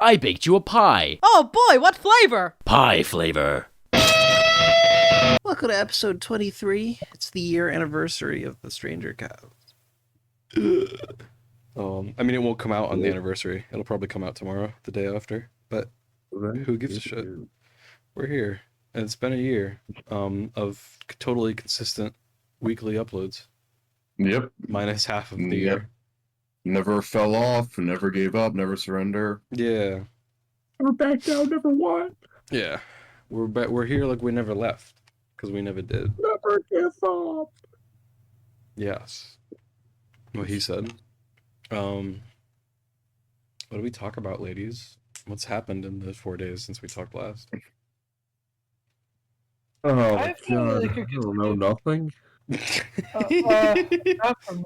I baked you a pie. Oh boy, what flavor? Pie flavor. Welcome to episode 23. It's the year anniversary of the strangercast. I mean, it won't come out on the anniversary. It'll probably come out tomorrow, the day after. But who gives a shit? We're here, and it's been a year of totally consistent weekly uploads. Yep. Minus half of the year. Never fell off, never gave up, never surrender. Yeah. Never backed down, never won. Yeah. We're here like we never left, because we never did. Never give up. Yes. What he said. What do we talk about, ladies? What's happened in the 4 days since we talked last? Oh, I feel God. like I don't know nothing. Not for me.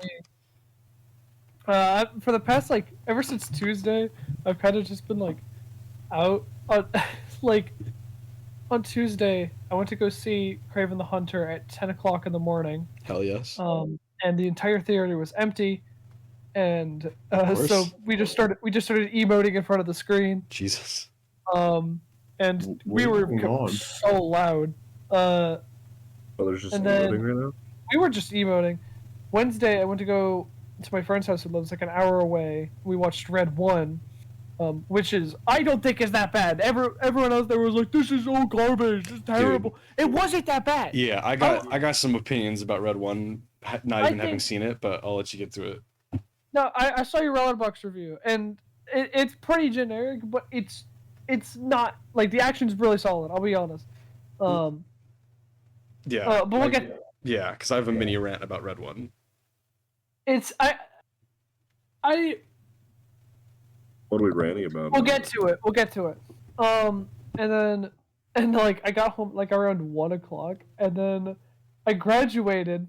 For the past, ever since Tuesday, I've kind of just been, out. On Tuesday, I went to go see Kraven the Hunter at 10 o'clock in the morning. Hell yes. And the entire theater was empty. And course. so we just started emoting in front of the screen. Jesus. And we What's were going on? so loud. Oh, there's just And then- emoting right now? We were just emoting. Wednesday, I went to go to my friend's house who lives like an hour away. We watched Red 1, which I don't think is that bad. Everyone else there was like, this is all garbage, it's terrible. It wasn't that bad. Yeah, I got some opinions about Red 1, not even having seen it, but I'll let you get to it. No, I saw your Rollerbox review, and it's pretty generic, but it's not, the action's really solid, I'll be honest. Yeah. But we'll get... Yeah, because I have a mini rant about Red 1. It's... What are we ranting about? We'll get to it. And I got home around 1 o'clock, and then I graduated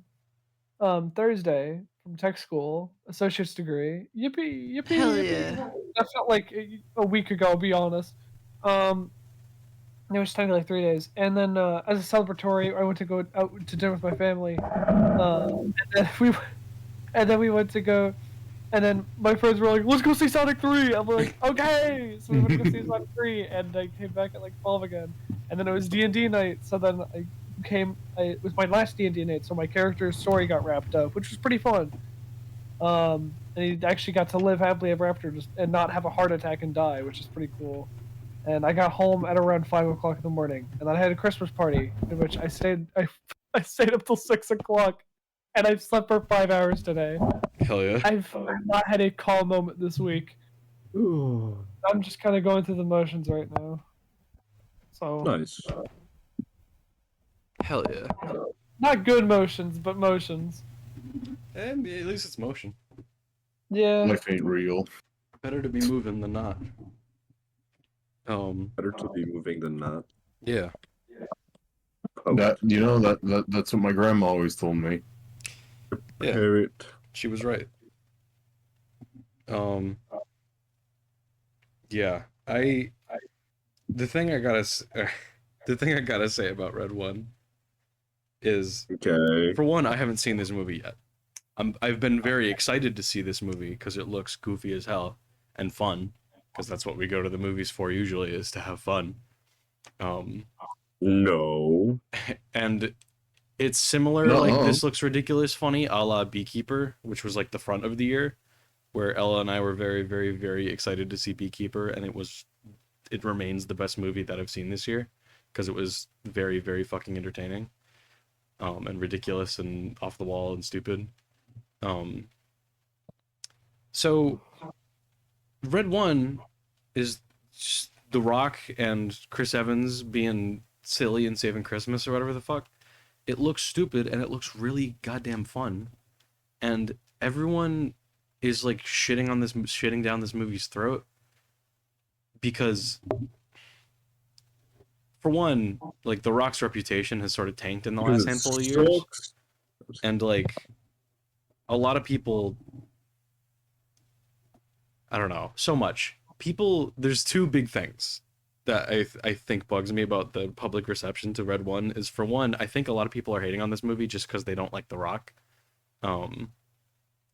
Thursday from tech school, associate's degree. Yippee! Hell yippee. yeah. That felt like a week ago, I'll be honest. It was technically 3 days, and then as a celebratory, I went to go out to dinner with my family, and then we went to go. And then my friends were like, let's go see Sonic 3! I'm like, okay! So we went to go see Sonic 3, and I came back at 12 again. And then it was D&D night, so then it was my last D&D night, so my character's story got wrapped up, which was pretty fun. And he actually got to live happily ever after and not have a heart attack and die, which is pretty cool. And I got home at around 5 o'clock in the morning, and then I had a Christmas party, in which I stayed up till 6 o'clock. And I've slept for 5 hours today. Hell yeah. I've not had a calm moment this week. Ooh. I'm just kind of going through the motions right now. So Nice. Hell yeah. not good motions, but motions. And at least it's motion. Yeah. Life ain't real. Better to be moving than not. Better to be moving than not. Yeah. That's what my grandma always told me. Yeah. Parrot. She was right. Yeah. The thing I gotta say about Red 1 is, Okay. for one, I haven't seen this movie yet. I've been very excited to see this movie because it looks goofy as hell and fun, because that's what we go to the movies for usually, is to have fun. No. And it's similar, this looks ridiculous funny, a la Beekeeper, which was the front of the year, where Ella and I were very, very, very excited to see Beekeeper, and it remains the best movie that I've seen this year, because it was very, very fucking entertaining, and ridiculous and off the wall and stupid. So Red 1 is just The Rock and Chris Evans being silly and saving Christmas or whatever the fuck. It looks stupid and it looks really goddamn fun, and everyone is shitting down this movie's throat because, for one, The Rock's reputation has sort of tanked in the last handful of years, and a lot of people, I don't know, so much people. There's two big things that I think bugs me about the public reception to Red 1 is, for one, I think a lot of people are hating on this movie just because they don't like The Rock. And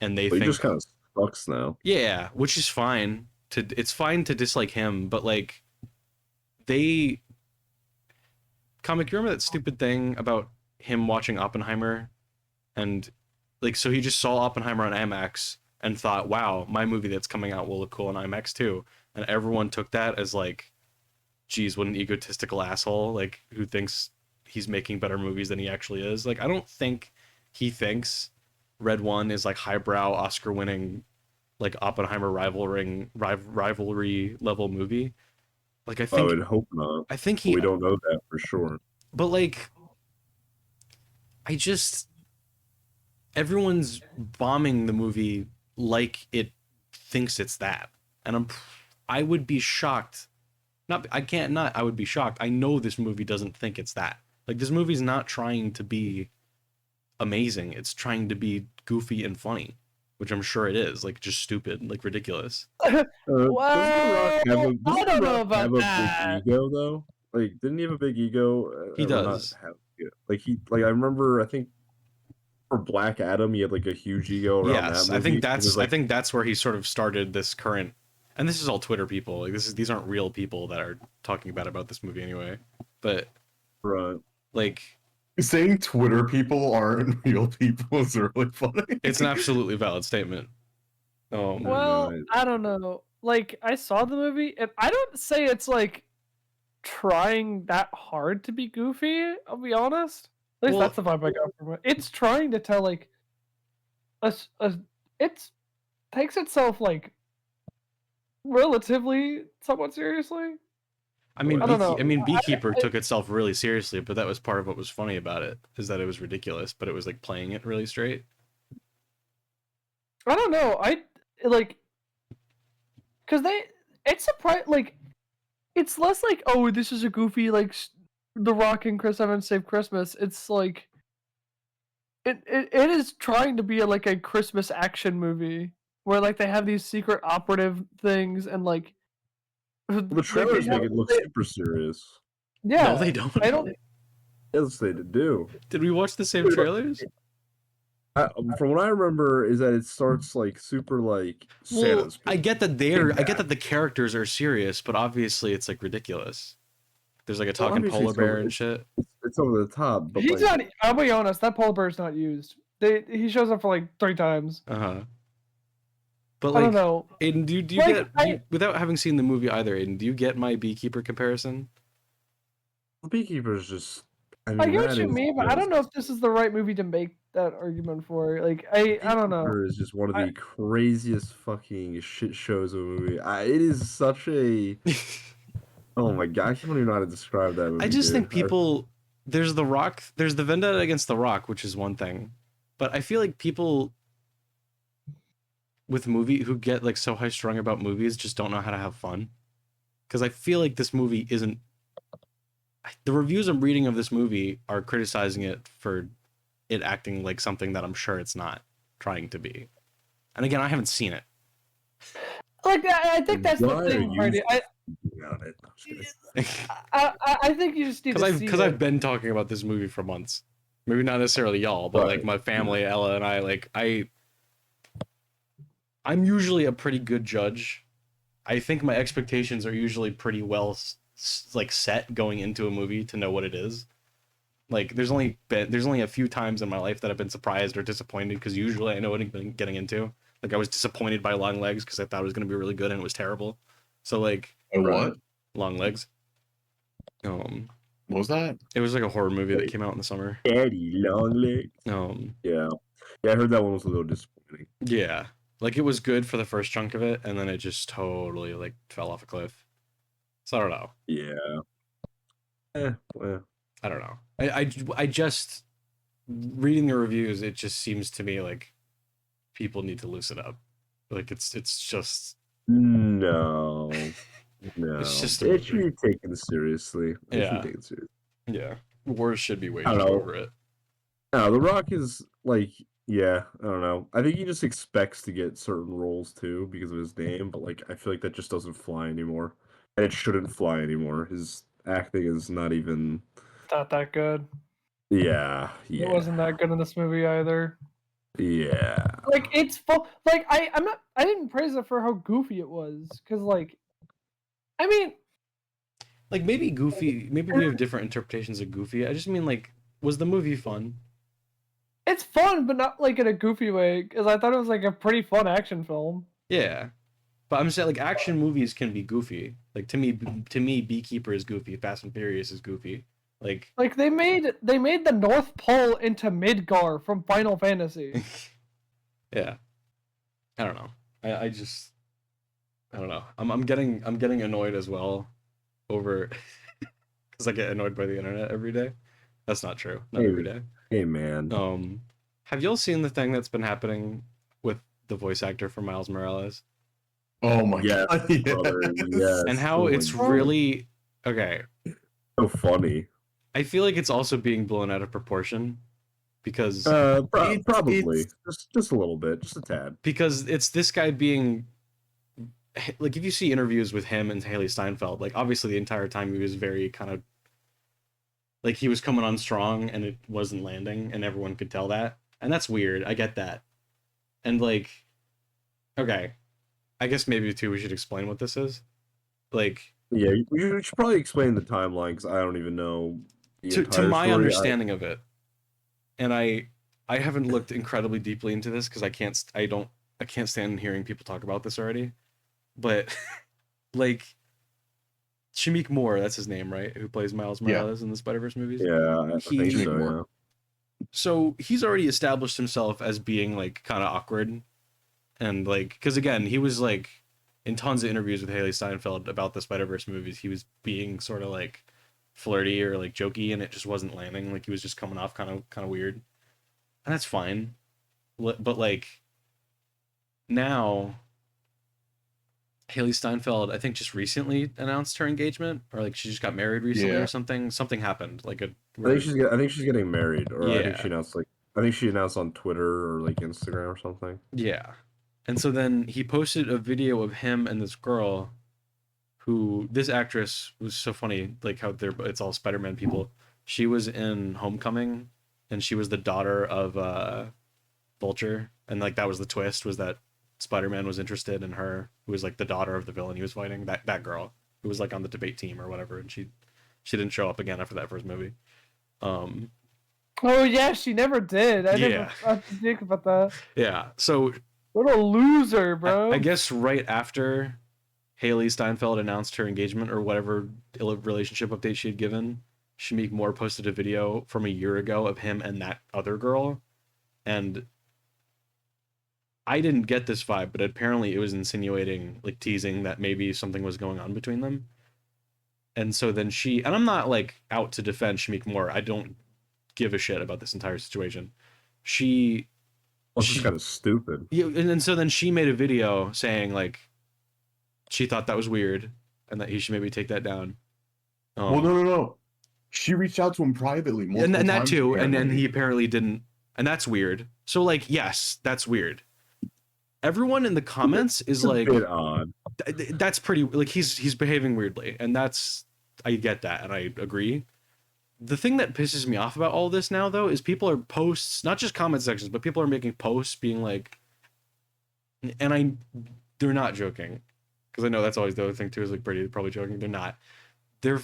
they think just kind of sucks now. Yeah, which is fine to dislike him, but like they comic, you remember that stupid thing about him watching Oppenheimer and like so he just saw Oppenheimer on IMAX and thought, wow, my movie that's coming out will look cool on IMAX too. And everyone took that as like, geez, what an egotistical asshole, like who thinks he's making better movies than he actually is. Like I don't think he thinks Red One is like highbrow Oscar winning like Oppenheimer rivalry level movie. Like I would hope not. I think But we don't know that for sure. but like everyone's bombing the movie like it thinks it's that. And I would be shocked. I would be shocked. I know this movie doesn't think it's that. Like this movie's not trying to be amazing. It's trying to be goofy and funny, which I'm sure it is. Like just stupid, like ridiculous. Doesn't The Rock Well, have a, I doesn't don't The know Rock about have a that. big ego though? Like, didn't he have a big ego? He Or not does. like I remember. I think for Black Adam, he had like a huge ego around Yes, that movie. I think It was, like, I think that's where he sort of started this current. And this is all Twitter people. Like these aren't real people that are talking about this movie anyway. But right. like Saying Twitter people aren't real people is really funny. it's an absolutely valid statement. Well, no, I don't know. Like, I saw the movie, and I don't say it's like trying that hard to be goofy. I'll be honest. At least Well- that's the vibe I got from it. It's trying to tell like it's takes itself like relatively somewhat seriously. I mean, I don't know. Beekeeper took itself really seriously, but that was part of what was funny about it, is that it was ridiculous, but it was like playing it really straight. I don't know. I like because it's surprise like it's less like, oh, this is a goofy like The Rock and Chris Evans Save Christmas. It's like it is trying to be like a Christmas action movie where like they have these secret operative things and like the trailers make it look super serious. Yeah, No, they don't. I don't. Yes, they do. Did we watch the same trailers? From what I remember, is that it starts like super like Well, Santa's. I get that I get that the characters are serious, but obviously it's like ridiculous. There's like a talking obviously polar it's bear over- and shit. It's over the top, but He's like, not. I'll be honest. That polar bear's not used. He shows up for like 3 times. Uh-huh. But I like, don't know. Aiden, do you Like, get without having seen the movie either, Aiden, do you get my Beekeeper comparison? the Beekeeper's just. I I mean, get what that you is mean, but I just- don't know if this is the right movie to make that argument for. Like, I don't know. Beekeeper is just one of the I- craziest fucking shit shows of a movie. It is such a. Oh my god, I don't even know how to describe that movie. I just dude. think people there's The Rock, there's the vendetta against The Rock, which is one thing. But I feel like people with movie who get like so high strung about movies just don't know how to have fun. Because I feel like this movie isn't. The reviews I'm reading of this movie are criticizing it for it acting like something that I'm sure it's not trying to be. And again, I haven't seen it. Like, I think that's Why the are thing, you Hardy. on it? I'm just kidding. I think you just need to see Because it. I've been talking about this movie for months. Maybe not necessarily y'all, but like Right. my family, Ella and I, like I'm usually a pretty good judge. I think my expectations are usually pretty well like set going into a movie to know what it is. Like there's only a few times in my life that I've been surprised or disappointed because usually I know what I'm getting into. Like I was disappointed by Long Legs because I thought it was gonna be really good and it was terrible. So like What? Long Legs. What was that? It was like a horror movie that came out in the summer. Daddy Long Legs. Yeah. Yeah, I heard that one was a little disappointing. Yeah. Like it was good for the first chunk of it, and then it just totally like fell off a cliff. So I don't know. Yeah. Well. I don't know. I just reading the reviews, it just seems to me like people need to loosen up. Like it's just No. No. It's just a it should be taken seriously. It should Yeah. be taken seriously. yeah. Words should be waged I don't know. over it. No, The Rock is like, yeah, I don't know. I think he just expects to get certain roles too because of his name, but like I feel like that just doesn't fly anymore. And it shouldn't fly anymore. His acting is not even Not that good. yeah. It wasn't that good in this movie either. Yeah. Like it's full. Like I didn't praise it for how goofy it was, because like, I mean, Like maybe Goofy. Maybe we have different interpretations of Goofy. I just mean like, was the movie fun? it's fun, but not like in a goofy way. Because I thought it was like a pretty fun action film. Yeah, but I'm saying like action movies can be goofy. Like to me, Beekeeper is goofy. Fast and Furious is goofy. Like Like they made the North Pole into Midgar from Final Fantasy. yeah, I don't know. I just I don't know. I'm getting annoyed as well over because I get annoyed by the internet every day. That's not true. Not Hey, every day. hey man. Have y'all seen the thing that's been happening with the voice actor for Miles Morales Oh my Yes, god. Yes. brother. Yes. and how Oh my it's God. really okay? So funny. I feel like it's also being blown out of proportion because Probably just a little bit, just a tad. it's this guy being like if you see interviews with him and Haley Steinfeld, like obviously the entire time he was very kind of like he was coming on strong and it wasn't landing and everyone could tell that. And that's weird. I get that. And like okay, I guess maybe too we should explain what this is. Like Yeah, you should probably explain the timeline because I don't even know the to entire my story. understanding of it, and I haven't looked incredibly deeply into this because I can't stand hearing people talk about this already. But like Shamik Moore, that's his name, right? Who plays Miles Yeah. Morales in the Spider-Verse movies? Yeah, I think He- so. Yeah. So he's already established himself as being like kind of awkward, and like because again he was like in tons of interviews with Haley Steinfeld about the Spider-Verse movies, he was being sort of like flirty or like jokey, and it just wasn't landing. Like he was just coming off kind of weird, and that's fine. But like now Haley Steinfeld, I think just recently announced her engagement, or like she just got married recently Yeah. or something. Something happened, like a I think she's getting married, or I think Yeah. she announced I think she announced on Twitter or like Instagram or something. yeah. And so then he posted a video of him and this girl, who this actress was so funny, like how it's all Spider-Man people. She was in Homecoming, and she was the daughter of Vulture, and like that was the twist was that Spider-Man was interested in her, who was like the daughter of the villain he was fighting. That girl who was like on the debate team or whatever, and she didn't show up again after that first movie. Oh yeah, she never did. I never thought to think about that. Yeah. So What a loser, bro. I guess right after Haley Steinfeld announced her engagement or whatever relationship update she had given, Shamik Moore posted a video from a year ago of him and that other girl, and I didn't get this vibe, but apparently it was insinuating, like teasing that maybe something was going on between them. And so then and I'm not like out to defend Shamik Moore. I don't give a shit about this entire situation. Well, it's kind of stupid. Yeah, and so then she made a video saying like she thought that was weird and that he should maybe take that down. Well, no. She reached out to him privately multiple and that times, too, and then apparently. he apparently didn't, and that's weird. So like, yes, that's weird. Everyone in the comments is It's a like, bit odd. that's pretty like he's behaving weirdly, and that's I get that, and I agree. The thing that pisses me off about all this now, though, is people are posts, not just comment sections, but people are making posts being like, and they're not joking, because I know that's always the other thing too, is like Brady probably joking. They're not. They're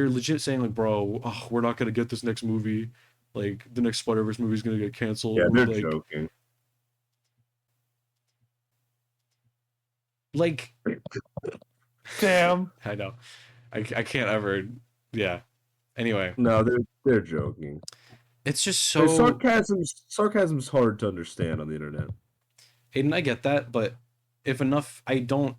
legit saying like, bro, we're not gonna get this next movie. Like the next Spider-Verse movie is gonna get canceled. Yeah, they're like, joking. Like, Damn. I know, I can't ever. Yeah. Anyway, No, they're joking. it's just So so. sarcasm's hard to understand on the internet. Aiden, I get that, but if enough, I don't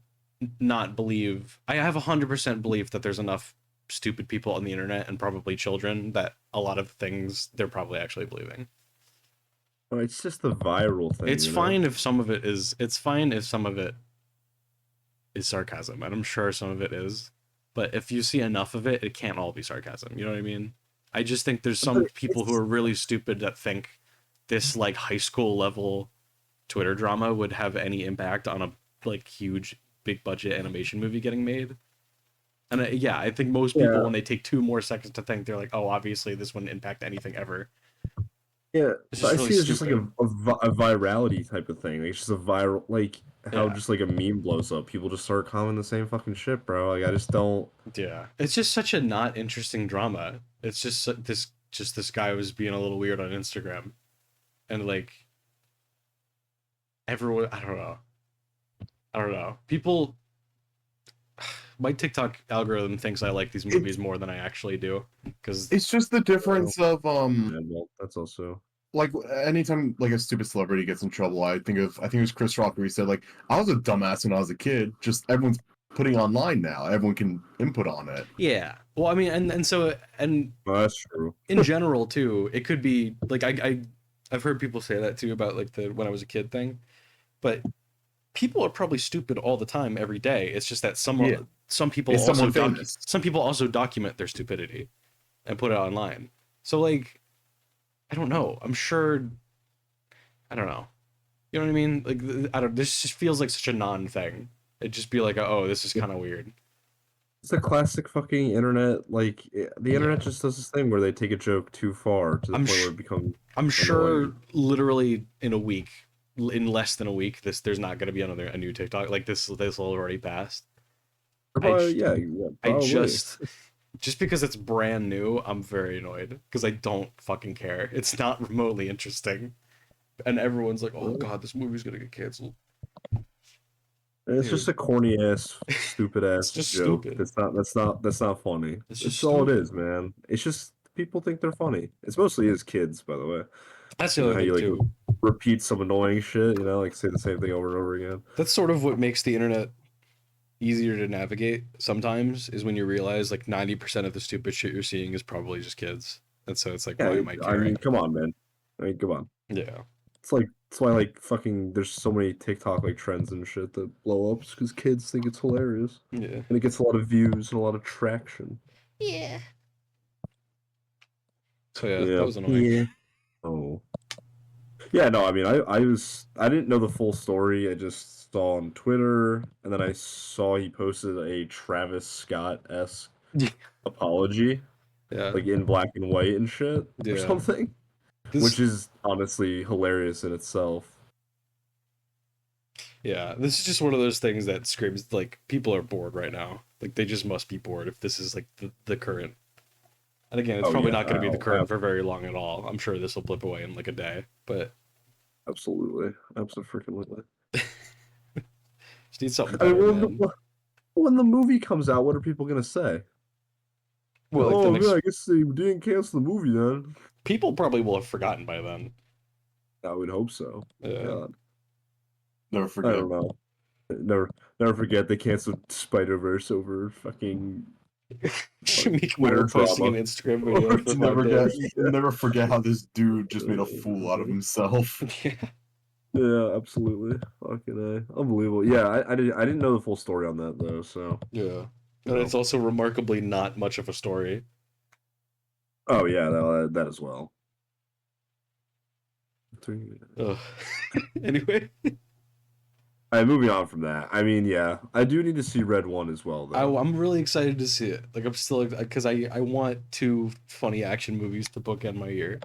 not believe. I have 100% belief that there's enough stupid people on the internet and probably children that a lot of things they're probably actually believing. Well, it's just the viral thing. It's you know? fine if some of it is. It's fine if some of it is sarcasm, and I'm sure some of it is. But if you see enough of it, it can't all be sarcasm. You know what I mean? I just think there's some people who are really stupid that think this like high school level Twitter drama would have any impact on a like huge big budget animation movie getting made. And I think most people when they take 2 more seconds to think, they're like, oh, obviously this wouldn't impact anything ever. Yeah, It's but just I really see it's just like stupid. a virality type of thing. Like, it's just a viral, like how Yeah. just like a meme blows up. People just start commenting the same fucking shit, bro. Like, I just don't. Yeah, it's just such a not interesting drama. It's just this guy was being a little weird on Instagram, and like everyone, I don't know. People, my TikTok algorithm thinks I like these movies more than I actually do, because It's just the difference of Yeah, well, that's also. like anytime like a stupid celebrity gets in trouble, I think it was Chris Rock where he said like I was a dumbass when I was a kid. Just everyone's putting online now. Everyone can input on it. yeah. Well, I mean, and so and Well, that's true. in general too, it could be like I've heard people say that too about like the when I was a kid thing, but people are probably stupid all the time every day. It's just that Yeah. some people Is also someone famous? some people also document their stupidity and put it online. So like I don't know. I'm sure I don't know. You know what I mean? Like I don't this just feels like such a non thing. It'd just be like, oh, this is kind of weird. It's a classic fucking internet. Like, the internet Yeah. just does this thing where they take a joke too far to the I'm point where sh- it becomes I'm sure annoying. literally in a week, in less than a week, there's not going to be a new TikTok. Like this will already passed. Or I probably, j- yeah, I probably. just because it's brand new, I'm very annoyed because I don't fucking care. It's not remotely interesting, and everyone's like, "Oh God, this movie's gonna get canceled." And it's just Dude, a corny ass, stupid it's ass just joke. stupid. That's not funny. It's just It's all it is, stupid. man. It's just people think they're funny. It's mostly as kids, by the way. That's the You know other how thing you like too. repeat some annoying shit. You know, like say the same thing over and over again. That's sort of what makes the internet easier to navigate sometimes is when you realize like 90% of the stupid shit you're seeing is probably just kids. And so it's like, why Yeah, am I I mean, caring? come on, man. I mean, come on. Yeah. It's like that's why like fucking there's so many TikTok like trends and shit that blow up because kids think it's hilarious Yeah. and it gets a lot of views and a lot of traction. So yeah, that Yeah. was annoying. Yeah. Oh. Yeah, no, I mean, I didn't know the full story. I just saw on Twitter, and then I saw he posted a Travis Scott-esque apology, Yeah. like in black and white and shit or Yeah. something, This which is honestly hilarious in itself. yeah, this is just one of those things that screams like people are bored right now. Like they just must be bored if this is like the current. And again, it's Oh probably yeah, not going to be the current I for very long at all. I'm sure this will blip away in like a day, but absolutely, absolutely. just need something I mean, better, man. when the movie comes out, what are people gonna say? Well, like the Oh man, next I guess they didn't cancel the movie then. people probably will have forgotten by then. I would hope so. Yeah. God, Never I forget. don't know. Never forget they canceled Spider-Verse over fucking Meek Twitter Mill posting an drama. Instagram video for 5 days. Never forget how this dude just made a fool out of himself. Yeah. Yeah, absolutely. Fucking unbelievable. Yeah, I didn't know the full story on that though. So Yeah. you And know. it's also remarkably not much of a story. Oh yeah, that as well. Ugh. Anyway, Alright, moving on from that. I mean, yeah, I do need to see Red One as well though. I'm really excited to see it. Like I'm still because I want two funny action movies to bookend my year.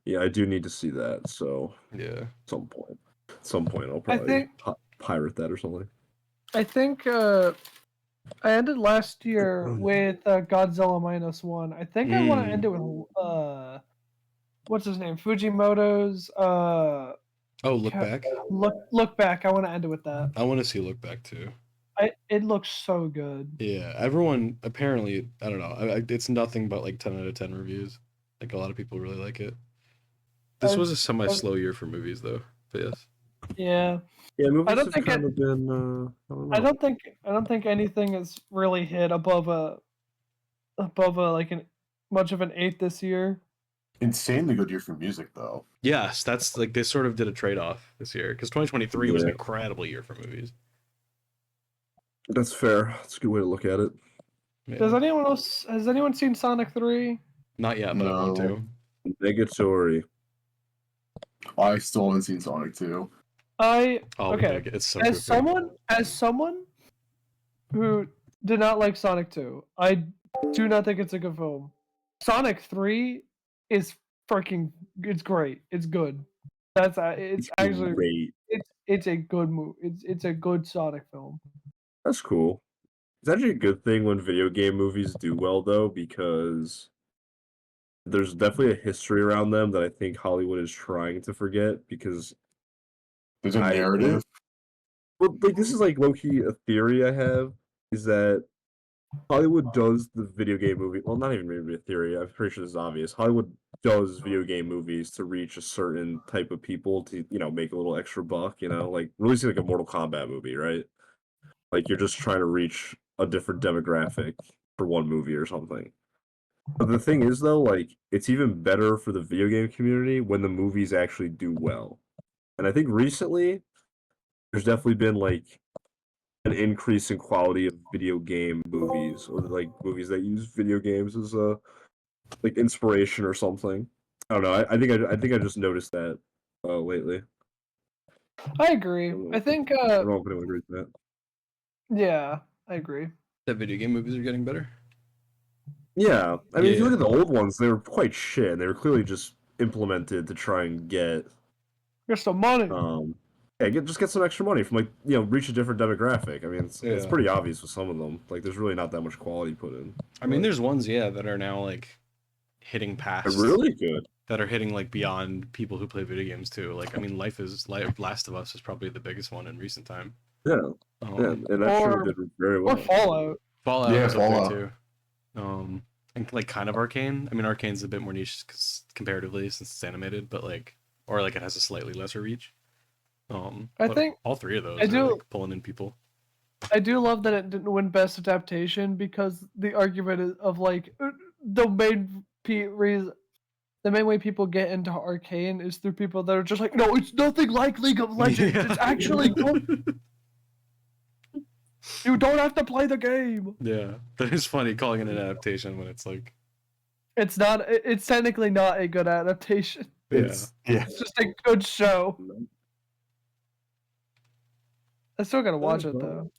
Yeah, I do need to see that. So Yeah. at some point, I'll I probably think pirate that or something. I think I ended last year with Godzilla -1. I think I want to end it with what's his name? Fujimoto's Oh, Look Back. look back. I want to end it with that. I want to see Look Back too. It looks so good. Yeah, everyone apparently I don't know. It's nothing but like 10 out of 10 reviews. Like a lot of people really like it. This was a semi-slow year for movies though. But yes. Yeah. Yeah, I movies don't have think kind of been. I don't know. I don't think anything has really hit above a like an much of an 8 this year. Insanely good year for music, though. Yes, that's like they sort of did a trade-off this year because 2023 was an Yeah. incredible year for movies. That's fair. That's a good way to look at it. Yeah. Has anyone seen Sonic 3? Not yet, but I want No. to. Negatory. I still haven't seen Sonic 2. Oh, Okay. it's so As someone who did not like Sonic 2, I do not think it's a good film. Sonic 3 is freaking. It's great. It's good. That's it's It's actually great. it's a good move. It's a good Sonic film. That's cool. It's actually a good thing when video game movies do well, though, because there's definitely a history around them that I think Hollywood is trying to forget. Because There's a I narrative. well, like this is like low key a theory I have is that Hollywood does the video game movie. Well, not even maybe a theory. I'm pretty sure this is obvious. Hollywood does video game movies to reach a certain type of people to make a little extra buck. Like releasing like a Mortal Kombat movie, right? Like you're just trying to reach a different demographic for one movie or something. But the thing is, though, like it's even better for the video game community when the movies actually do well. And I think recently there's definitely been like an increase in quality of video game movies or like movies that use video games as a like inspiration or something. I don't know. I think I just noticed that lately. I agree. don't know I if- think I don't know if anyone agrees with that. yeah, I agree. That video game movies are getting better. Yeah, I mean, if you Yeah. look at the old ones, they were quite shit, and they were clearly just implemented to try and get Get some money. yeah, just get some extra money from like reach a different demographic. I mean, it's Yeah. pretty obvious with some of them. Like, there's really not that much quality put in. I mean, there's ones, that are now like hitting past. They're really good. That are hitting like beyond people who play video games too. Like, I mean, Last of Us is probably the biggest one in recent time. Yeah, yeah, and that sure Or- did very well. Or Fallout. Fallout Yeah, is up there Fallout. too. And like kind of Arcane. I mean, Arcane's a bit more niche comparatively since it's animated, but like, or like it has a slightly lesser reach. I but think all three of those I are do- like pulling in people. I do love that it didn't win Best Adaptation because the argument of like the main reason, the main way people get into Arcane is through people that are just like, no, it's nothing like League of Legends. It's actually good. You don't have to play the game. Yeah, that is funny calling it an adaptation when it's like, It's not. It's technically not a good adaptation. It's yeah. It's just a good show. I still gotta watch it though.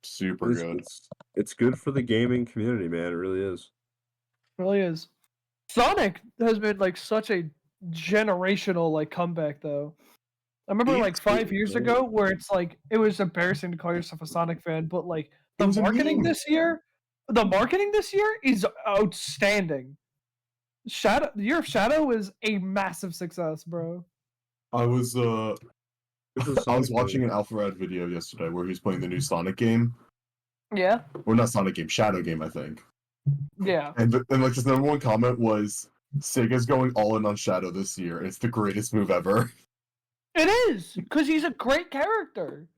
Super good. It's good for the gaming community, man. It really is. It really is. Sonic has been like such a generational like comeback though. I remember Yeah, like it's 5 good, years right? ago where it's like it was embarrassing to call yourself a Sonic fan, but like the It was a marketing meme. this year, is outstanding. Shadow, the Year of Shadow is a massive success, bro. I was I was Sonic watching game. an Alpharad video yesterday where he was playing the new Sonic game. Yeah, Or not Sonic game, Shadow game, I think. yeah. And like his number one comment was Sega's going all in on Shadow this year, and it's the greatest move ever. It is because he's a great character.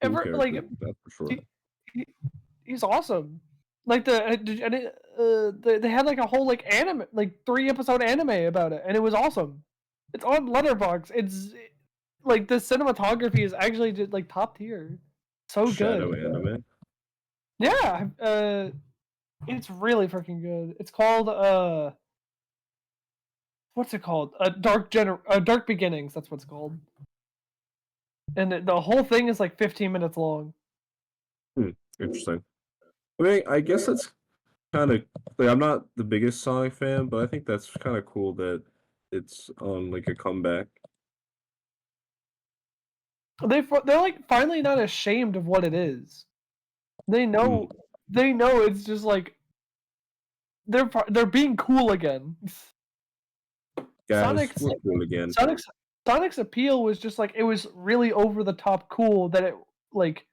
Cool Like character, that's for sure. he's awesome. Like they had like a whole like anime, like 3-episode anime about it, and it was awesome. It's on Letterboxd. It's like the cinematography is actually just like top tier. So Shadow good. anime. Yeah, it's really freaking good. It's called what's it called? Dark Beginnings. That's what it's called. And the whole thing is like 15 minutes long. Interesting. I mean, I guess that's kind of like I'm not the biggest Sonic fan, but I think that's kind of cool that it's on like a comeback. They're like finally not ashamed of what it is. They know it's just like they're being cool again. Guys, Sonic's- we're cool again. Sonic's appeal was just like it was really over the top cool that it like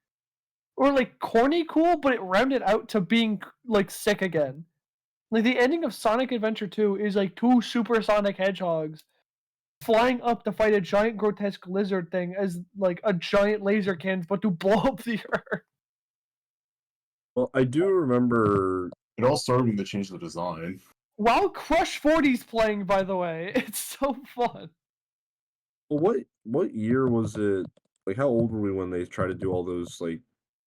or like corny cool, but it rounded out to being like sick again. Like the ending of Sonic Adventure 2 is like 2 supersonic hedgehogs flying up to fight a giant grotesque lizard thing as like a giant laser cannon, but to blow up the earth. Well, I do remember. It all started when they changed the design. While Crush 40's playing, by the way, it's so fun. Well, what year was it? Like, how old were we when they tried to do all those like?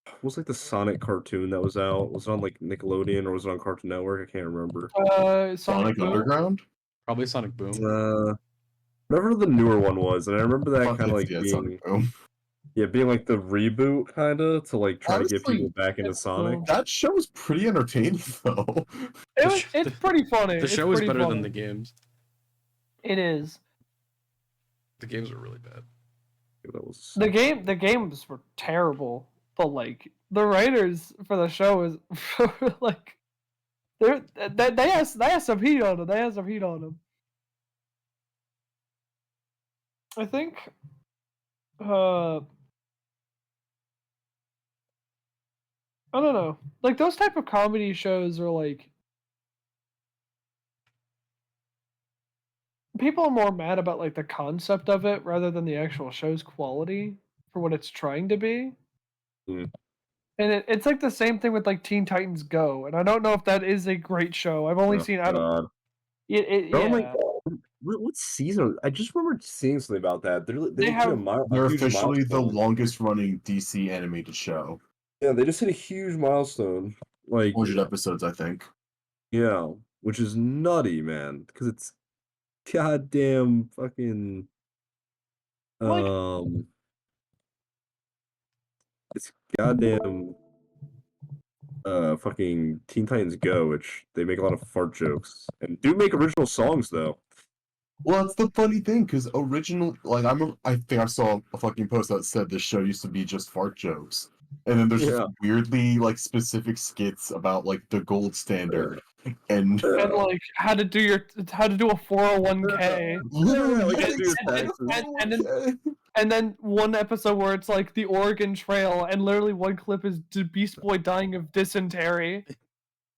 What was like the Sonic cartoon that was out? Was it on like Nickelodeon or was it on Cartoon Network? I can't remember. Sonic Boom. Underground? Probably Sonic Boom. Whatever the newer one was, and I remember that kind of like yeah, being Sonic Boom. being like the reboot kind of to like try to get Honestly, people back into Sonic. That show was pretty entertaining though. It's pretty funny. The It's show is pretty better than funny. the games. It is. The games are really bad. That was The games were terrible, but like the writers for the show is like they have some heat on them. They have some heat on them. I think I don't know. Like those type of comedy shows are like people are more mad about like the concept of it rather than the actual show's quality for what it's trying to be. Mm. And it's like the same thing with like Teen Titans Go, and I don't know if that is a great show. I've only seen out of God. it. Oh my Yeah, God. What season? I just remember seeing something about that. They hit have- a They're huge officially the milestone. longest running DC animated show. Yeah, they just hit a huge milestone. Like 100 episodes, I think. yeah, which is nutty, man. Because it's goddamn fucking Like- it's goddamn fucking Teen Titans Go, which they make a lot of fart jokes and do make original songs though. Well, that's the funny thing, because I think I saw a fucking post that said this show used to be just fart jokes. And then there's Yeah. just weirdly like specific skits about like the gold standard. And and like how to do a 401k. literally, like, yeah, do your exactly. taxes. And then one episode where it's like the Oregon Trail, and literally one clip is Beast Boy dying of dysentery.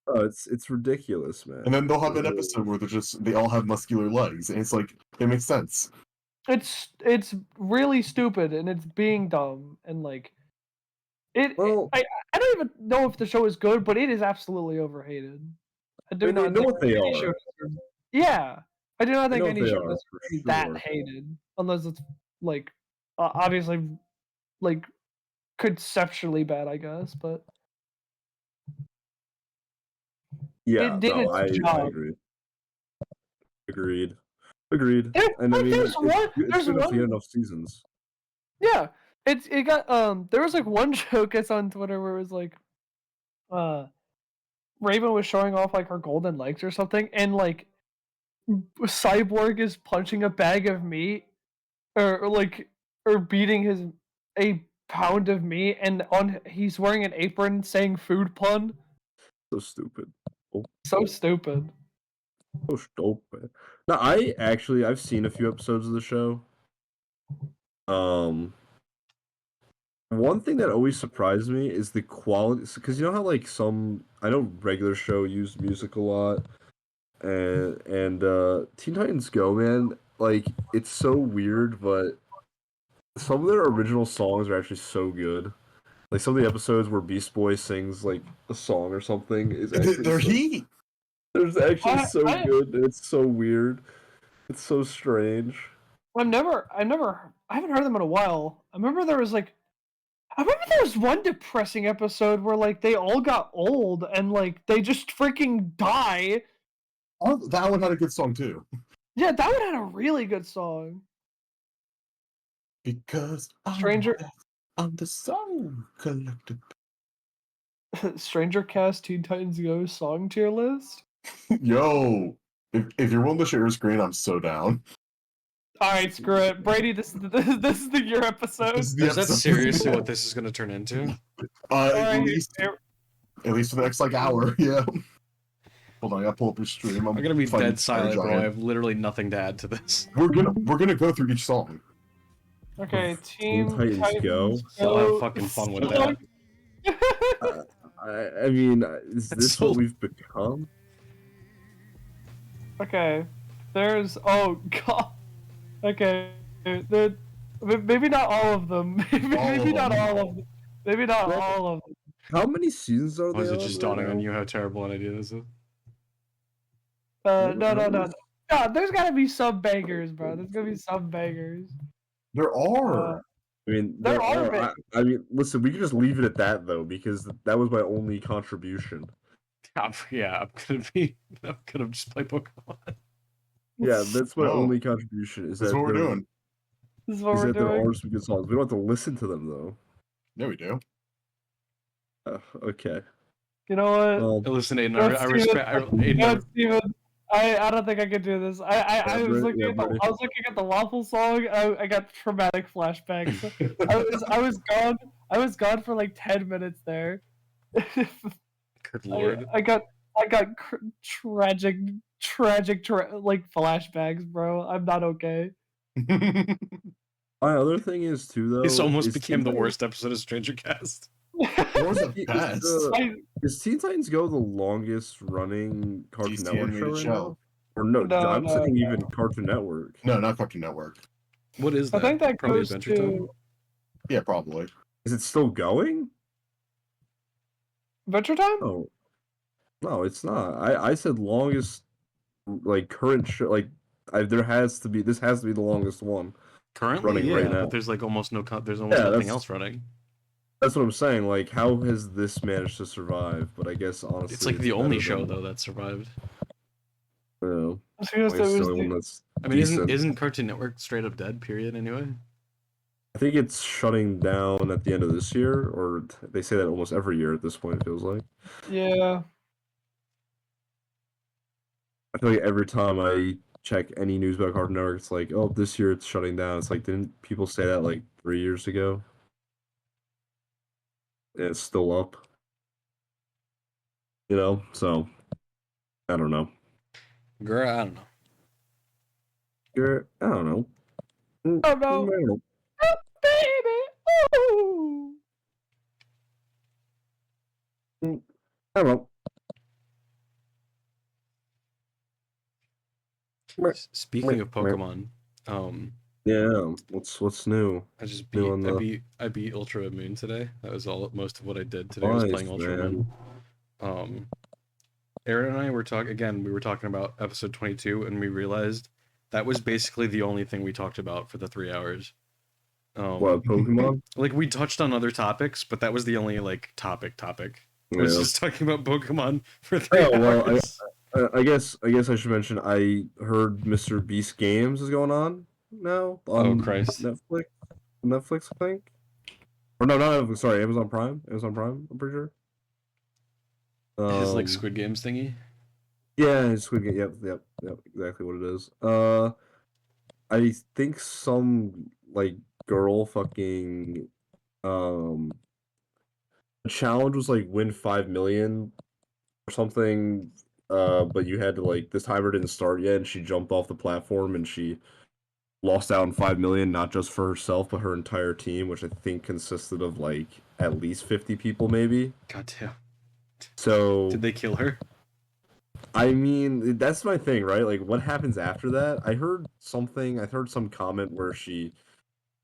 Oh, it's ridiculous, man. And then they'll have an episode where they all have muscular legs, and it's like it makes sense. It's really stupid, and it's being dumb, and like Well, I don't even know if the show is good, but it is absolutely overhated. I do I mean, they not know think what they any are. show deserves- Yeah, I do not They think know what any they show are, deserves for to be that sure. hated, unless it's like obviously like conceptually bad, I guess, but Yeah, it did no, its I job. agree. Agreed. There, And I like, mean, there's one, it's there's good enough to get one, enough seasons. yeah. It got there was like one joke I saw on Twitter where it was like, Raven was showing off like her golden legs or something, and like Cyborg is punching a bag of meat, or beating a pound of meat, and he's wearing an apron saying food pun. So stupid. So stupid. So stupid. No, I've seen a few episodes of the show. One thing that always surprised me is the quality, because you know how like I know regular show used music a lot, and Teen Titans Go, man, like it's so weird, but some of their original songs are actually so good. Like some of the episodes where Beast Boy sings like a song or something is actually They're heat. It's actually I- so I- good, and it's so weird. It's so strange. I haven't heard them in a while. I remember there was one depressing episode where like they all got old and like they just freaking die. Oh, that one had a good song too. Yeah, that one had a really good song. Because Stranger I'm the song collector. Strangercast Teen Titans Go song tier list. Yo, if you're willing to share your screen, I'm so down. All right, screw it, Brady. This is your episode. This is the Is that episode. seriously what this is going to turn into? At Alright, least for the next like hour. Yeah. Hold on, I gotta pull up your stream. I'm gonna be finding dead silent, Fire bro. I Giant. have literally nothing to add to this. We're gonna go through each song. Okay, Teen Teen Titans Titans Go. I'll Go. have fucking fun with that. I mean, is That's this so- what we've become? Okay, there's god. Okay, maybe not all of them. Maybe not them. all of them. Maybe not all of them. How many seasons are Why is there? it just dawning on you how terrible an idea this is? No. God, there's gotta be some bangers, bro. There's gonna be some bangers. There are. I mean, There are I mean, listen, we can just leave it at that though, because that was my only contribution. I'm gonna just play Pokemon. Yeah, that's my No. only contribution. Is That's that what we're there- doing. This is what Is we're that there doing. are some good songs. We don't have to listen to them though. Yeah, we do. Okay. You know what? Well, Listen, Aiden, Let's I see respect. You know what, Steven? I don't think I could do this. I was looking at the Brady. I was looking at the waffle song. I got traumatic flashbacks. I was gone for like 10 minutes there. Good lord. I got tragic like flashbacks, bro. I'm not okay. My other thing is too though. This almost is became the Teen worst episode of Stranger Cast. What was the Titans- best? Is Teen Titans Go the longest running Cartoon DC Network show animated right show. now? Or no, No, I'm no, saying even Cartoon Network. No, not Cartoon Network. What is I that? think that Probably goes Adventure Time. to Yeah, probably. Is it still going? Adventure Time. Oh, no, it's not. I said longest, like current show. Like this has to be the longest one Currently, running yeah, right now. but there's like almost there's almost Yeah, nothing that's- else running. That's what I'm saying. Like, how has this managed to survive? But I guess honestly, It's like the only better show than- though that survived. You know, I was gonna say it it's was the only one the, that's I mean, decent. isn't Cartoon Network straight up dead? Period. Anyway. I think it's shutting down at the end of this year, or they say that almost every year at this point. It feels like. yeah. I feel like every time I check any news about Cartoon Network, it's like, oh, this year it's shutting down. It's like, didn't people say that like 3 years ago? And it's still up. You know, so I don't know. Girl, I don't know. I don't know. Oh no, I don't know. oh, baby. Ooh. I don't know. Speaking of Pokemon, Yeah, what's new? I just New on I beat Ultra Moon today. That was most of what I did today. Was Nice, playing Ultra man. Moon. Aaron and I were talking again. We were talking about episode 22, and we realized that was basically the only thing we talked about for the 3 hours. What, Pokemon? Like we touched on other topics, but that was the only like topic. It was Yeah. just talking about Pokemon for 3 Oh, well, hours. I guess I should mention I heard Mr. Beast Games is going on now on Christ. Netflix, I think. Or no, not Netflix, sorry, Amazon Prime. Amazon Prime, I'm pretty sure. His like Squid Games thingy. Yeah, it's Squid Game. Yep, exactly what it is. I think some like girl fucking the challenge was like win 5 million or something. But you had to like this timer didn't start yet, and she jumped off the platform and she lost out on 5 million, not just for herself but her entire team, which I think consisted of like at least 50 people, maybe. God damn. So Did they kill her? I mean, that's my thing, right? Like, what happens after that? I heard some comment where she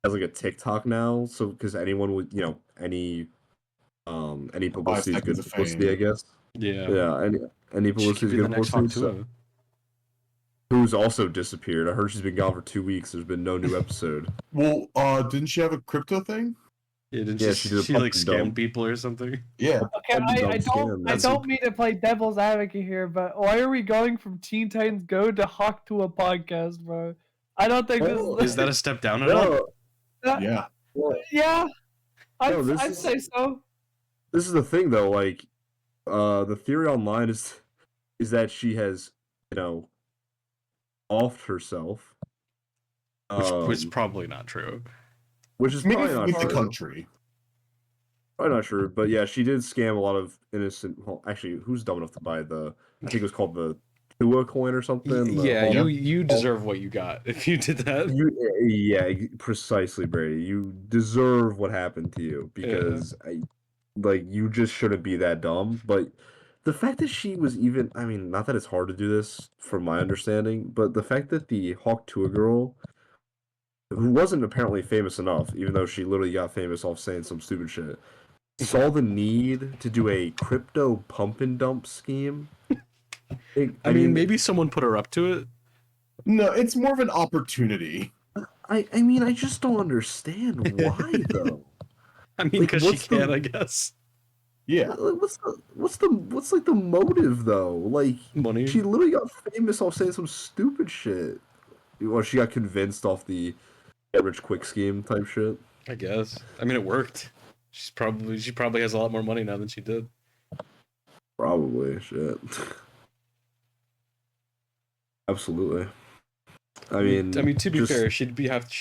has like a TikTok now, so because anyone would, any publicity is seconds good of publicity, fame. I guess. Yeah. Yeah, any She publicity could is be the good next publicity. Hawk So, too. who's also disappeared? I heard she's been gone for 2 weeks. There's been no new episode. Well, didn't she have a crypto thing? Yeah, didn't Yeah, she, she did a she pump like and scammed dump. people or something? Yeah. Okay, I That's don't mean to play devil's advocate here, but why are we going from Teen Titans Go to Hawk to a podcast, bro? I don't think this Oh, Is that a step down at all? No, Yeah. well, Yeah, No, this I'd is- say so. this is the thing though. Like, the theory online is that she has, offed herself. Which was Um, probably not true. which is Maybe probably not with the true. country. Probably not sure, but yeah, she did scam a lot of innocent. Well, actually, who's dumb enough to buy the? I think it was called the Tua coin or something. Yeah, the- you deserve what you got if you did that. yeah, precisely, Brady. You deserve what happened to you because you just shouldn't be that dumb. But the fact that she was even, I mean, not that it's hard to do this from my understanding, but the fact that the Hawk Tua girl, who wasn't apparently famous enough, even though she literally got famous off saying some stupid shit, saw the need to do a crypto pump and dump scheme. I mean, maybe someone put her up to it. No, it's more of an opportunity. I mean, I just don't understand why though. I mean, Like, because she what's the- can, I guess. Yeah. Like, what's like the motive though? Like, Money. she literally got famous off saying some stupid shit. Well, she got convinced off the get rich quick scheme type shit. I guess. I mean, it worked. She probably has a lot more money now than she did. Probably shit. Absolutely. I I mean, mean, to be just, fair, she'd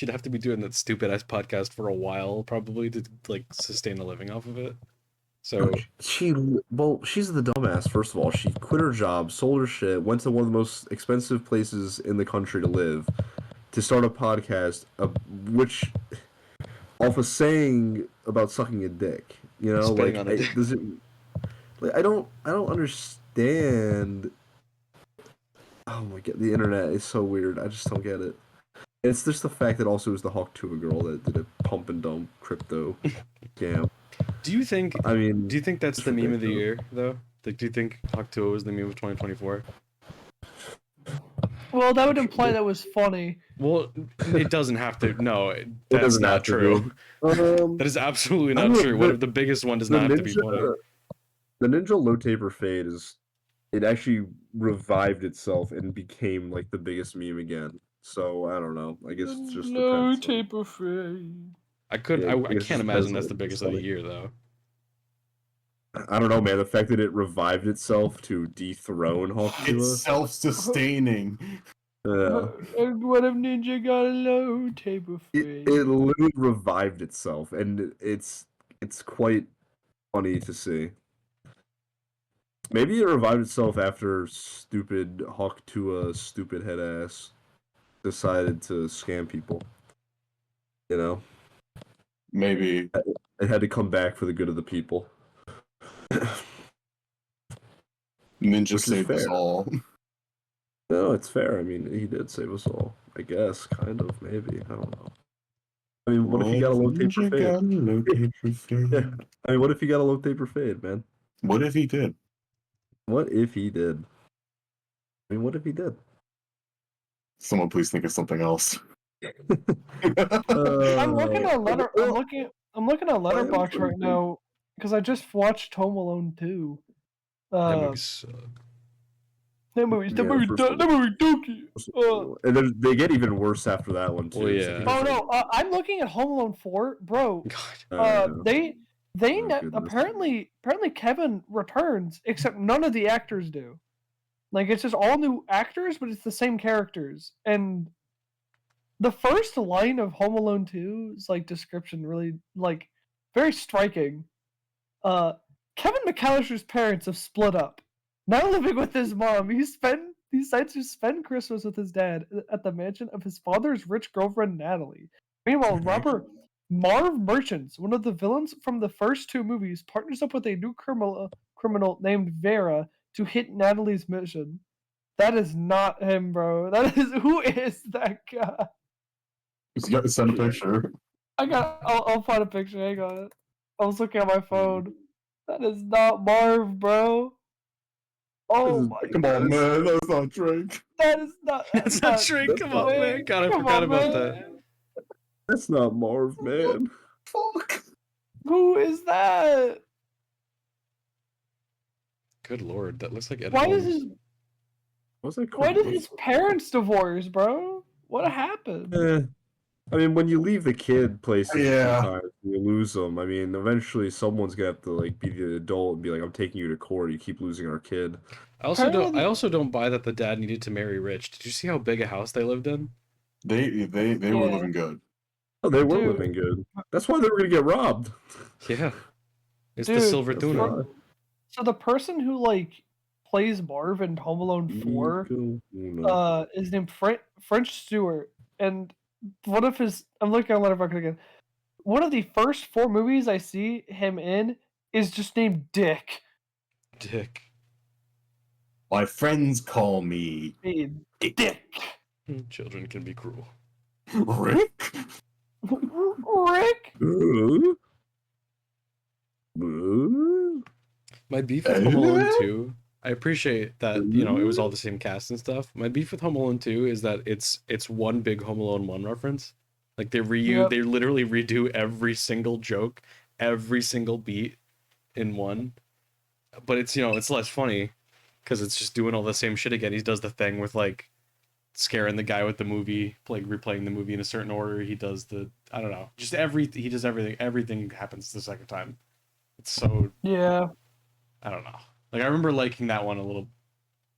have to be doing that stupid ass podcast for a while, probably, to like sustain a living off of it. So she's the dumbass. First of all, she quit her job, sold her shit, went to one of the most expensive places in the country to live, to start a podcast, which off a saying about sucking a dick. You know, spitting like, on a dick. does it? Like, I don't understand. Oh my god, the internet is so weird. I just don't get it. It's just the fact that also it was the Hawk Tuah girl that did a pump and dump crypto scam. Do you think I mean, do you think that's it's the meme of the ridiculous. year though? Like, do you think Hawk was the meme of 2024? Well, that would imply that was funny. Well, it doesn't have to. No, It that's doesn't not have to true. be. That That is absolutely not true. What if the biggest one does not have to be funny? The ninja low taper fade is it actually revived itself and became like the biggest meme again. So I don't know. I guess it just No depends. taper fade. I couldn't. Yeah, I guess it can't just imagine depends that's on the what's biggest of the funny. year though. I don't know, man. The fact that it revived itself to dethrone Hawk It's Tuah. self-sustaining. And what if Ninja got a low taper It fade? literally revived itself, and it's quite funny to see. Maybe it revived itself after stupid Hawk Tuah, stupid head ass, decided to scam people. You know, Maybe. it had to come back for the good of the people, Ninja which is saved us fair. all. No, it's fair. I mean, he did save us all. I guess, kind of, maybe. I don't know. I mean, what if he got a low taper Ninja fade? got a low taper fade. Yeah. I mean, what if he got a low taper fade, man? What if he did? What if he did? I mean, what if he did? Someone please think of something else. I'm looking at letter. I'm well, looking. I'm looking at Letterbox right now because I just watched Home Alone 2. That movie sucked. That movie. That Yeah, movie. first of That movie. Dookie. and then they get even worse after that one too. Well, So yeah. he Oh was no! I'm looking at Home Alone 4, bro. God. They Oh, goodness. apparently Kevin returns, except none of the actors do. Like it's just all new actors, but it's the same characters. And the first line of Home Alone 2's like description really like very striking. Uh, Kevin McAllister's parents have split up. Now living with his mom, he decides to spend Christmas with his dad at the mansion of his father's rich girlfriend Natalie. Meanwhile, Marv Merchants, one of the villains from the first two movies, partners up with a new criminal named Vera to hit Natalie's mission. That is not him, bro. That is who is that guy? Just got to send a picture. I'll find a picture. Hang on. I was looking at my phone. That is not Marv, bro. Oh my Come on, man. That's not Drake. That is not. That's not Drake. Come on, man. God, I forgot about that. That's not Marv, man. Fuck. Who is that? Good lord, that looks like Ed Why does Helms. his What's that Why called? did his parents divorce, bro? What happened? I mean, when you leave the kid places Yeah. sometimes, you lose them. I mean, eventually someone's gonna have to like be the adult and be like, "I'm taking you to court. You keep losing our kid." I also don't buy that the dad needed to marry rich. Did you see how big a house they lived in? They were living good. Oh, they were Dude. living good. That's why they were gonna get robbed. Yeah. It's the Dude, silver That's tuna. why. So the person who like plays Marv in Home Alone 4 is named French Stewart, and one of his I'm looking at Letterboxd again. One of the first 4 movies I see him in is just named Dick. Dick. My friends call me Dick. Children can be cruel. Rick. Rick. My beef with Home Alone 2, I appreciate that, you know, it was all the same cast and stuff. My beef with Home Alone 2 is that it's one big Home Alone 1 reference. Like they literally redo every single joke, every single beat in one. But it's, you know, it's less funny because it's just doing all the same shit again. He does the thing with like scaring the guy with the movie, like replaying the movie in a certain order. He does I don't know, just he does everything. Everything happens the second time. It's so, Yeah. I don't know. Like I remember liking that one a little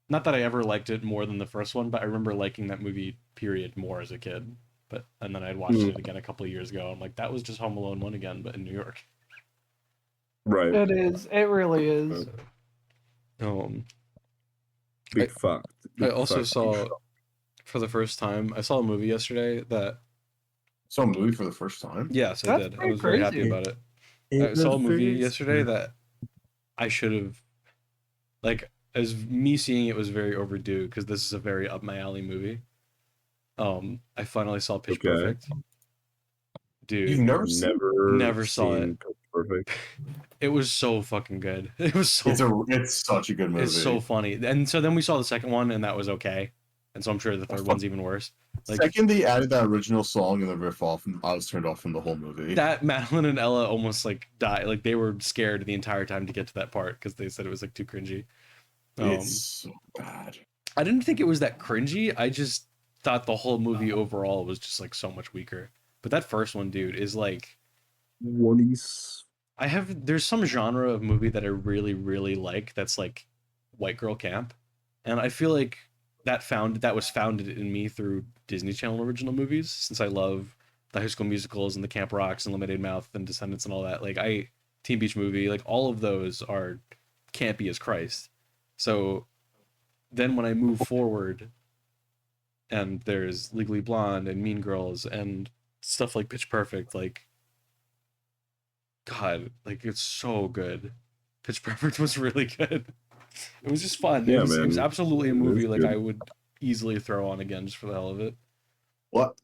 Not that I ever liked it more than the first one, but I remember liking that movie period more as a kid. And then I'd watched it again a couple of years ago. I'm like, that was just Home Alone 1 again, but in New York. Right. It is. It really is. Big fuck. I also saw, for the first time, I saw a movie yesterday that. Saw a movie for the first time. Yes, I That's did. I pretty was very happy crazy. about it. I saw a movie yesterday that I should have, like, as me seeing it was very overdue because this is a very up my alley movie. I finally saw Pitch Okay. Perfect. Dude, You've never seen? never saw it. Pitch Perfect. It was so fucking good. It was so. It's such a good movie. It's so funny. And so then we saw the second one, and that was okay. And so I'm sure the third one's even worse. Like, second they added that original song and the riff off, I was turned off from the whole movie. that Madeline and Ella almost like died. Like they were scared the entire time to get to that part because they said it was like too cringy. It's so bad. I didn't think it was that cringy. I just thought the whole movie overall was just like so much weaker. But that first one, dude, is like there's some genre of movie that I really, really like that's like white girl camp. And I feel like that was founded in me through Disney Channel original movies, since I love the High School Musicals and the Camp Rocks and Lemonade Mouth and Descendants and all that. Like Teen Beach Movie, like all of those are campy as Christ. So then when I move forward and there's Legally Blonde and Mean Girls and stuff like Pitch Perfect, like God, like it's so good. Pitch Perfect was really good. It was just fun. Yeah, it was man. absolutely a movie like good. I would easily throw on again just for the hell of it. What?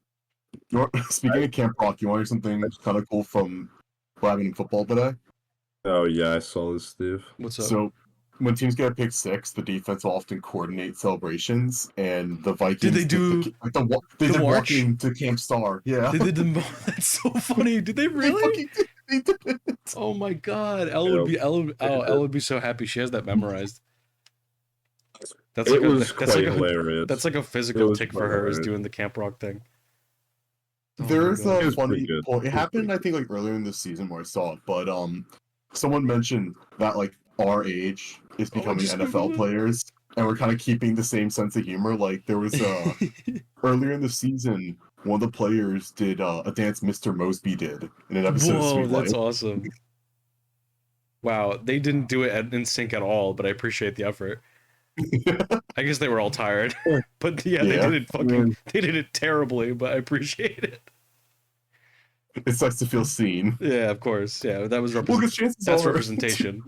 Speaking of Camp Rock, you want to hear something kind of cool from what happened in football today? Oh yeah, I saw this, Steve. What's up? So when teams get a pick six, the defense will often coordinate celebrations, and the Vikings Did they do they the did march? walking to Camp Star? Yeah, They did the that's so funny. Did they they really? fucking did. They did it. Oh my God, Elle would be so happy. She has that memorized. That's It like was quite hilarious. That's like a It physical was tick quite for her is hilarious. doing the Camp Rock thing. Oh my There's God. a was pretty funny good. point. It It was happened, pretty I think, like earlier in the season where I saw it, but someone mentioned that like our age is becoming just NFL Googled it. players, and we're kind of keeping the same sense of humor. Like there was earlier in the season, one of the players did a dance Mr. Mosby did in an episode of Whoa, Sweet that's Life. awesome. Wow, they didn't do it in sync at all, but I appreciate the effort. I guess they were all tired, but yeah, Yeah. they did it terribly, but I appreciate it. It's nice to feel seen. Yeah, of course. Yeah, that was Well, because chances that's are, representation.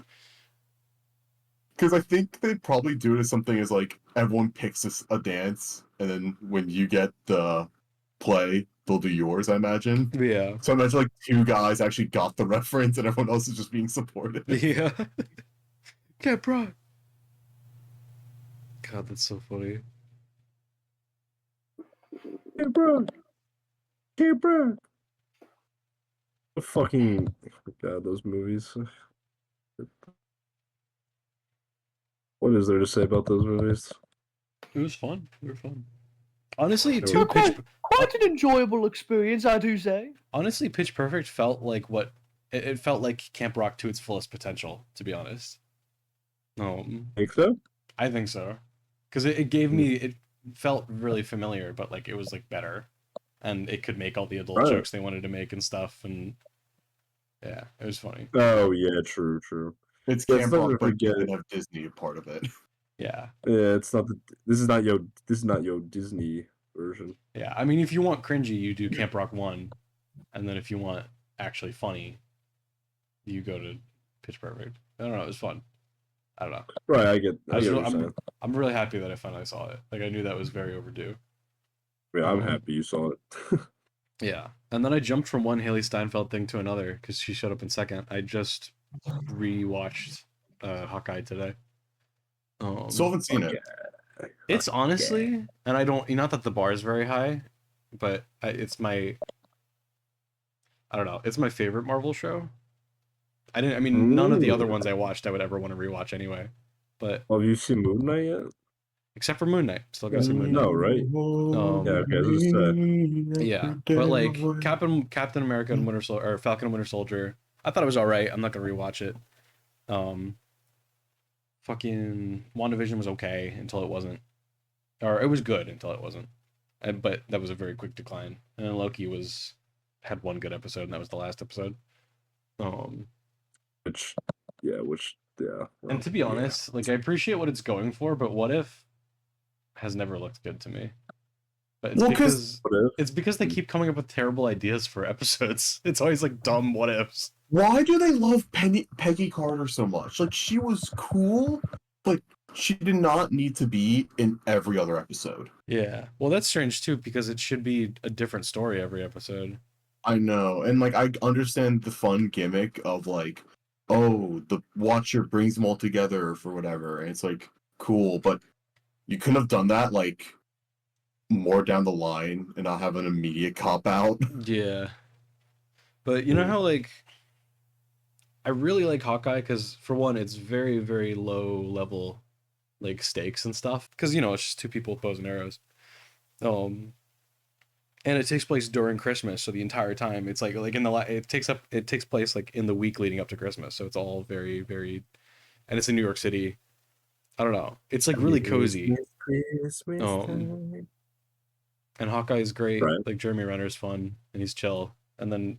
because I think they probably do it as something as like everyone picks a dance, and then when you get the play, they'll do yours. I imagine. Yeah. So I imagine like two guys actually got the reference, and everyone else is just being supportive. Yeah. Yeah, bro. God, that's so funny. Hey, bro. Hey, bro. The fucking God, those movies. What is there to say about those movies? It was fun. They were fun. Honestly, They too, were Quite an enjoyable experience, I do say. honestly, Pitch Perfect felt like it felt like Camp Rock to its fullest potential, to be honest. Think so? I think so. Because it gave me, it felt really familiar, but like it was like better. And it could make all the adult Right. jokes they wanted to make and stuff. And yeah, it was funny. Oh yeah, true. It's That's Camp never Rock, but it forget. didn't have Disney a part of it. Yeah. Yeah, it's not. This is not your Disney version. Yeah. I mean, if you want cringy, you do Camp Rock 1. And then if you want actually funny, you go to Pitch Perfect. I don't know. It was fun. I don't know. Right, I get what you're saying. I'm really happy that I finally saw it. Like, I knew that was very overdue. Yeah, I'm happy you saw it. Yeah. And then I jumped from one Haley Steinfeld thing to another because she showed up in second. I just rewatched Hawkeye today. Still haven't seen it. It's honestly, and I don't, not that the bar is very high, but it's my, I don't know, it's my favorite Marvel show. I mean, none of the other ones I watched I would ever want to rewatch anyway. But Well, have you seen Moon Knight yet? except for Moon Knight, still gotta see Moon Knight. No, right? Yeah, okay, I was gonna say. Yeah, but like Captain America and Winter Soldier, or Falcon and Winter Soldier, I thought it was all right. I'm not gonna rewatch it. Fucking WandaVision was okay until it wasn't, or it was good until it wasn't. But that was a very quick decline. And then Loki had one good episode, and that was the last episode. Which, yeah. And well, to be yeah. honest, like I appreciate what it's going for, but What If has never looked good to me. But it's Well, because they keep coming up with terrible ideas for episodes. It's always like dumb what ifs. why do they love Peggy Carter so much? Like, she was cool, but she did not need to be in every other episode. Yeah. Well, that's strange too, because it should be a different story every episode. I know, and like I understand the fun gimmick of like, oh, the Watcher brings them all together for whatever, and it's like cool, but you couldn't have done that like more down the line and not have an immediate cop out. Yeah. But you know how like I really like Hawkeye because for one, it's very, very low level like stakes and stuff. Because it's just two people with bows and arrows. And it takes place during Christmas, so the entire time it's like in the it takes place like in the week leading up to Christmas, so it's all very, very, and it's in New York City. I don't know. It's like really cozy. Christmas time. And Hawkeye is great. Right. Like Jeremy Renner's fun and he's chill. And then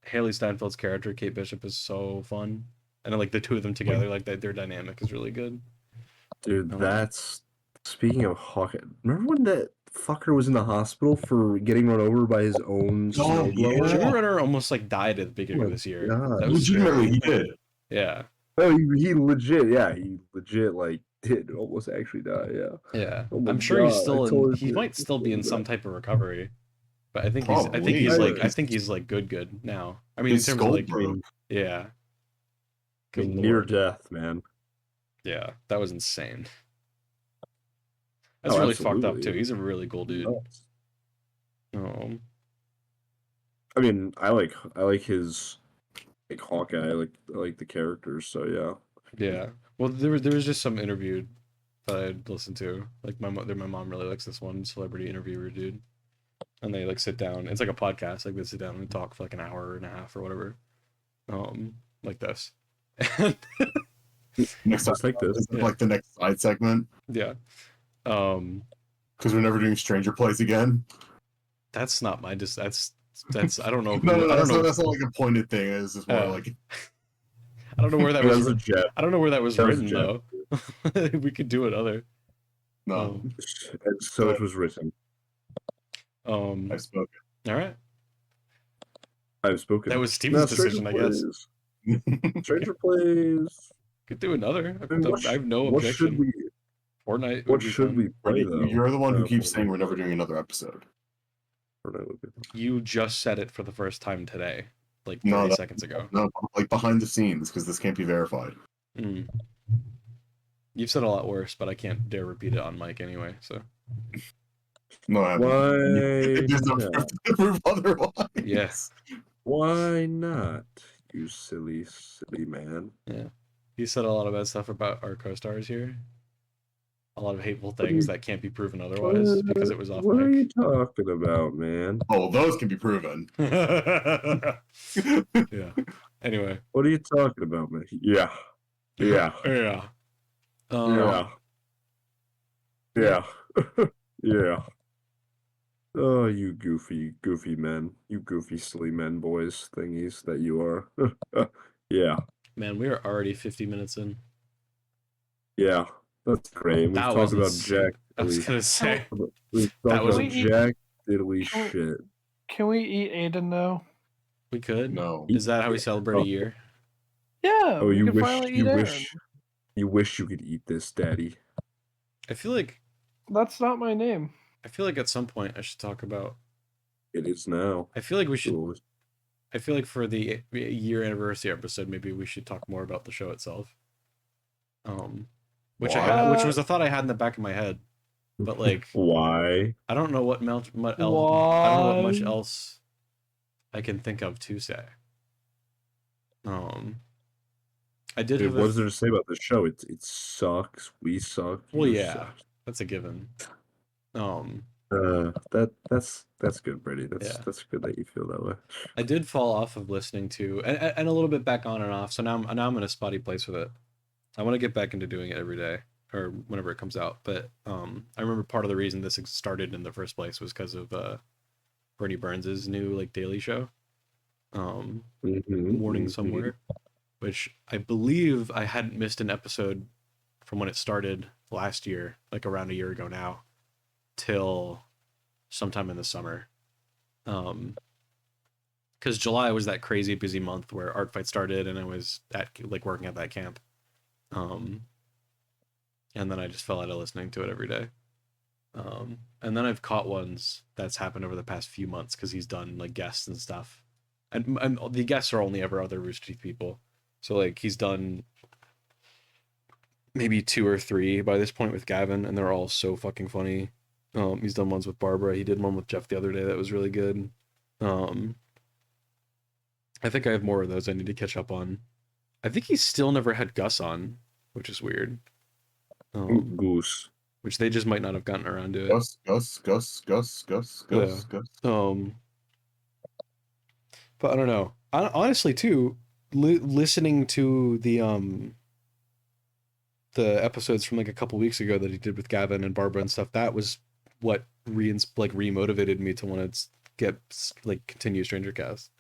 Haley Steinfeld's character, Kate Bishop, is so fun. And then like the two of them together, like their dynamic is really good. Dude, that's speaking of Hawkeye. Remember when that fucker was in the hospital for getting run over by his own Oh, snowblower? yeah. Jeremy Renner almost like died at the beginning of this year. God. That was Legitimately, he scary. did. Yeah. Oh, he legit like did almost actually die. Yeah. Yeah. Oh my I'm sure he's God, still I totally he did. might still be in some type of recovery. But I think Probably. he's like good now. I mean, His in terms of skull like, broke. yeah. I mean, Good near lord. death, man. Yeah, that was insane. That's Oh, really fucked up absolutely. too. He's a really cool dude. Nuts. Oh, I mean, I like his like Hawkeye. I like the characters. So yeah. yeah. Well, there was just some interview that I'd listened to. Like my mom really likes this one celebrity interviewer dude, and they like sit down. It's like a podcast. Like they sit down and talk for like an hour and a half or whatever. Like this. Next Just like this. is like the next side segment Yeah. because we're never doing Stranger Plays again. That's not my that's I don't know. No, I don't know. that's not like a pointed thing. It's just more Oh. like I don't know where that That was. was a jet. I don't know where that was That was a written though. We could do another. no. And so it was written. I've spoken. All right. I've spoken. That was Steven's decision, I guess. Stranger Plays. Could do another. I mean, I have no what should objection. we? Fortnite. What should we play Brady, though? you're the one who keeps Fortnite saying we're never doing another episode. would be fun. You just said it for the first time today, like 30 No, seconds ago. No, like behind the scenes because this can't be verified. Mm. You've said a lot worse, but I can't dare repeat it on mic anyway. So No, I haven't. Why There's no not? proof to prove otherwise. yes, Why not? You silly man. you said a lot of bad stuff about our co-stars here. A lot of hateful things that can't be proven otherwise because it was off What are you mic. talking about, man? Oh, those can be proven. Yeah. Anyway. What are you talking about, man? Yeah. Yeah. Yeah. Yeah. Yeah. Yeah. Oh, you goofy men. You goofy, silly men, boys, thingies that you are. Yeah. Man, we are already 50 minutes in. Yeah. That's great. We've That talked was about insane. Jack. I was gonna say. We've That talked was- about Jack diddly shit. Can we eat Aidan now? We could. No. Is that how we celebrate a year? Yeah. Oh, we you can wish finally you eat wish you wish you could eat this, Daddy. I feel like That's not my name. at some point I should talk about. It is now. I feel like we should. Ooh. I feel like for the year anniversary episode, maybe we should talk more about the show itself. Which which was a thought I had in the back of my head, but like Why? I don't know what I don't know what much else I can think of to say. I did Dude, have what is there to say about the show? It sucks. We suck. Well, you yeah. suck. That's a given. That's good, Brady. Yeah. That's good that you feel that way. I did fall off of listening to and a little bit back on and off. So now I'm in a spotty place with it. I want to get back into doing it every day or whenever it comes out. But I remember part of the reason this started in the first place was because of Bernie Burns's new like daily show, Morning Somewhere, which I believe I hadn't missed an episode from when it started last year, like around a year ago now, till sometime in the summer. Because July was that crazy busy month where Art Fight started, and I was at like working at that camp. And then I just fell out of listening to it every day. And then I've caught ones that's happened over the past few months because he's done like guests and stuff. And the guests are only ever other Rooster Teeth people. So like he's done maybe 2 or 3 by this point with Gavin, and they're all so fucking funny. He's done ones with Barbara. He did one with Jeff the other day that was really good. I think I have more of those I need to catch up on. I think he's still never had Gus on, which is weird. Goose. Which they just might not have gotten around to it. Gus. But I don't know. Honestly, too, listening to the episodes from like a couple weeks ago that he did with Gavin and Barbara and stuff, that was what remotivated me to want to continue strangercast.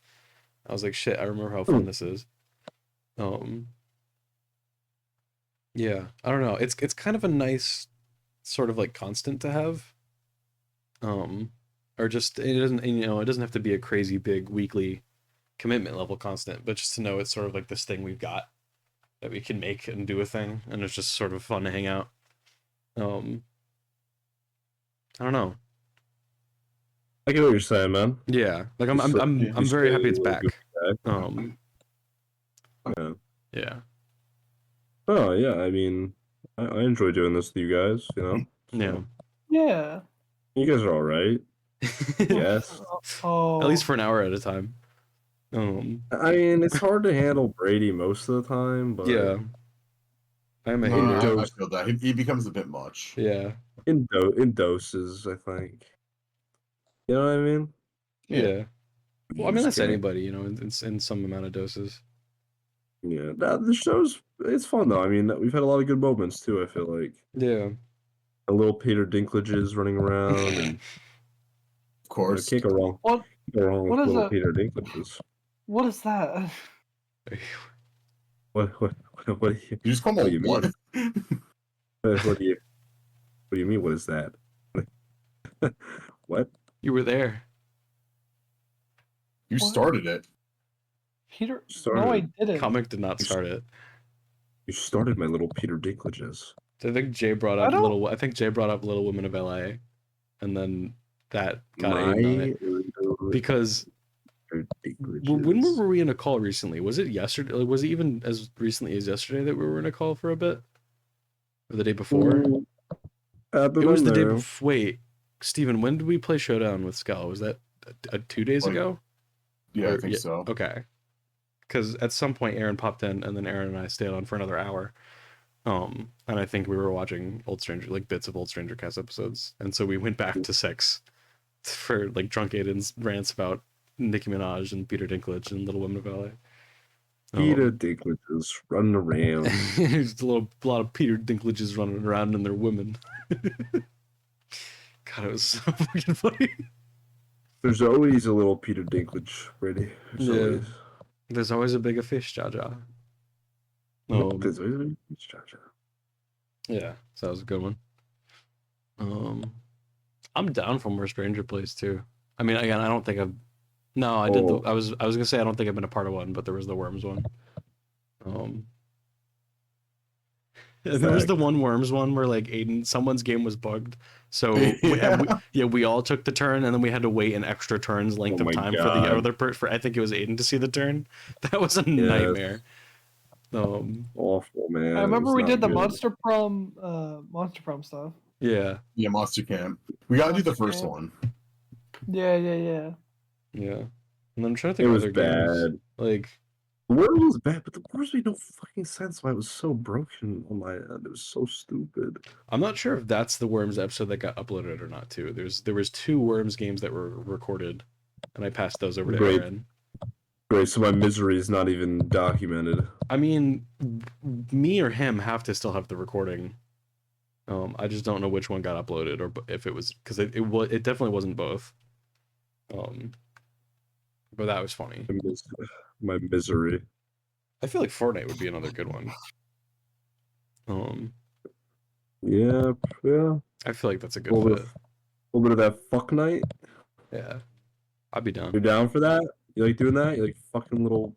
I was like, shit, I remember how fun this is. Yeah, I don't know. It's kind of a nice sort of like constant to have. Or just it doesn't have to be a crazy big weekly commitment level constant, but just to know it's sort of like this thing we've got that we can make and do a thing, and it's just sort of fun to hang out. I don't know. I get what you're saying, man. Yeah, like I'm very happy it's back. Yeah. Oh yeah, I mean, I enjoy doing this with you guys. Yeah. Yeah. You guys are all right. Yes. Oh. At least for an hour at a time. I mean, it's hard to handle Brady most of the time, but yeah. I'm a I hater. feel that he becomes a bit much. Yeah. in doses, I think. You know what I mean? Yeah. Well, I mean, that's Just kidding. anybody, in some amount of doses. Yeah, the show's it's fun though. I mean, we've had a lot of good moments too. I feel like Yeah. a little Peter Dinklages running around, and Of course. can't go wrong. What? Can't go wrong What with is little a- Peter Dinklages. What is that? What do you? You just call What do him you what? What do you mean? What is that? What? You were there. You What? started it. Peter? Started. No, I didn't. Comic did not start it. You started my little Peter Dinklages. I think Jay brought I up don't- I think Jay brought up Little Women of LA, and then that got My aimed on it little because Peter when Dinklages. were we in a call recently? Was it yesterday? Was it even as recently as yesterday that we were in a call for a bit, or the day before? It was the day before. Wait, Steven, when did we play Showdown with Skull? Was that 2 days Like, ago? Yeah, I Or- think so. Okay. Because at some point Aaron popped in, and then Aaron and I stayed on for another hour. And I think we were watching bits of old Stranger Cast episodes, and so we went back to 6 for like drunk Aidan's rants about Nicki Minaj and Peter Dinklage and Little Women of LA. Peter Dinklages running around. There's a lot of Peter Dinklages running around and they're women. God, it was so fucking funny. There's always a little Peter Dinklage ready. There's Yeah. always. There's always a bigger fish, Jaja. There's always a Yeah, so that was a good one. I'm down for more Stranger Plays too. I mean, again, I don't think I've. No, I did. Oh. I was gonna say I don't think I've been a part of one, but there was the Worms one. And there was the one Worms one where like Aidan, someone's game was bugged, so we all took the turn, and then we had to wait an extra turn's length Oh of my time for God. the other for I think it was Aidan to see the turn. That was a nightmare. Awful, man. I It remember was we not did the good. Monster Prom stuff. Yeah, Yeah, Monster Camp. We gotta do the first Camp. one. Yeah. yeah. And then I'm trying to It think of was other games. bad. Like, The Worms was bad, but the Worms made no fucking sense why it was so broken on my end. It was so stupid. I'm not sure if that's the Worms episode that got uploaded or not too. There was 2 Worms games that were recorded, and I passed those over to Great. Aaron. Great, so my misery is not even documented. I mean, me or him have to still have the recording. I just don't know which one got uploaded or if it was because it definitely wasn't both. But that was funny. My misery. I feel like Fortnite would be another good one. Yeah. I feel like that's a A good little fit. bit of that fuck night. Yeah, I'd be down. You're down for that? You like doing that? You like fucking little.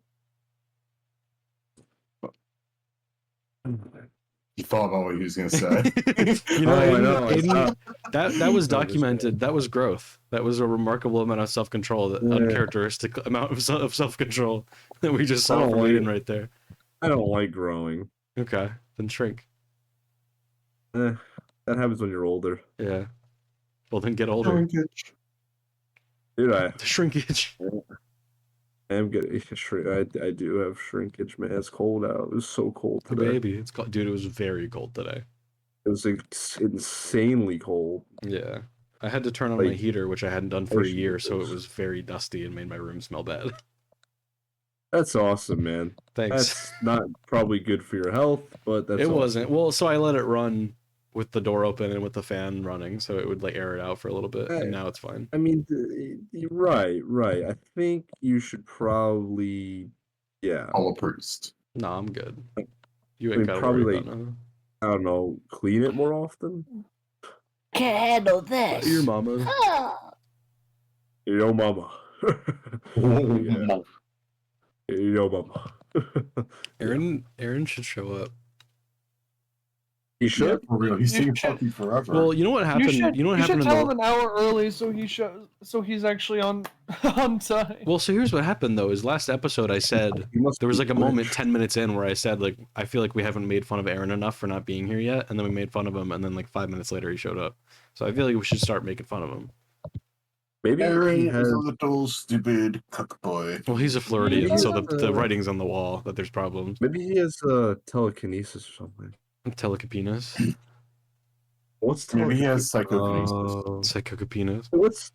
He thought about what he was gonna say. You know, Oh, I Aiden, know, it's Aiden, that was No, just documented. That was growth. That was a remarkable amount of self-control, Yeah. uncharacteristic amount of self-control that we just saw don't from like Aiden it. right there. I don't like growing. Okay, then shrink. That happens when you're older. Yeah. Well, then get older. Shrinkage. Dude, I The shrinkage. am getting shrink. I do have shrinkage, man. It's cold out. It was so cold Oh, today. baby, it's cold. Dude, it was very cold today. It was like, insanely cold. Yeah. I had to turn on my Like, heater, which I hadn't done for a ice year, so it shrinkage. was very dusty and made my room smell bad. That's awesome, man. Thanks. That's not probably good for your health, but that's It awesome. wasn't. Well, so I let it run with the door open and with the fan running, so it would like air it out for a little bit, and now it's fine. I mean, right. I think you should probably, yeah. Call a priest. Nah, I'm good. You I ain't mean, gotta probably worry like, about nothing. I don't know, clean it more often. Can't handle this. Your mama. Yo, mama. Yeah. Yo, mama. Aaron should show up. He Yeah, should. for real. He's You taking should- fucking forever. Well, you know what happened? You know what you happened should in tell the him an hour early so he's actually on on time. Well, so here's what happened though. Is last episode I said He must there was be like a moment rich. 10 minutes in where I said like I feel like we haven't made fun of Aaron enough for not being here yet, and then we made fun of him, and then like 5 minutes later he showed up. So I feel like we should start making fun of him. Maybe Aaron he is has. a little stupid cuck boy. Well, he's a Floridian, so the Yeah. writing's on the wall that there's problems. Maybe he has telekinesis or something. Telekinesis, What's Maybe he has telekinesis? psychokinesis. psychokinesis.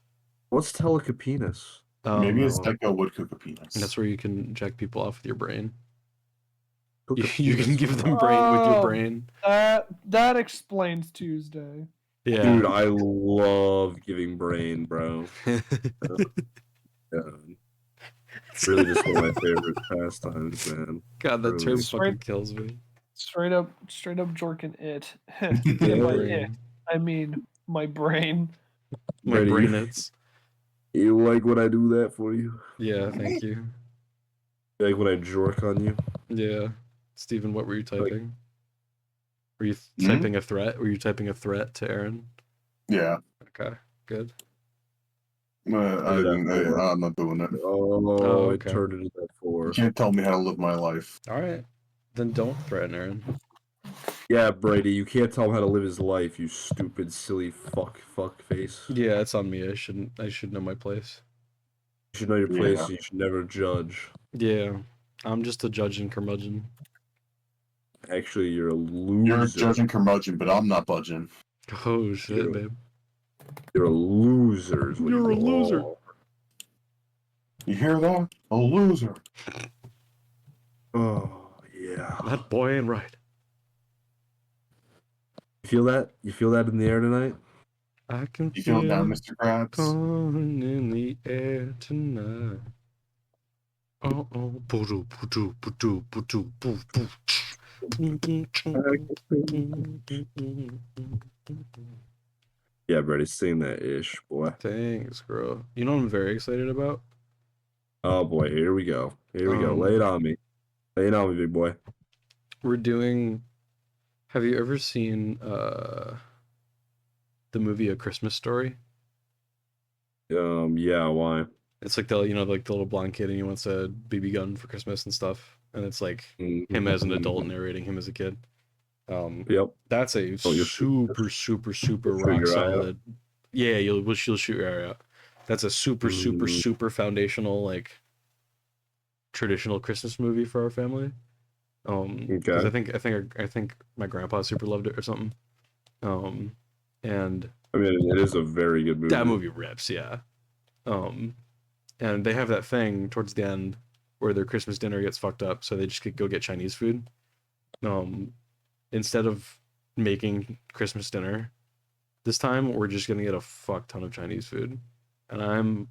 What's telekinesis? Maybe his Um, psycho would cook a penis. that's where you can jack people off with your brain. Cook a You can penis. give them brain with your Oh. brain. That explains Tuesday. Yeah. Dude, I love giving brain, bro. Yeah. It's really just one of my favorite pastimes, man. God, that term Really. fucking kills me. Straight up jorking it. Yeah, By brain. it, I mean my brain. My Ready? brain hits. You like when I do that for you? Yeah, thank you. You like when I jerk on you? Yeah. Steven, what were you typing? Were you Hmm? typing a threat? Were you typing a threat to Aaron? Yeah. Okay, good. I'm not doing it. Oh, okay. it turned into that You 4. can't tell me how to live my life. All right. Then don't threaten Aaron. Yeah, Brady, you can't tell him how to live his life, you stupid, silly fuck face. Yeah, it's on me. I should know my place. You should know your place, Yeah. and you should never judge. Yeah. I'm just a judge and curmudgeon. Actually, you're a loser. You're judging curmudgeon, but I'm not budging. Oh shit, You're- babe. You're a loser. is what You're a you loser. are. You hear that? A loser. Oh, yeah. That boy ain't right. You feel that? You feel that in the air tonight? I can You feel feeling down, it Mr. Krabs? coming in the air tonight. Oh, boo-doo, boo-doo, boo-doo, boo-doo, boo, boo. Yeah, Brady, sing that ish, boy. Thanks, girl. You know what I'm very excited about? Oh boy, here we go. Here we go. Um, Lay it on me. Lay it on me, big boy. We're doing. Have you ever seen the movie A Christmas Story? Yeah, why? It's like the like the little blonde kid and he wants a BB gun for Christmas and stuff, and it's like him as an adult narrating him as a kid. Yep. That's a Oh, you'll shoot- super you'll shoot rock your eye out? solid. Yeah, you'll shoot your eye out. That's a super foundational like traditional Christmas movie for our family. 'Cause Okay. I think my grandpa super loved it or something. And I mean, it is a very good movie. that movie rips, yeah. And they have that thing towards the end where their Christmas dinner gets fucked up, so they just could go get Chinese food. Instead of making Christmas dinner this time, we're just gonna get a fuck ton of Chinese food, and I'm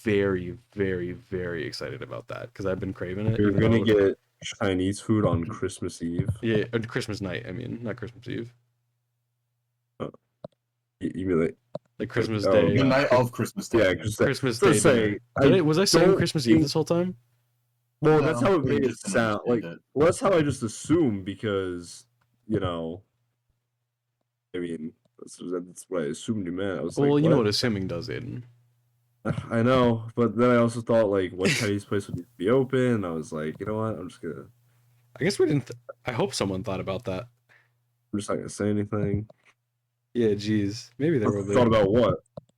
very, very, very excited about that because I've been craving it. You're even gonna though- get Chinese food on Christmas Eve. yeah, Christmas night. I mean, not Christmas Eve. You mean Like Christmas Oh, Day. The night of Christmas Day. yeah, because Christmas to Day. say, Was I saying don't Christmas Eve think- this whole time? Well, that's No, how it you made it just didn't sound. Like, understand it. well, that's how I just assumed because, you know, I mean, that's what I assumed you meant. I was Well, like, you know what assuming does, Aiden. I know, but then I also thought like, what Chinese place would be open? And I was like, you know what? I'm just I guess we didn't. I hope someone thought about that. not gonna say anything. Yeah, geez. Maybe there will be. Thought about what?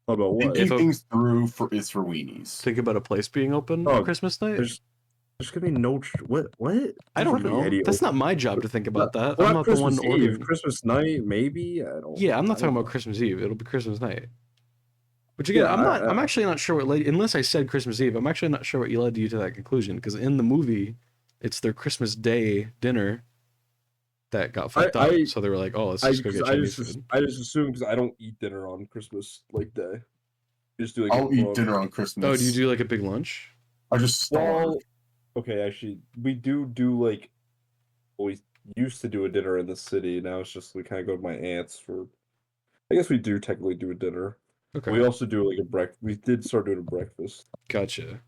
Thought about what? If Thinking a- things through is for weenies. Think about a place being open Oh, Christmas night. There's gonna be no what? What? I don't There's know. any That's open- not my job to think about that. Well, I'm not the one Christmas Eve, ordering. Christmas night, maybe. I don't. Yeah, I'm not I talking don't about know. Christmas Eve. It'll be Christmas night. Which again, Yeah, I'm actually not sure what led. Unless I said Christmas Eve, I'm actually not sure what led you to that conclusion. Because in the movie, it's their Christmas Day dinner that got fucked up. So they were like, "Oh, let's just go get Chinese food." I just assume because I don't eat dinner on Christmas like day. I just do like. I'll eat dinner on Christmas. Oh, do you do like a big lunch? I just starve. Well, okay, actually, we do like. We used to do a dinner in the city. Now it's just we kind of go to my aunt's for. I guess we do technically do a dinner. Okay, We also do like a breakfast. We did start doing a breakfast. gotcha.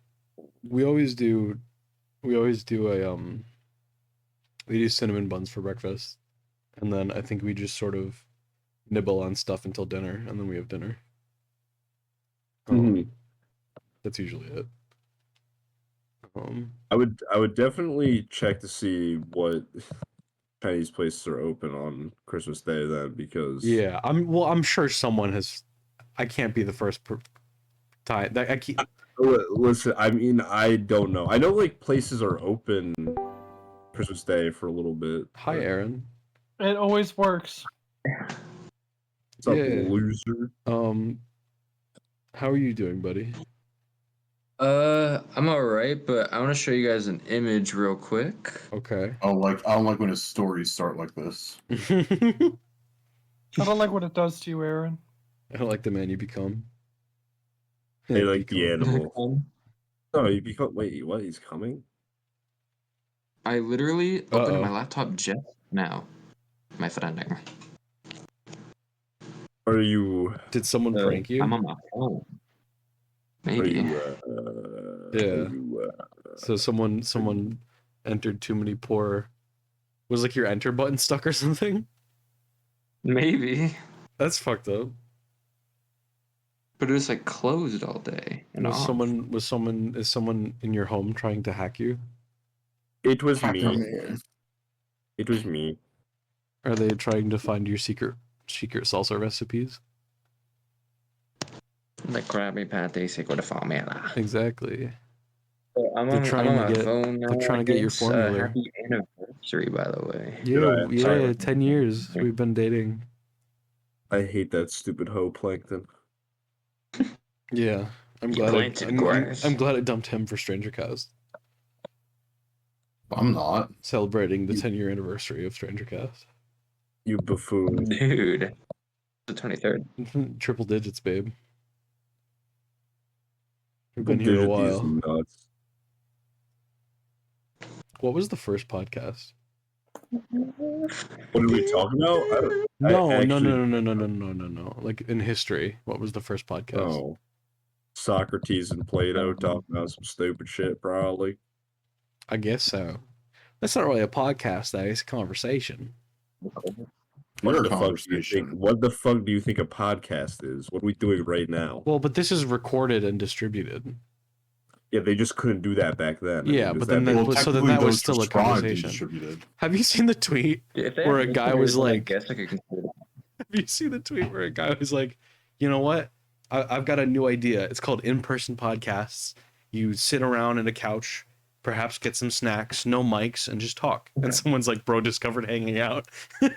We always do a we do cinnamon buns for breakfast, and then I think we just sort of nibble on stuff until dinner, and then we have dinner. Mhm. That's usually it. I would definitely check to see what Chinese places are open on Christmas Day then because Yeah, I'm sure someone has. I can't be the first time that I keep. Listen, I mean, I don't know. I know like places are open Christmas Day for a little bit. Hi, Aaron. It always works. What's up, Yeah. loser? How are you doing, buddy? I'm alright, but I want to show you guys an image real quick. Okay. I don't like when his stories start like this. I I don't like what it does to you, Aaron. don't like the man you become. They Yeah, like the become- animal. No, you become. Wait, what? He's coming? I literally opened Uh-oh. my laptop just now. My threatening. Are you? Did someone prank you? I'm on my phone. Are Maybe. you? Yeah. Are you, So someone entered too many poor. Was like your enter button stuck or something? Maybe. That's fucked up. But it was like closed all day. And Is off. someone in your home trying to hack you? It was Hacker me. man. It was me. Are they trying to find your secret salsa recipes? The Krabby Patty secret formula. Exactly. So I'm They're on trying to my get- phone now. they're trying to get your It's, formula. Happy anniversary, by the way. Yeah, I- sorry. 10 years we've been dating. I hate that stupid hoe plankton. Yeah, I'm You glad. planted I'm grass. glad I dumped him for strangercast, I'm not. celebrating the 10-year anniversary of strangercast. You buffoon. Dude. The 23rd. Triple digits, babe. We've been here a Digit these while. nuts. What was the first podcast? What did we talk about? I don't. No, actually- no. Like in history, what was the first podcast? Oh, Socrates and Plato talking about some stupid shit, probably. I guess so. That's not really a podcast, though. It's a conversation. Your What the fuck do you think? conversation. What the fuck do you think a podcast is? What are we doing right now? Well, but this is recorded and distributed. Yeah, they just couldn't do that back then. Yeah, does but that then make- they- Well, so then technically that was those still a described and conversation. distributed. Have you seen the tweet? If they Where had a guy listeners, was then I like- guess I could consider that. Have you seen the tweet where a guy was like, you know what? I've got a new idea. It's called in-person podcasts. You sit around in a couch, perhaps get some snacks, no mics, and just talk. And someone's like, bro, discovered hanging out. I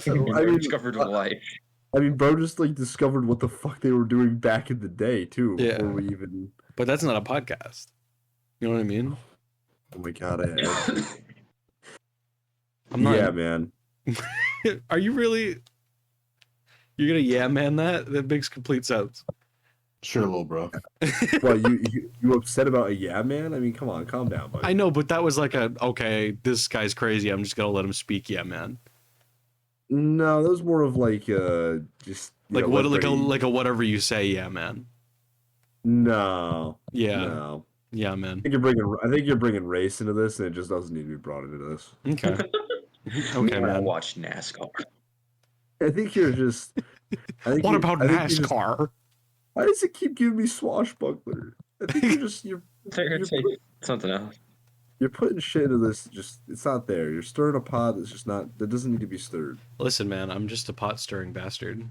mean, discovered life. I mean, bro just like discovered what the fuck they were doing back in the day too. Yeah. Before we even. But that's not a podcast. You know what I mean? Oh my god, I have. I'm not. Yeah, man. Are you really? You're gonna yeah man that? That makes complete sense. Sure, little bro. What, you upset about a yeah, man? I mean, come on, calm down, buddy. I know, but that was like a okay. This guy's crazy. I'm just gonna let him speak. Yeah, man. No, that was more of like just you Like know, what? let Brady... Like a whatever you say. Yeah, man. No. Yeah. No. Yeah, man. I think you're bringing race into this, and it just doesn't need to be brought into this. Okay. Okay, When I man. watch NASCAR. I think you're just. What about I think you just, NASCAR? why does it keep giving me swashbuckler? I think you're Something else. you're putting shit into this. Just it's not there. You're stirring a pot that's just not. That doesn't need to be stirred. Listen, man. I'm just a pot stirring bastard.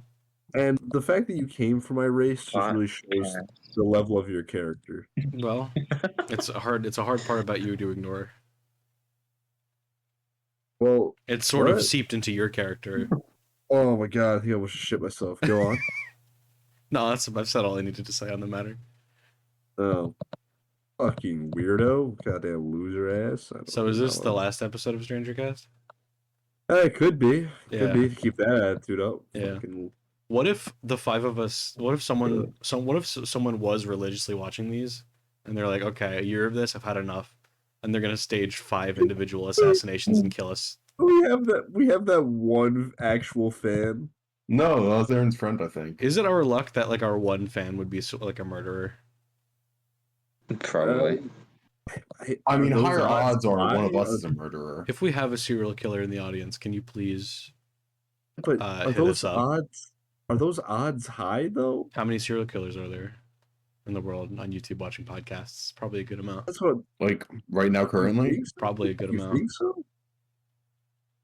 And the fact that you came for my race just Pot really shows the level of your character. Well, it's a hard part about you to ignore. Well, It's sort of what? seeped into your character. Oh my god, I think I almost shit myself. Go on. No, I've said all I needed to say on the matter. Oh, fucking weirdo, goddamn loser ass. I don't So is this the know. last episode of strangercast? It could be. Yeah. Could be to keep that attitude up. Yeah. Fucking... What if the five of us? What if someone was religiously watching these, and they're like, okay, a year of this, I've had enough, and they're gonna stage 5 individual assassinations and kill us. We have that one actual fan. No, that was Aaron's friend, I think. Is it our luck that like our one fan would be like a murderer? Probably. I mean, Are those higher odds are high? one of us is a murderer. If we have a serial killer in the audience, can you please But are hit those us up? odds? Are those odds high though? How many serial killers are there in the world on YouTube watching podcasts? Probably a good amount. That's what. Like right now, You currently. think so? Probably a good You amount. think so?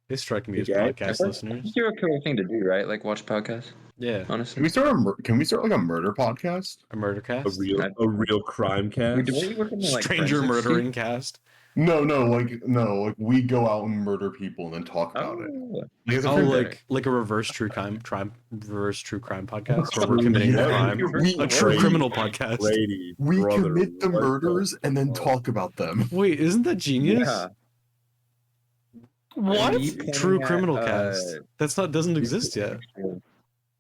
They strike me as Okay. podcast listeners. It's a cool thing to do, right? Like watch podcasts. Yeah, Can Honestly. we start like a murder podcast? a murder A cast, real crime cast. Do we work in like stranger forensics? murdering cast. No, like we go out and murder people and then talk about it. Oh, Like, as a Oh, friend- like a reverse true crime podcast where we're committing Yeah, the crime. A true Brady. criminal podcast. Brady, we brother, commit the what murders and then fuck? talk about them. Wait, isn't that genius? yeah. What? Me pointing True at, criminal cast. Doesn't exist yet.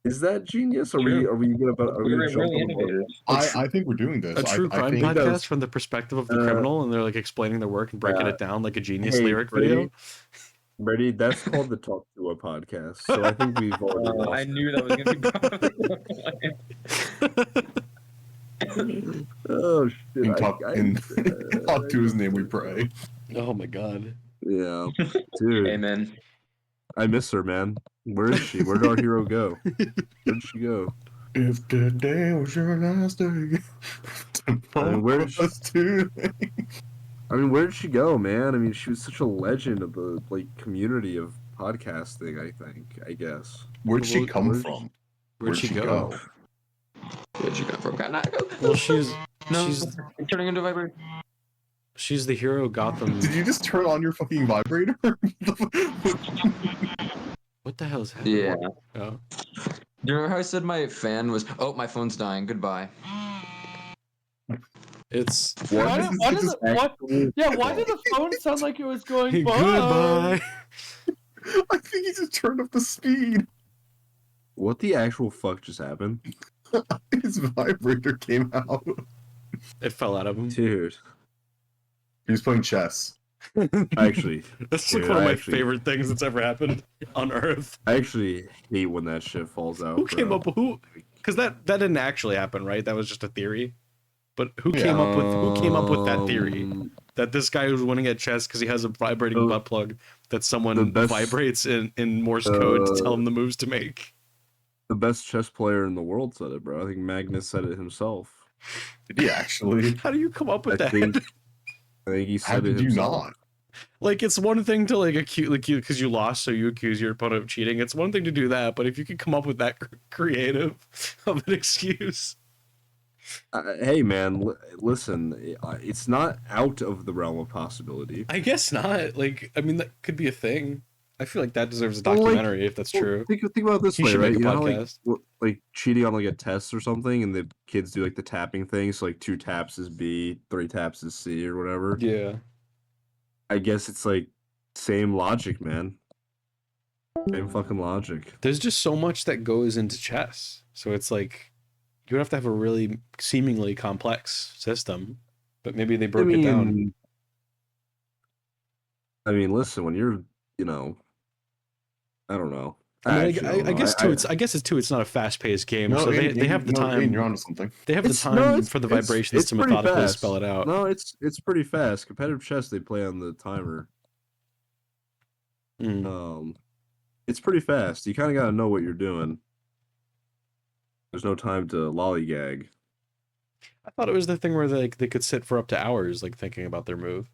Is that genius? Are Sure. we gonna We were jump really on the boat? innovative. I think we're doing this. A true I crime think podcast that was- from the perspective of the criminal, and they're like explaining their work and breaking it down like a genius Hey, lyric Brady. video. Brady, that's called the Talk to a podcast. So I think we've already lost. I knew that was gonna be Oh shit! in talk to his name we pray. Oh my god. Yeah, dude, Amen. I miss her, man. Where is she? Where did our hero go? Where'd she go? If today was your last day, where's- us today. I mean, where did she go, man? I mean, she was such a legend of the community of podcasting. I guess. Where'd she come Where'd- from? Where'd she go? Where'd you come from? God, not go. Well, she's Turning into a vibrator. she's the hero Gotham. Did you just turn on your fucking vibrator? What the hell is happening? Yeah. Oh. Do you remember how I said my fan was? Oh, my phone's dying. Goodbye. It's Why did the phone sound like it was going bye? goodbye. I think he just turned up the speed. What the actual fuck just happened, His vibrator came out. It fell out of him. dude? He was playing chess. Actually, That's like dude, one of I my actually- favorite things that's ever happened on Earth. I actually hate when that shit falls out. Who came bro. up with who? Because that didn't actually happen, right? That was just a theory. But who came up with that theory? Um, That this guy who's winning at chess because he has a vibrating Oh, butt plug that the someone best- vibrates in Morse code to tell him the moves to make. The best chess player in the world said it, bro. I think Magnus said it himself. Did he actually? How do you come up with I that? think he said How it did you himself. not? Like, it's one thing to like accuse because you lost, so you accuse your opponent of cheating. It's one thing to do that, but if you could come up with that creative of an excuse, Hey, man, listen. It's not out of the realm of possibility. I guess not. Like, I mean, that could be a thing. I feel like that deserves a Well, like- documentary if that's true. Think about it this He way, should right? make a You know how, podcast. like cheating on like a test or something, and the kids do like the tapping thing. So like 2 taps is B, 3 taps is C, or whatever. Yeah. I guess it's like same logic, man. Same fucking logic. There's just so much that goes into chess. So it's like you would have to have a really seemingly complex system, but maybe they broke it down. I mean, listen, when you're, you know, I don't know. I mean, actually don't I know. guess too. It's not a fast-paced game, No, so they Aiden, have the no, Aiden, time. you're onto something. They have the time for the vibrations to pretty methodically fast. spell it out. No, it's pretty fast. Competitive chess, they play on the timer. Mm. It's pretty fast. You kind of got to know what you're doing. There's no time to lollygag. I thought it was the thing where they could sit for up to hours, like thinking about their move.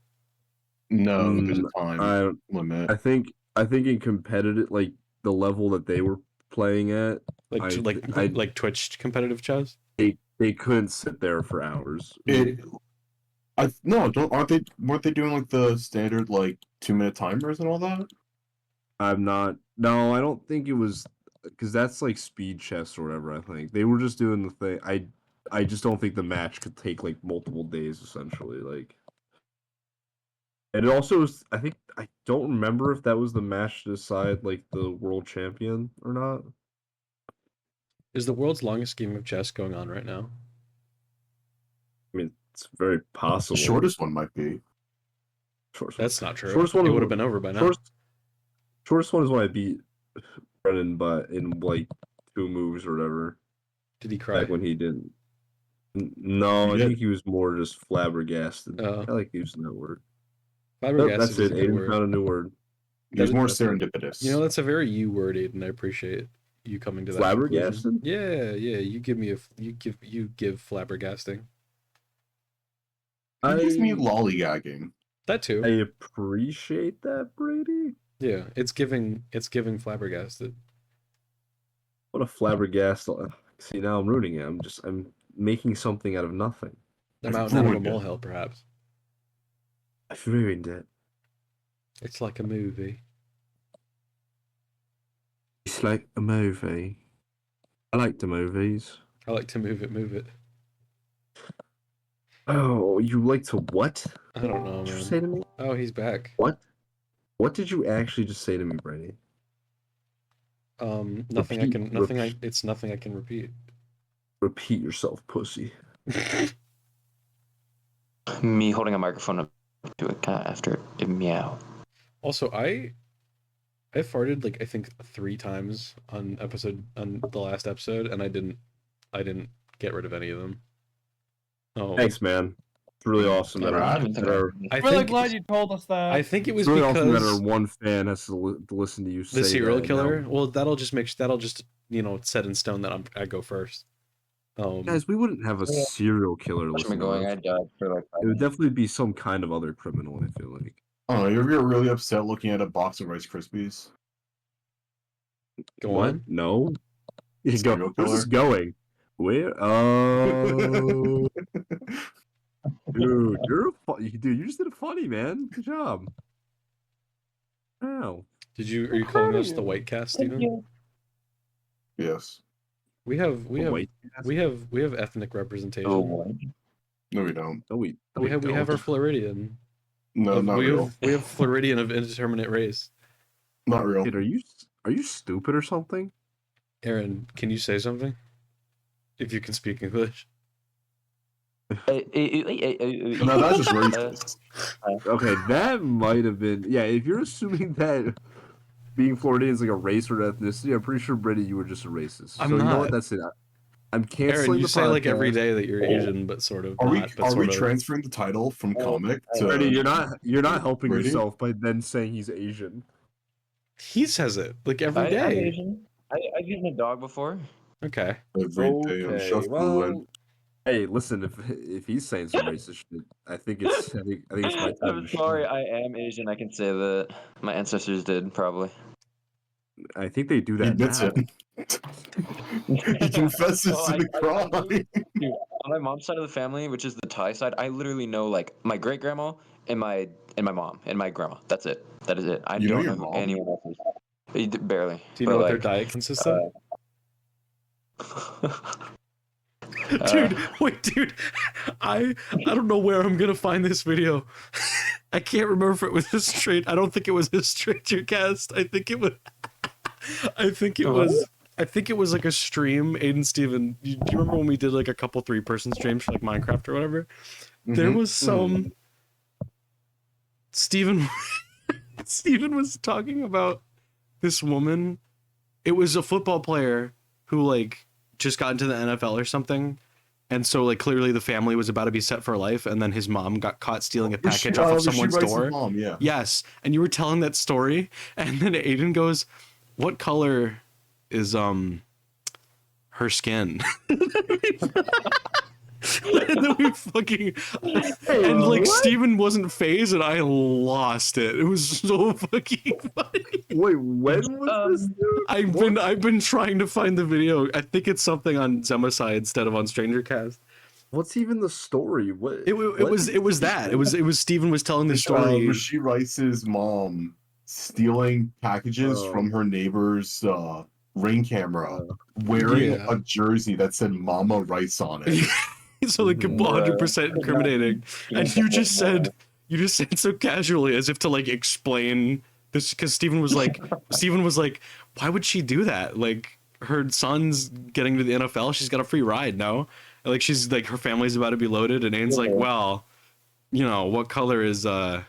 No, there's a time limit. I think in competitive, like the level that they were playing at, Like Twitch competitive chess. they couldn't sit there for hours. Weren't they doing like the standard like 2-minute timers and all that? No, I don't think it was, because that's like speed chess or whatever. I think they were just doing the thing. I just don't think the match could take like multiple days essentially. Like, and it also was, I don't remember if that was the match to decide like the world champion or not. Is the world's longest game of chess going on right now? I mean, it's very The possible. shortest one might be. That's not true. Shortest one It would have been over by now. Shortest one is when I beat Brennan, but in like 2 moves or whatever. Did he cry? Back when he didn't. No, I did. think he was more just flabbergasted. Oh. I like using that word. Flabbergasted That's is a it. good Aiden word. found a new word. It was more That's it. serendipitous. You know, that's a very you word, Aiden. I appreciate you coming to that Flabbergasted? conclusion. Yeah. You give flabbergasting. It gives me lollygagging. That too. I appreciate that, Brady. Yeah, it's giving flabbergasted. What a flabbergasted. See, now I'm ruining it. I'm making something out of nothing. A I've mountain out of a ruined it. molehill, perhaps. I've ruined it. It's like a movie. It's like a movie. I like the movies. I like to move it. Oh, you like to what? I don't know, What did you man. say to me? Oh, he's back. What? What did you actually just say to me, Brady? Nothing Repeat. it's nothing I can repeat. Repeat yourself, pussy. Me holding a microphone up to a cat after a meow. Also, I farted like I think 3 times on the last episode, and I didn't get rid of any of them. Oh, Thanks, man. It's really awesome that I our, don't think that our I I'm really think glad you told us that. I think it was it's really awesome that our because one fan has to listen to you say the serial that. killer. Now, Well, that'll just set in stone that I go first. guys, we wouldn't have a serial killer Watch me listening. going. To I us. died for like 5 It would minutes. definitely be some kind of other criminal. I feel like. Oh, you're really upset looking at a box of Rice Krispies. Go What? on. No. You go. Serial Where's this killer? going? Where? Oh, dude, dude, you just did a funny, man. Good job. Wow. Are you calling us the White Cast, Stephen? Yes. We have White cast? we have ethnic representation. Oh, what? No, we don't. No, we we have don't. our Floridian. No, not real. We have Floridian of indeterminate race. Not real. Kid, are you stupid or something? Aaron, can you say something? If you can speak English. No, that's just racist. Okay, that might have been. Yeah, if you're assuming that being Floridian is like a race or ethnicity, I'm pretty sure, Brady, you were just a racist. I'm so you know not. what? That's it. I'm canceling Aaron, you the say like every podcast. day that you're Asian, but sort of Are we not. But are we sort of. transferring the title from comic to Brady, you're not helping Brady? yourself by then saying he's Asian. He says it like every I'm day. Asian. I've eaten a dog before. Okay. every day of Chef Blue? Hey, listen, if he's saying some racist shit, I think it's my time I'm to sorry, shine. I am Asian. I can say that. My ancestors did, probably. I think they do He that admits now. it. He confesses Oh, to the I crime. Dude, on my mom's side of the family, which is the Thai side, I literally know like my great grandma and my mom and my grandma. That's it. That is it. I You know don't your know who mom? anyone else is. Barely. Do you know but, what their like, diet consists of? uh, Dude, wait, dude. I don't know where I'm gonna find this video. I can't remember if it was a straight. I don't think it was a stranger cast. I think it was. I think it What? was. I think it was like a stream. Aiden Steven, do you remember when we did like a couple 3-person streams for like Minecraft or whatever? There was some. Steven. Steven was talking about this woman. It was a football player who like just got into the NFL or something. And so, like, clearly the family was about to be set for life, and then his mom got caught stealing a package off of someone's door. Mom, yeah. Yes, and you were telling that story, and then Aiden goes, "What color is her skin?" And then we fucking and like what? Steven wasn't phased, and I lost it. It was so fucking funny. Wait, when was this, dude? I've been trying to find the video. I think it's something on Zemicide instead of on StrangerCast. What's even the story? What? It was that. It was Steven was telling the story. Rasheed Rice's mom stealing packages Oh. from her neighbor's ring camera, wearing Yeah. a jersey that said Mama Rice on it. So like 100% incriminating. And you just said so casually as if to like explain this, because Steven was like, why would she do that? Like her son's getting to the NFL, she's got a free ride, no? And, like she's like her family's about to be loaded, and Aiden's like, well, you know, what color is her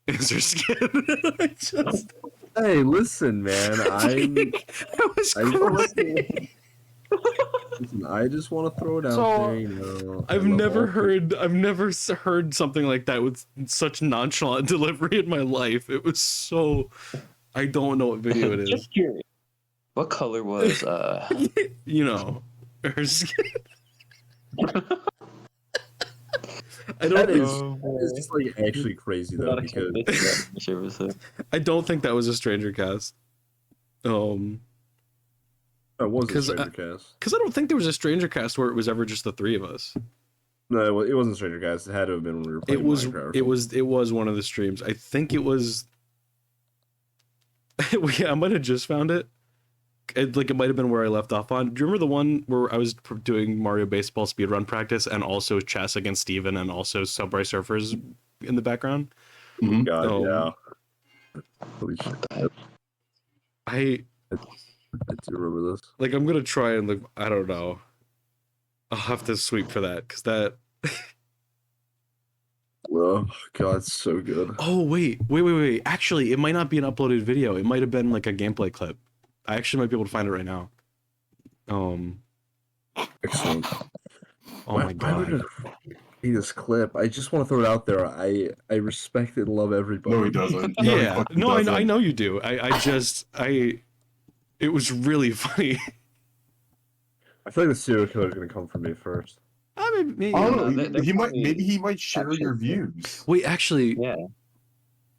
skin? I just Hey, listen, man. that was crazy. Listen, I just want to throw it out So, there. You know, I've never heard something like that with such nonchalant delivery in my life. It was so. I don't know what video it is. Just curious. What color was You know, her skin. I don't. That Think, is it's just like actually crazy though, because I don't think that was a stranger cast. it was a 'Cause, stranger cast. Because I don't think there was a stranger cast where it was ever just the three of us. No, it wasn't stranger cast. It had to have been when we were playing It was. Minecraft. It was one of the streams. I think it was. Yeah, I might have just found it. It might have been where I left off on. Do you remember the one where I was doing Mario Baseball speedrun practice and also chess against Steven and also Subway Surfers in the background? Mhm. God, Oh. yeah. Holy shit. I do remember this. like. I'm gonna try and like. I don't know. I'll have to sweep for that because that. Oh god, it's so good. Oh wait. Actually, it might not be an uploaded video. It might have been like a gameplay clip. I actually might be able to find it right now. Excellent. Oh my god. would it be this clip? I just want to throw it out there. I respect and love everybody. No, he doesn't. No, he Yeah. fucking No, doesn't. I know you do. It was really funny. I feel like the serial killer is gonna come for me first. I mean, maybe. I don't know. They're He might. probably Maybe he might share your actually- views. Wait, actually, Yeah.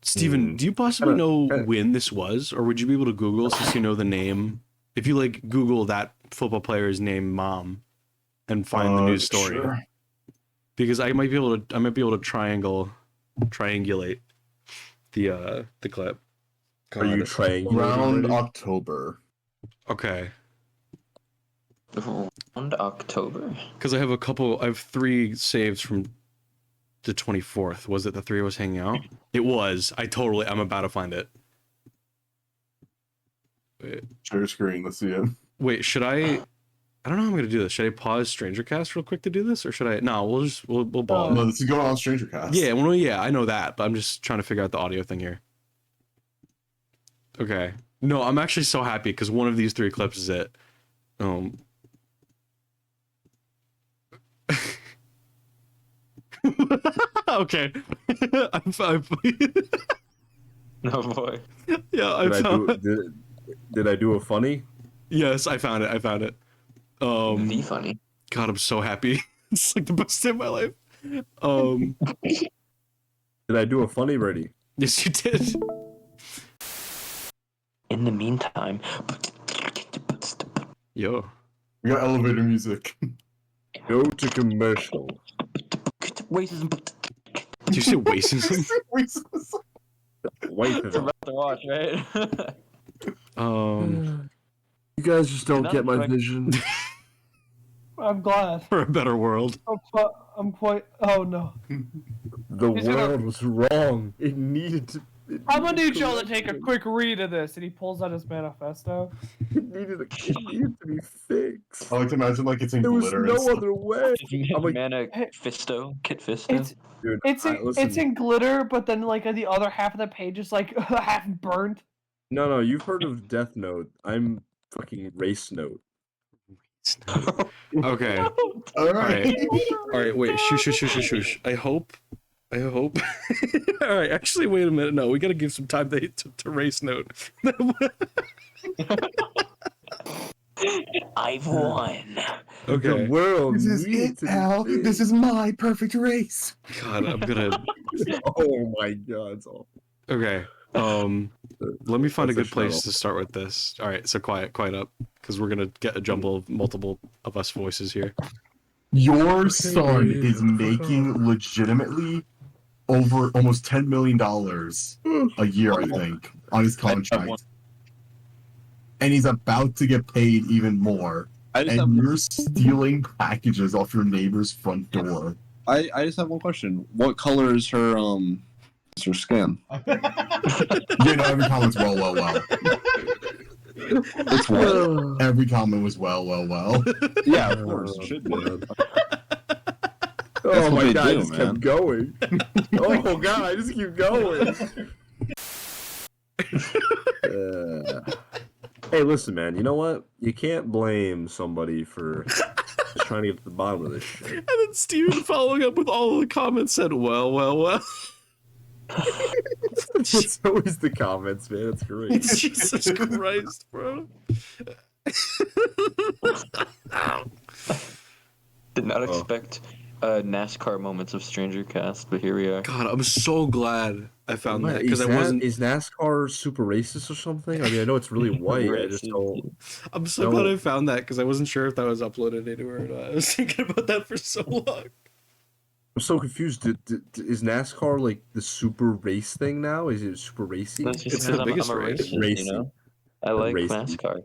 Steven, do you possibly know kinda- when this was? Or would you be able to Google since you know the name? If you like Google that football player's name, mom, and find the news story. Sure. Because I might be able to triangulate the clip. Are you God. triangulating? Around already? October. Okay. Around October. Because I have 3 saves from the 24th. Was it the 3 of us hanging out? It was. I'm about to find it. Share screen. Let's see it. Wait, should I don't know how I'm gonna do this. Should I pause StrangerCast real quick to do this? Or should I no, we'll pause. No, this is going on StrangerCast. Yeah, well yeah, I know that, but I'm just trying to figure out the audio thing here. Okay. No, I'm actually so happy because one of these 3 clips is it. Okay. No boy. Yeah, I found Did I do a funny? Yes, I found it. The funny. God, I'm so happy. It's like the best day of my life. Did I do a funny, Brady? Yes, you did. In the meantime, Yo. We got elevator music. Go to commercial. Racism. Do you say racism? Wife It's about to watch, right? You guys just don't Not get my like- vision. I'm glad. For a better world. I'm quite. Oh no. The He's gonna- world was wrong. It needed to. I'm gonna need y'all to take a quick read of this, and he pulls out his manifesto. It needed to be fixed. I like to imagine like it's in There was glitter and no stuff. other way. I'm like, Manic Hey, Fisto, Kit Fisto. It's dude, it's listen, it's in glitter, but then like the other half of the page is like half burnt. no, you've heard of Death Note. I'm fucking Race Note. Okay. All right. Alright, wait, shush. I hope. Alright, actually, wait a minute. No, we gotta give some time to race note. I've won. Okay. The world This is needed it, to be pal. fixed. This is my perfect race. God, I'm gonna. Oh my god, it's all. Okay. Let me find a That's a good place shuttle. to start with this. Alright, so quiet up. Because we're gonna get a jumble of multiple of us voices here. Your son is making legitimately over almost $10 million a year, I think, on his contract. And he's about to get paid even more. I just And have you're stealing packages off your neighbor's front door. I just have one question. What color is her skin? Yeah, no, every comment's well. It's what? Every comment was well. Yeah, of course. It should be. Oh what my they god, I do, just man. kept going. Oh god, I just keep going. Hey, listen, man. You know what? You can't blame somebody for just trying to get to the bottom of this shit. And then Steven following up with all of the comments said, well. It's always the comments, man. It's great. Jesus Christ, bro. Did not Oh. expect NASCAR moments of Stranger Cast, but here we are. God, I'm so glad I found that because Is I wasn't. Is NASCAR super racist or something? I mean, I know it's really white. I just don't. I'm so glad I found that because I wasn't sure if that was uploaded anywhere or not. I was thinking about that for so long. I'm so confused. Is NASCAR like the super race thing now? Is it super racy? That's just It's because the biggest I'm a race. racist, Racy. you know? I like Racy. NASCAR.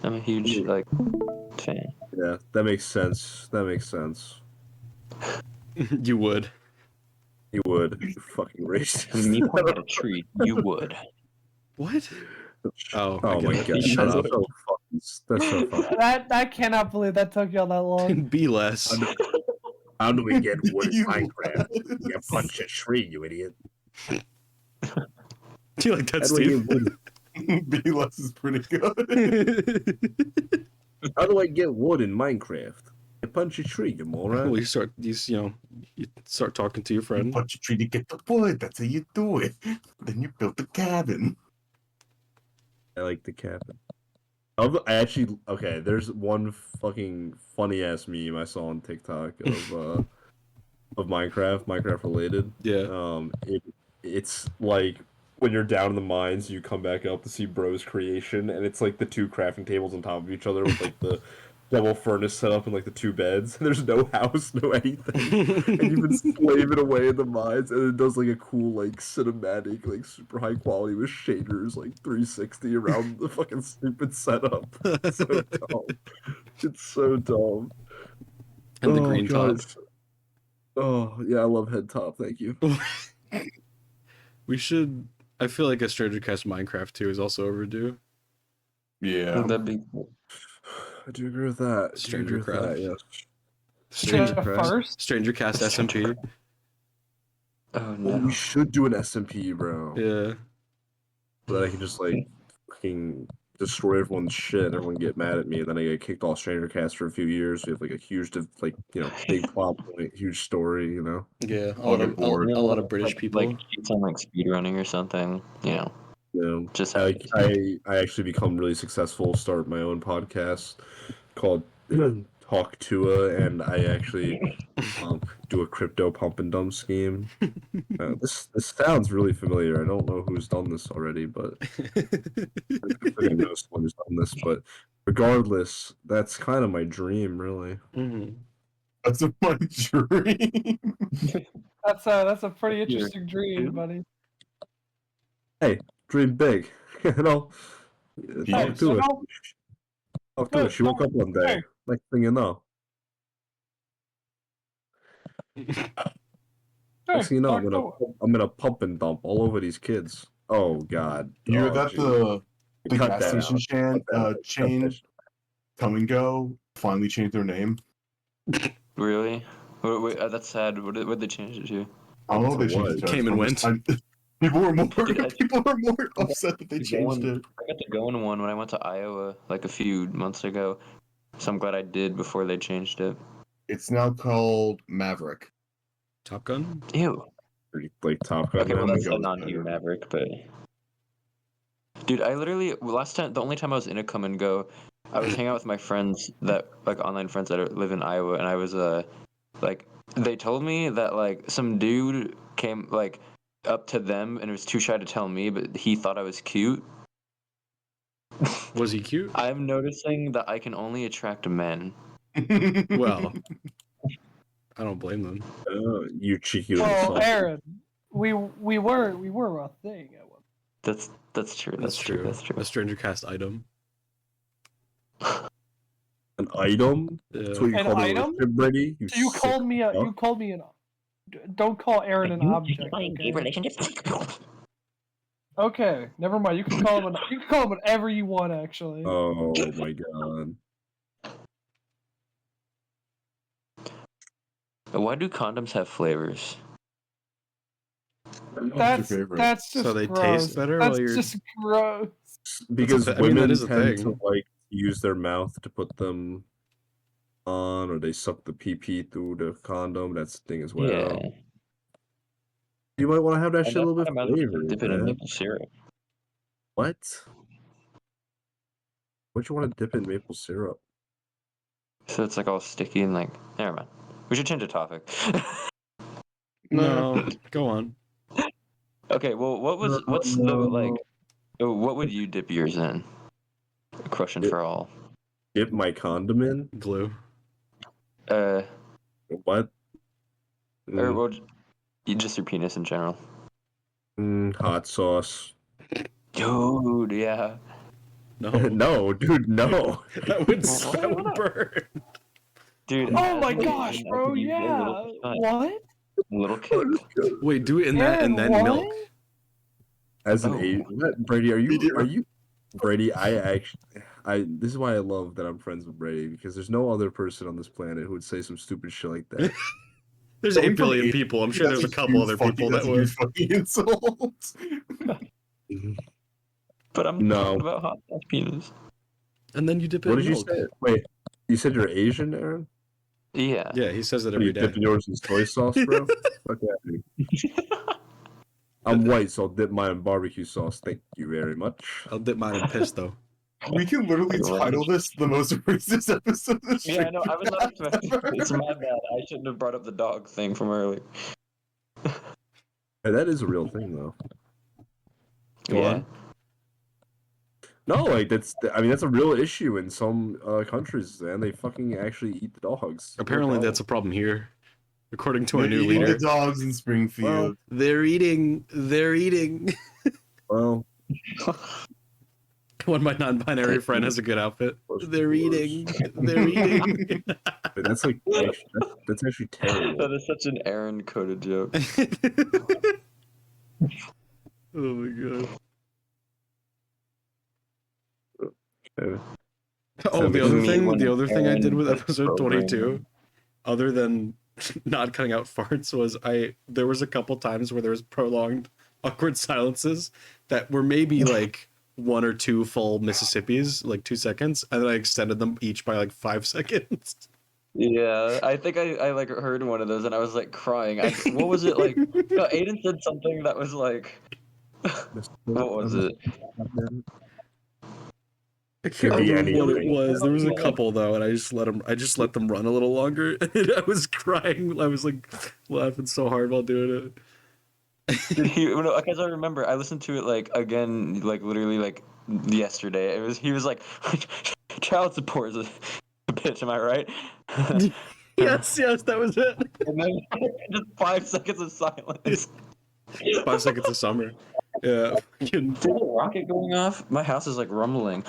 I'm a huge, fan. Yeah, that makes sense. You would. You would. You fucking racist. Me point at a tree, you would. What? Oh, I Oh get my it. god, Shut that's up. so fucking. I cannot believe that took y'all that long. Be less. How do we get wood in You Minecraft? You punch a tree, you idiot. Do you like that, How do I Steve? get wood? B less is pretty good. How do I get wood in Minecraft? You punch a tree, you moron. Well, you start talking to your friend. Punch a tree to get the wood. That's how you do it. Then you build the cabin. I like the cabin. Okay, there's one fucking funny ass meme I saw on TikTok of Minecraft related. Yeah. It's like when you're down in the mines, you come back up to see Bro's creation, and it's like the two crafting tables on top of each other with like the double furnace set up and like the two beds. There's no house, no anything, and you've been slaving away in the mines, and it does like a cool like cinematic, like super high quality with shaders, like 360 around the fucking stupid setup. It's so dumb. It's so dumb. And the green God, top. Oh yeah, I love head top. Thank you. We should. I feel like a Stranger Cast Minecraft 2 is also overdue. Yeah. That'd be I do agree with that. Stranger Craft. Yes. Stranger The Craft. first. Stranger Cast SMP. Oh Oh, no. we should do an SMP, bro. Yeah. So that I can just like fucking destroy everyone's shit and everyone get mad at me, and then I get kicked off Stranger Cast for a few years. We have like a huge, big plot point, huge story, you know. Yeah. I'll get bored. A lot of British people. Like cheats on like speedrunning or something. You know, You know, just I actually become really successful, start my own podcast called Talk Tua, and I actually do a crypto pump and dump scheme. This sounds really familiar. I don't know who's done this already, but I know someone who's done this. But Regardless, that's kind of my dream, really. Mm-hmm. That's my dream. That's a pretty Here. interesting dream, buddy. Hey, dream big. you know, Hey, talk to it. no. Talk to it. She woke up one day. Hey. Next thing you know. Next thing you know, I'm gonna pump and dump all over these kids. Oh God. You hear Oh, that geez. the Cut gas that station out. Cut that out. Cut chain that shit. Come and Go finally changed their name? Really? Wait, that's sad. What they change it to? I don't know if To they changed it. what? To. Came and went. People were more Dude, people were more upset that they changed it. I got to go in one when I went to Iowa like a few months ago. So I'm glad I did before they changed it. It's now called Maverick. Top Gun. Ew. Pretty like Top Gun. Okay, well man. that's a Goes non-Hugh better. Maverick, but dude, I literally the only time I was in a come and go, I was hanging out with my friends that like online friends that live in Iowa, and I was like they told me that like some dude came like up to them and was too shy to tell me, but he thought I was cute. Was he cute? I'm noticing that I can only attract men. Well, I don't blame them. You cheeky little Well, son. Aaron, we were a thing at one. That's true. That's true. That's true. A strangercast item. An item? That's what you An call item? me, Brady? So you sick called me fuck. you called me an. Don't call Aaron an object. Gay Okay? relationships. Okay, never mind. You can call him whatever you want. Actually, Oh my God. Why do condoms have flavors? that's your favorite? that's just So they gross. taste better That's while you're. just gross. Because I mean, that women is a tend thing. to like use their mouth to put them on, or they suck the pee through the condom. That's the thing as well. Yeah. You might want to have that shit a And little that's bit why I might as well flavored, dip it in man. maple syrup. What? What you want to dip in maple syrup? So it's like all sticky and like. Never mind. We should change the topic. No, go on. Okay. Well, what's the like? What would you dip yours in? A question for all. Dip my condom in? Glue. What? Or well, just your penis in general. Hot sauce. Dude, yeah. No. No, dude, no. that would burn. Dude. Oh my as an gosh, Asian, I bro! could use a Yeah. little cut, What? little kick. Wait, do it in that Aaron, and then what? milk. As an Oh. Asian, what? Brady, are you Brady? This is why I love that I'm friends with Brady, because there's no other person on this planet who would say some stupid shit like that. There's Coming 8 from billion Asian, people. I'm sure that's there's a a couple huge other people that that's a would. huge fucking insult. But I'm No. talking about hot sauce penis. And then you dip it What in did you milk. say? Wait, you said you're Asian, Aaron? Yeah. Yeah, he says that What do every you day. dipping yours in soy sauce, bro? Fuck that, dude. I'm white, so I'll dip mine in barbecue sauce. Thank you very much. I'll dip mine in piss though. We can literally Like title ranch. this the most racist episode of Yeah, I know. I was not Strangercast expecting. ever. It's my bad. I shouldn't have brought up the dog thing from earlier. Hey, that is a real thing, though. Go Yeah. on. No, like that's a real issue in some countries, and they fucking actually eat the dogs. Apparently, that's a problem here, according to our They're new eating leader. the dogs in Springfield. They're eating. They're eating. well. One my non-binary friend has a good outfit. Worse They're worse. eating. They're eating. But that's like that's actually terrible. That is such an Aaron coded joke. Oh my god. Oh, the other thing I did with episode 22, other than not cutting out farts, was there was a couple times where there was prolonged awkward silences that were maybe like 1 or 2 full Mississippis, like 2 seconds, and then I extended them each by like 5 seconds. Yeah, I think I like heard one of those and I was like crying. What was it like? No, Aidan said something that was like, what was it? I can't Could be remember what it anything. was. There was a couple though, and I just let them run a little longer. And I was crying. I was like laughing so hard while doing it. Because I remember I listened to it like again, like literally like yesterday. He was like, Child support is a bitch. Am I right? Yes, that was it. And then just 5 seconds of silence. 5 seconds of summer. Yeah. Fucking- Is there a rocket going off? My house is like rumbling.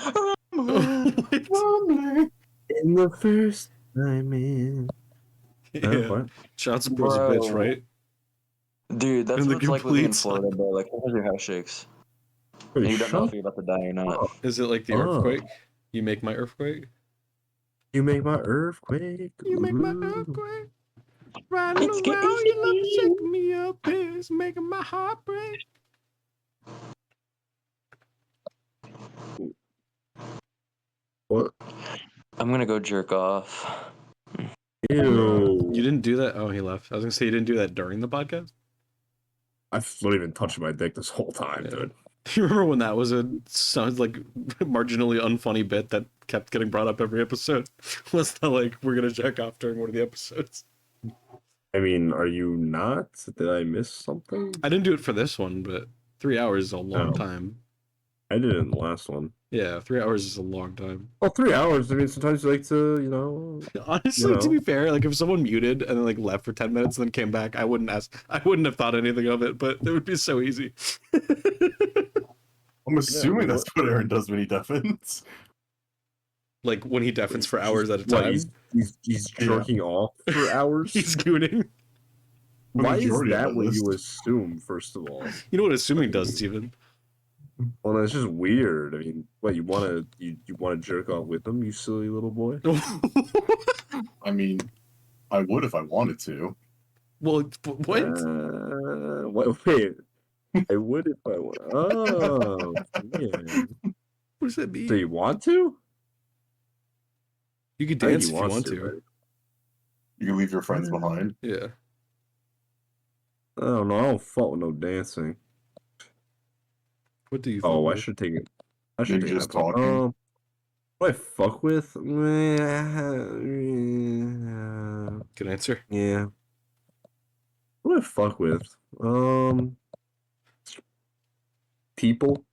What? In the first time in. Yeah. What? Child support's a bitch, Bro. right? Dude, that's And what the it's like living in complete Florida, bro. Like, sometimes your house shakes. Hey, And you don't know if shut you're about to die or not. up. Is it like the Oh. earthquake? You make my earthquake? You make my earthquake. You make my Ooh. earthquake. Riding It's around, getting you love to sticky. shake me up. It's making my heart break. What? I'm gonna go jerk off. Ew. You didn't do that? Oh, he left. I was gonna say you didn't do that during the podcast? I've not even touched my dick this whole time, Yeah. dude. You remember when that was a sounds like marginally unfunny bit that kept getting brought up every episode? Was that like we're gonna check off during one of the episodes? I mean, are you not? Did I miss something? I didn't do it for this one, but 3 hours is a long Oh. time. I did it in the last one. Yeah, 3 hours is a long time. Well, 3 hours. I mean, sometimes you like to, you know. Honestly, to know. be fair, like if someone muted and then like left for 10 minutes and then came back, I wouldn't have thought anything of it, but it would be so easy. I'm assuming Yeah, that's what Aaron does when he deafens. Like when he deafens for hours at a What, time. he's Yeah. jerking off for hours? He's gooning. Why is majority of that it what is. you assume, first of all? You know what assuming does, Steven? Well, that's just weird. I mean, what, you wanna jerk off with them, you silly little boy? I mean, I would if I wanted to. Well, what? Wait. I would if I want. Oh, yeah. What does that mean? So you want to? You could I think dance he if you wants want to, to. right? You can leave your friends behind. Yeah. I don't know. I don't fault with no dancing. What do you? Oh, fuck I with? should take it. I should Maybe take just that point. talking. What I fuck with? Good answer. Yeah. What do I fuck with? People.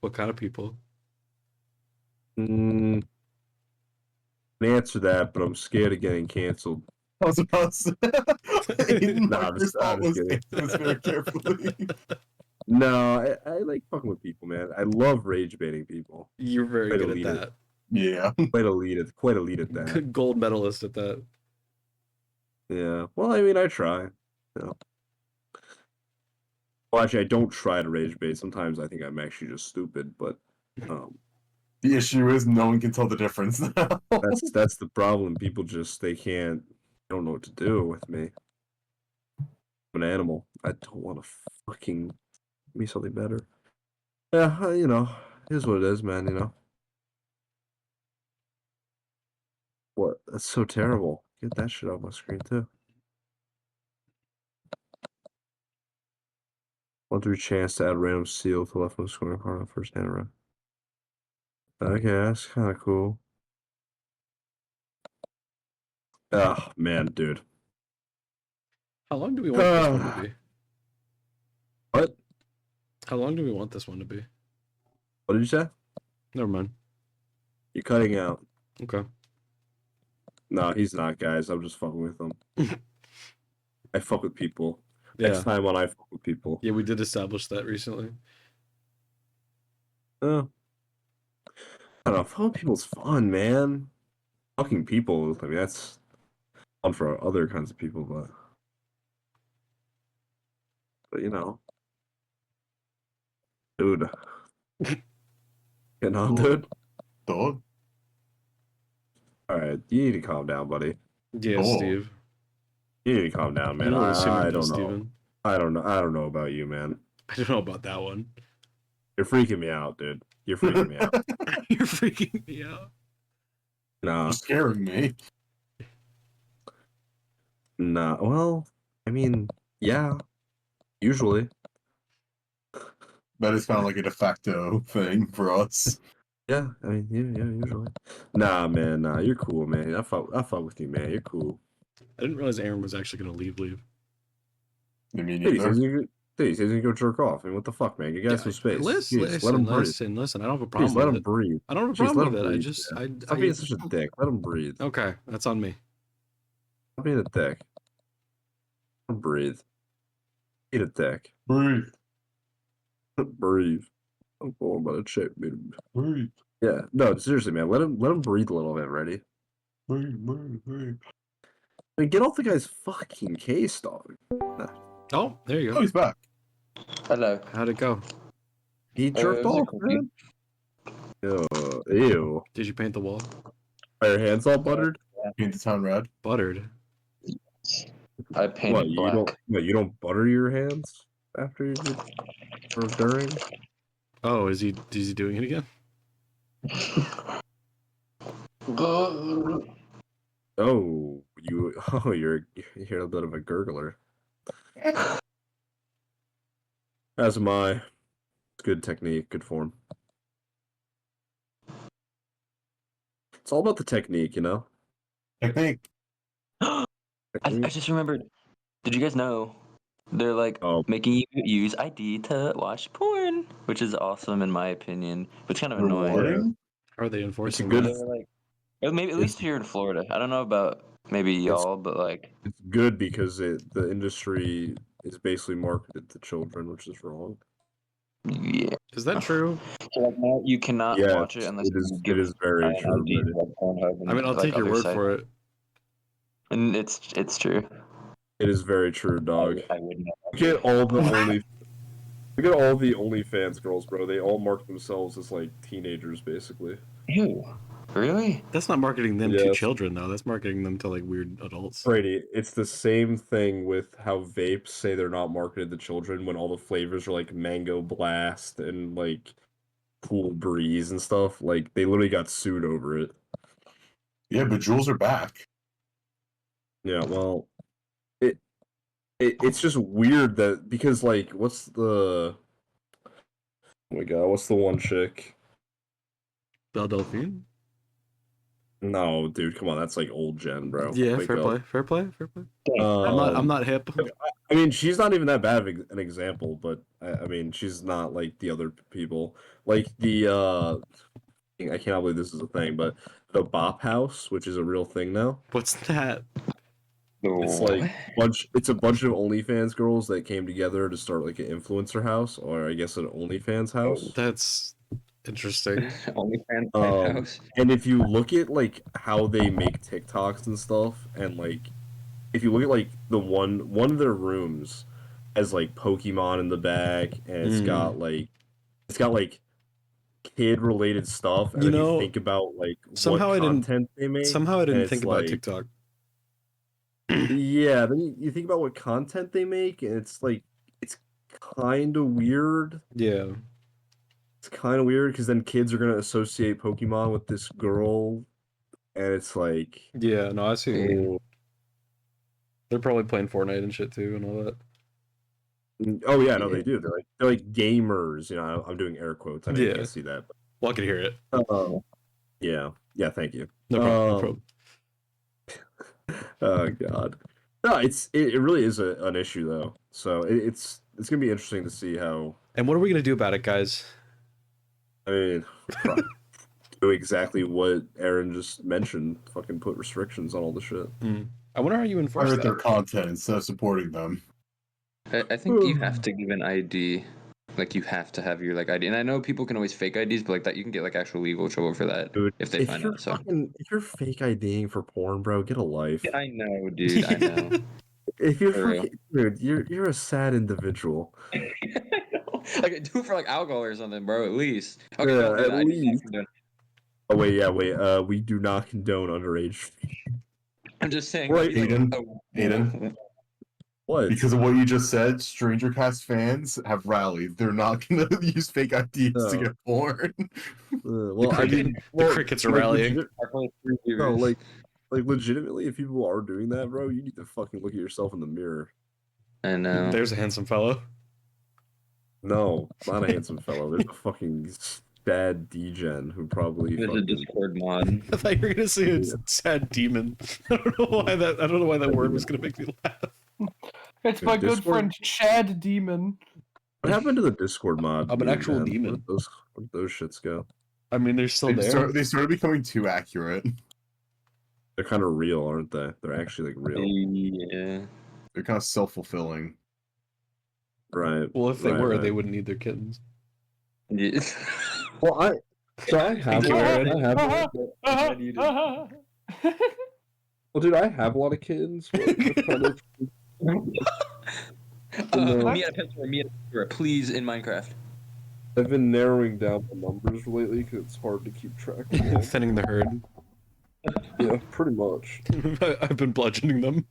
What kind of people? Mm, can answer that, but I'm scared of getting canceled. I was about to say. Nah, My I'm first just thought was kidding. answer this very carefully. No, I like fucking with people, man. I love rage baiting people. You're very Quite good at elite that. Yeah. Quite elite at that. Gold medalist at that. Yeah. Well, I mean, I try. You know. Well, actually, I don't try to rage bait. Sometimes I think I'm actually just stupid, but The issue is no one can tell the difference now. that's the problem. People just they don't know what to do with me. I'm an animal. I don't want to fucking give me something better. Yeah, you know, here's what it is, man. You know. What? That's so terrible. Get that shit off my screen too. 1-3 chance to add a random seal to left most scoring card on the first hand round. Okay, that's kind of cool. Oh man, dude. How long do we want this one to be? What? How long do we want this one to be? What did you say? Never mind. You're cutting out. Okay. No, he's not, guys. I'm just fucking with him. I fuck with people. Yeah. Next time when I fuck with people. Yeah, we did establish that recently. Oh. I don't know. Fucking people's fun, man. Fucking people. I mean, that's fun for other kinds of people, but you know. Dude. Getting on, dude? Dog. Alright, you need to calm down, buddy. Yeah, Oh. Steve. You need to calm down, man. You know what assuming I does, don't know. Steven. I don't know about you, man. I don't know about that one. You're freaking me out, dude. You're freaking me out. You're freaking me out. Nah. You're scaring me. Nah. Well, I mean, yeah. Usually. That is kind of like a de facto thing for us. Yeah, I mean, yeah, usually. Nah, man, nah, you're cool, man. I fuck with you, man. You're cool. I didn't realize Aaron was actually gonna leave. I mean, Dude, either. Dude, he's gonna go jerk off. I mean, what the fuck, man? You got some space. Listen, Jeez, let him breathe. listen. I don't have a Jeez, problem let with him it. breathe. I don't have a Jeez, problem let with him it. I breathe. just, Yeah. Stop being such a dick. Let him breathe. Okay, that's on me. Stop being a dick. Let him breathe. Eat a dick. Breathe. Breathe. I'm going by the shape, man. Breathe. Yeah. No, seriously, man. Let him breathe a little bit. Ready? Breathe. I mean, get off the guy's fucking case, dog. Oh, there you Oh, go. he's back. Hello. How'd it go? He jerked it was a off, cookie. man. Ew. Did you paint the wall? Are your hands all buttered? Paint the town red. Buttered. I What? painted You don't? black. What, you don't butter your hands after you did, or during? Oh, is he doing it again? Oh, you. Oh, you're a bit of a gurgler. As am I. It's good technique, good form. It's all about the technique, you know. Technique. I Technique. just remembered. Did you guys know they're like Oh. making you use ID to watch porn, which is awesome in my opinion, but it's kind of annoying. Rewarding. How are they It's a enforcing good. that? They're like, or maybe at It's- least here in Florida. I don't know about maybe y'all, but like, It's good because the industry is basically marketed to children, which is wrong. yeah. Is that true? So like now you cannot Yes, watch it unless you it give is very an true, ID Brady. to like Pornhub and I mean, I'll like take your other word sites. for it. And it's true. It is very true, dog. I would know. Look at all the Look at all the OnlyFans girls, bro. They all mark themselves as like teenagers, basically. Ew. Really? That's not marketing them to Yes. children, though. That's marketing them to like weird adults. Brady, it's the same thing with how vapes say they're not marketed to children when all the flavors are like mango blast and like cool breeze and stuff. Like they literally got sued over it. Yeah, but Jules are back. Yeah, well, it's just weird that because like what's the oh my god, what's the one chick? Belle Delphine? No, dude, come on, that's like old gen, bro. Yeah, Wake fair up. play, fair play, fair play. I'm not hip. I mean, she's not even that bad of an example, but I mean, she's not like the other people. Like the I cannot believe this is a thing, but the Bop House, which is a real thing now. What's that? It's like it's a bunch of OnlyFans girls that came together to start like an influencer house, or I guess an OnlyFans house. That's interesting. OnlyFans house. And if you look at like how they make TikToks and stuff, and like if you look at like the one of their rooms has like Pokemon in the back, and it's got like kid related stuff, and You then know, you think about like somehow what I didn't- content they make. Somehow I and didn't it's think about like- TikTok. Yeah, then you think about what content they make, and it's like it's kind of weird. Yeah. It's kind of weird because then kids are gonna associate Pokemon with this girl, and it's like, Yeah, no, I see what you mean. oh, They're probably playing Fortnite and shit too and all that. oh yeah, no, they do. They're like gamers. You know, I'm doing air quotes. I know you Yeah. can't see that. Well, I can hear it. But, yeah. Thank you. No problem. No problem. Oh god. No, it really is an issue though. So it's gonna be interesting to see how. And what are we gonna do about it, guys? I mean, do exactly what Aaron just mentioned. Fucking put restrictions on all the shit. I wonder how you enforce Pirate their that. content instead of supporting them. I think you have to give an ID. Like you have to have your like ID. And I know people can always fake IDs, but like that you can get like actual legal trouble for that Dude, if they find out. So if you're fake IDing for porn, bro, get a life. yeah, I know, dude. I know. If you're For real. dude, you're a sad individual. Like do it for like alcohol or something, bro. At least. Okay, Yeah, don't do at that. I do not least. condone- Oh wait. We do not condone underage. I'm just saying. Right, maybe, like, Aidan. What? Because of what you just said, StrangerCast fans have rallied. They're not gonna use fake IDs to No. get porn. Well, I mean, The crickets are like, rallying. Our first three No, viewers. like legitimately, if people are doing that, bro, you need to fucking look at yourself in the mirror. I know. There's a handsome fellow. No, not a handsome fellow. There's a fucking sad degen who probably There's a fucking. Discord mod. I thought you were gonna say a sad demon. I don't know why that word was gonna make me laugh. It's my good Discord? friend Chad Demon. What happened to the Discord mod? I'm an dude, actual man? demon. Where'd those shits go? I mean, they're still there. They started becoming too accurate. They're kind of real, aren't they? They're actually like real. Yeah. They're kind of self-fulfilling. Right. Well, if they right, were, right. they wouldn't need their kittens. Yeah. Well, I have Thank you, Aaron. I have well, dude, I have a lot of kittens. But they're kind of, Me and a pencil, me and a paper, please, in Minecraft. I've been narrowing down the numbers lately because it's hard to keep track of them. Thinning the herd. Yeah, pretty much. I've been bludgeoning them.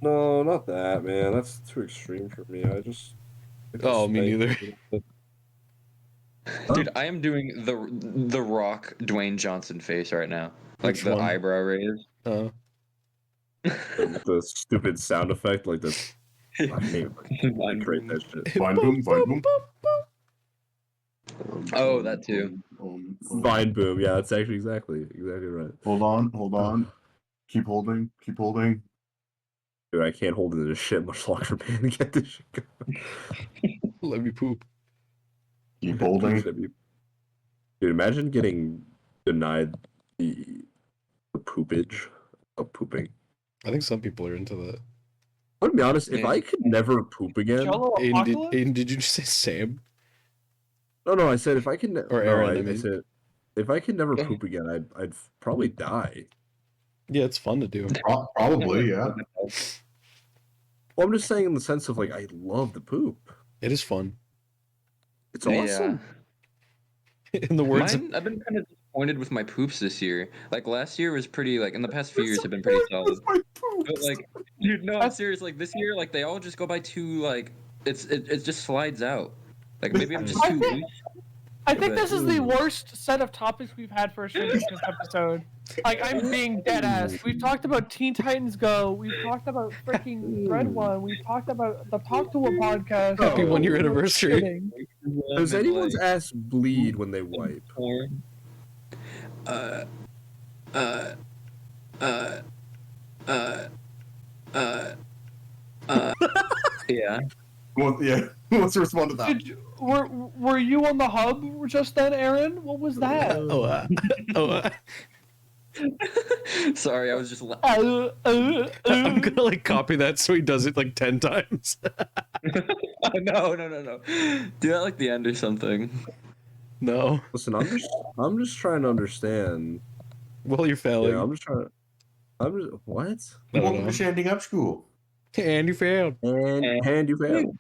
No, not that, man. That's too extreme for me. I just Oh, me neither. Dude, I am doing the Rock Dwayne Johnson face right now. Like Which the one? eyebrow raise. The stupid sound effect, like this. I hate create that shit. Vine boom, vine boom. Oh, that too. Vine boom. Yeah, that's actually exactly right. Hold on. Keep holding. Dude, I can't hold into this shit much longer, man. Get this shit going. Let me poop. Keep holding. Dude, imagine getting denied the poopage of pooping. I think some people are into that. I'm gonna be honest, if Yeah. I could never poop again. Jello apocalypse? Aiden, did you just say Sam? No, I said if I can. Or Aaron, I mean. said if I could never poop again, I'd probably die. Yeah, it's fun to do. Probably, yeah. Well, I'm just saying in the sense of like I love the poop. It is fun. It's awesome. In the words of Mine, I've been kind of disappointed with my poops this year. Like last year was pretty, like in the past few years have been pretty solid. But like, dude, no, I'm serious. Like this year, like they all just go by too like it just slides out. Like maybe I'm just I too think- loose. I think But- this is the worst set of topics we've had for a strangercast episode. Like, I'm being dead ass. We've talked about Teen Titans Go. We've talked about freaking Red One. We've talked about the Talk to a podcast. Happy 1 year We're anniversary. kidding. Does And, anyone's like, ass bleed when they wipe? porn. Uh, uh, uh, uh, uh, yeah. Well, yeah. Let's respond to that. Did you, were you on the hub just then, Aaron? What was that? Sorry, I was just. I'm gonna like copy that so he does it like 10 times. Oh, no. Do that like the end or something. No. Listen, I'm just trying to understand. Well, you're failing. Yeah, I'm just what? I don't Welcome know. to Standing Up School. And you failed. And you failed.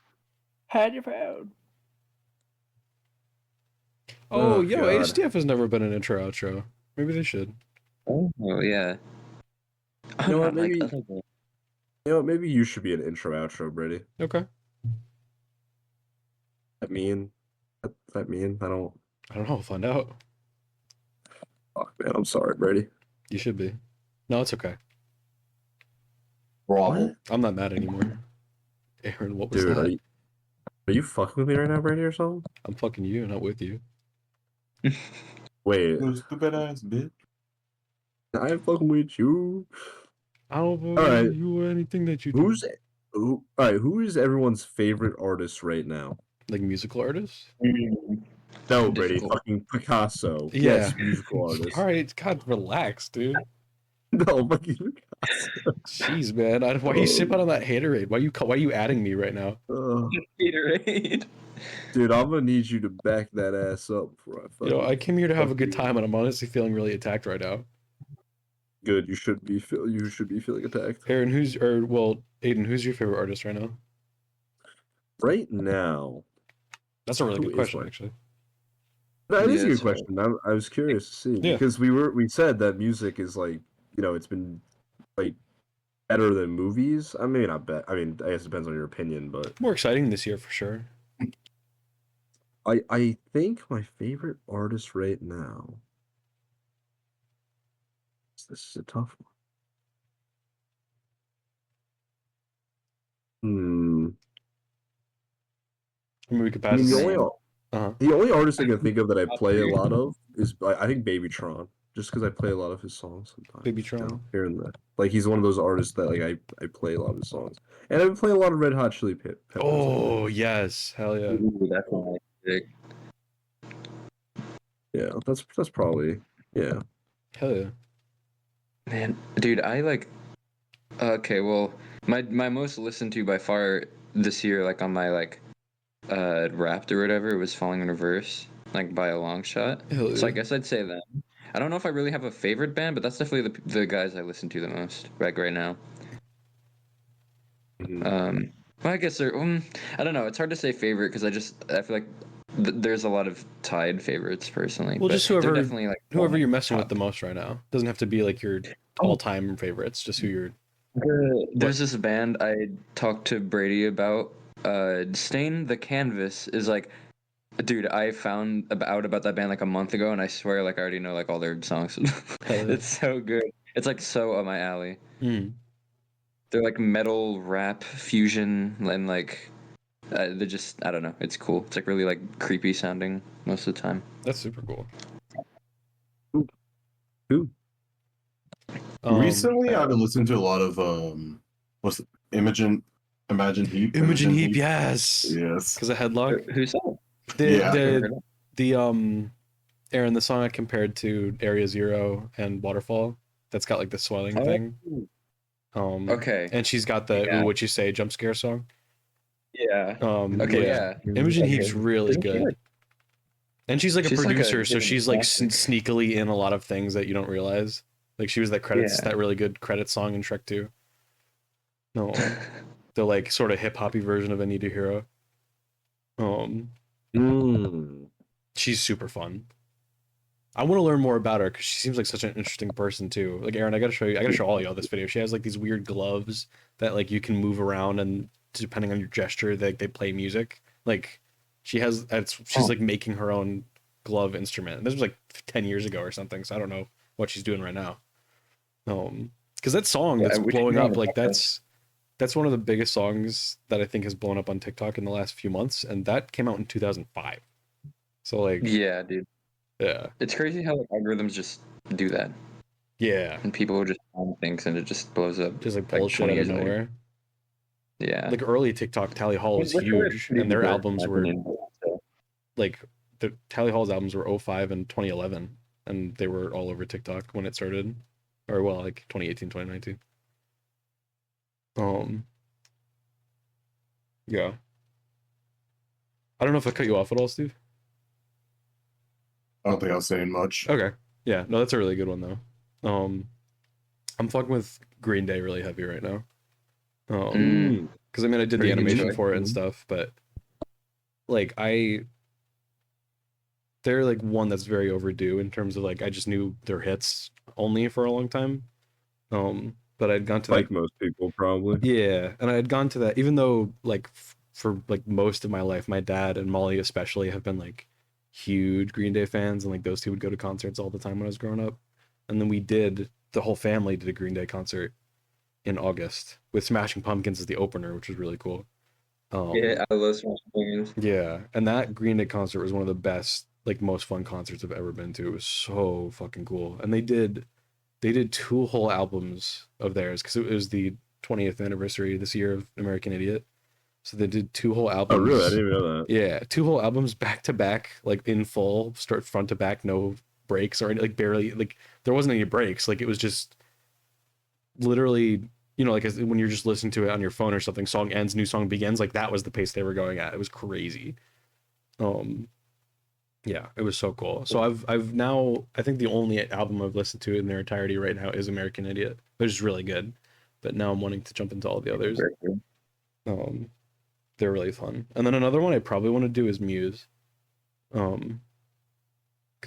Had you found? Oh, Oh, yo, God. HDF has never been an intro outro. Maybe they should. Oh yeah. You know what, Not like maybe- other ones. You know, maybe you should be an intro outro, Brady. Okay. That mean? That mean? I don't. I don't know. We'll find out. Fuck, man. I'm sorry, Brady. You should be. No, it's okay. Bravo. I'm not mad anymore. Aaron, what was Dude, that? are you fucking with me right now, Brady, or something? I'm fucking you, not with you. Wait, You stupid ass bitch. I'm fucking with you. I don't believe Alright. you or anything that you do. All right? Who is everyone's favorite artist right now? Like musical artists? No, Brady, Difficult. fucking Picasso. Yeah. Yes, musical artist. All right, God, relax, dude. No, fucking Picasso. Jeez, man. Why are you sipping on that haterade? Why are you adding me right now? Gatorade. Dude, I'm gonna need you to back that ass up before I You know, fucking. I came here to have a good fuck you. time, and I'm honestly feeling really attacked right now. Good. You should be feeling attacked. Aaron, Aiden, who's your favorite artist right now? Right now, That's a really Who good is question, one? actually. that is Yeah, a good it's hard. question. I was curious to see Yeah. because we said that music is like, you know, it's been like better than movies. I mean, I bet. I mean, I guess it depends on your opinion, but More exciting this year for sure. I think my favorite artist right now. This is a tough one. I mean, we could I pass mean, this. the only Uh-huh. the only artist I can think of that I play a lot of is I think Babytron. just because I play a lot of his songs sometimes. Baby you know, Tron. here and there. Like he's one of those artists that like I play a lot of his songs, and I've been playing a lot of Red Hot Chili Peppers. Oh yes, hell yeah. Ooh, that's my pick. Yeah, that's probably yeah. Hell yeah. Man, dude, I like. Okay, well, my most listened to by far this year, like on my like, Wrapped or whatever, was Falling in Reverse, like by a long shot. Hell So I yeah. guess I'd say that. I don't know if I really have a favorite band, but that's definitely the guys I listen to the most, like right now. Mhm. Well, I guess they're. I don't know. It's hard to say favorite because I feel like there's a lot of tied favorites personally. Well, but just they're whoever definitely like whoever you're my messing with top. the most right now. Doesn't have to be like your all-time favorites. Just who you're. There's this band I talked to Brady about. Stain the Canvas is like, dude, I found out about that band like a month ago, and I swear like I already know like all their songs. Hell yeah. It's so good. It's like so up my alley. Mm. They're like metal rap fusion and like they're just I don't know. It's cool. It's like really like creepy sounding most of the time. That's super cool. Who? Recently, I've been listening to a lot of what's it? Imagine Heap. Imogen Heap, yes. Yes. Because of Headlock. Who's that? Yeah. The Aaron, the song I compared to Area Zero and Waterfall, that's got like the swelling thing. Okay. And she's got the Yeah. Ooh What You Say jump scare song. Yeah. Okay. Yeah. Imogen Heap's really Isn't she, good. like- And she's like a She's like a producer, so hidden she's like classic. sneakily in a lot of things that you don't realize. Like she was that Yeah. really good credits song in Shrek 2. No, the like sort of hip hoppy version of I Need a Hero. Mm. She's super fun. I want to learn more about her because she seems like such an interesting person too. Like Aaron, I gotta show all y'all this video. She has like these weird gloves that like you can move around, and depending on your gesture, they play music. Like she's like making her own glove instrument. This was like 10 years ago or something, so I don't know what she's doing right now. Because that song Yeah, that's we should blowing go on up, the like podcast. that's one of the biggest songs that I think has blown up on TikTok in the last few months, and that came out in 2005. So like, Yeah, dude. yeah, It's crazy how like algorithms just do that, yeah, and people will just find things and it just blows up. just like bullshit out of years later. nowhere. Yeah. Like early TikTok, Tally Hall was Which are huge, pretty and their diverse, albums in my were opinion, so. like the Tally Hall's albums were 05 and 2011, and they were all over TikTok when it started, or well, like 2018, 2019. Yeah. I don't know if I cut you off at all, Steve. I don't think I was saying much. Okay. Yeah, no, that's a really good one though. I'm fucking with Green Day really heavy right now. Because I mean I did the Pretty animation good. for it and stuff, but like they're like one that's very overdue in terms of like I just knew their hits only for a long time. But I'd gone to Like most people, probably. yeah, and I had gone to that even though like for like most of my life, my dad and Molly especially have been like huge Green Day fans, and like those two would go to concerts all the time when I was growing up. And then the whole family did a Green Day concert in August with Smashing Pumpkins as the opener, which was really cool. Yeah, I love Smashing Pumpkins. Yeah, and that Green Day concert was one of the best, like most fun concerts I've ever been to. It was so fucking cool, and they did 2 whole albums of theirs because it was the 20th anniversary this year of American Idiot. So they did 2 whole albums. Oh, really? I didn't even know that. Yeah, 2 whole albums back to back, like in full, start front to back, no breaks or any, like barely, like there wasn't any breaks. Like it was just literally, you know, like when you're just listening to it on your phone or something, song ends, new song begins. Like that was the pace they were going at. It was crazy. Yeah, it was so cool. So I've now, I think the only album I've listened to in their entirety right now is American Idiot, which is really good. But now I'm wanting to jump into all the others. They're really fun. And then another one I probably want to do is Muse. Because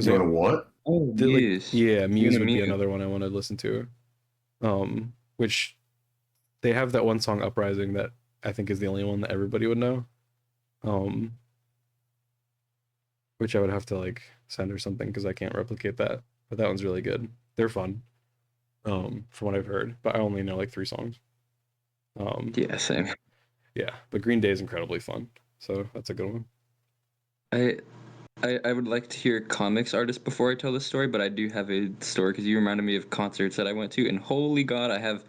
You want to what? Oh, Muse. yeah, Muse would be Muse. another one I want to listen to. Which they have that one song Uprising that I think is the only one that everybody would know. Which I would have to like send or something because I can't replicate that. But that one's really good. They're fun. From what I've heard, but I only know like 3 songs. Yeah, same. Yeah, but Green Day is incredibly fun, so that's a good one. I I would like to hear comics artists before I tell this story, but I do have a story because you reminded me of concerts that I went to, and holy God, I have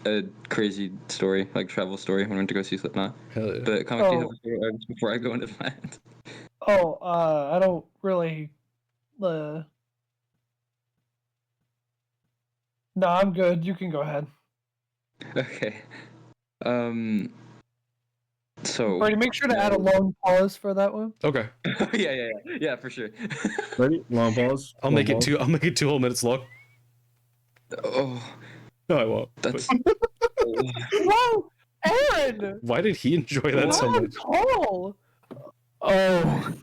a crazy story, like travel story when I went to go see Slipknot. Hell yeah. But comic, do you have Oh. a story artist before I go into that? Oh, I don't really. No, I'm good. You can go ahead. Okay. So. Brady, make sure to add a long pause for that one. Okay. Yeah, for sure. Ready? Long pause. I'll make it 2 whole minutes long. Oh, No, I won't. that's. Whoa, Aaron! Why did he enjoy that so Not much? Carl. Oh,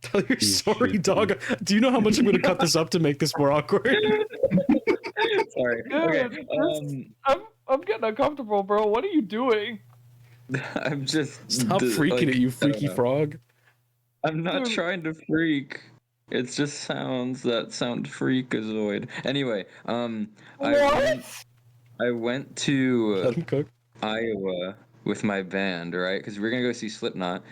Tell your You story, should dog. Do you know how much I'm gonna cut this up to make this more awkward? Sorry. dude, Okay. I'm getting uncomfortable, bro. What are you doing? I'm just. Stop freaking it, you freaky frog. I'm not Dude. trying to freak. It's just sounds that sound freakazoid. Anyway, What? I went to Let him cook. Iowa with my band, right? Because we were gonna go see Slipknot.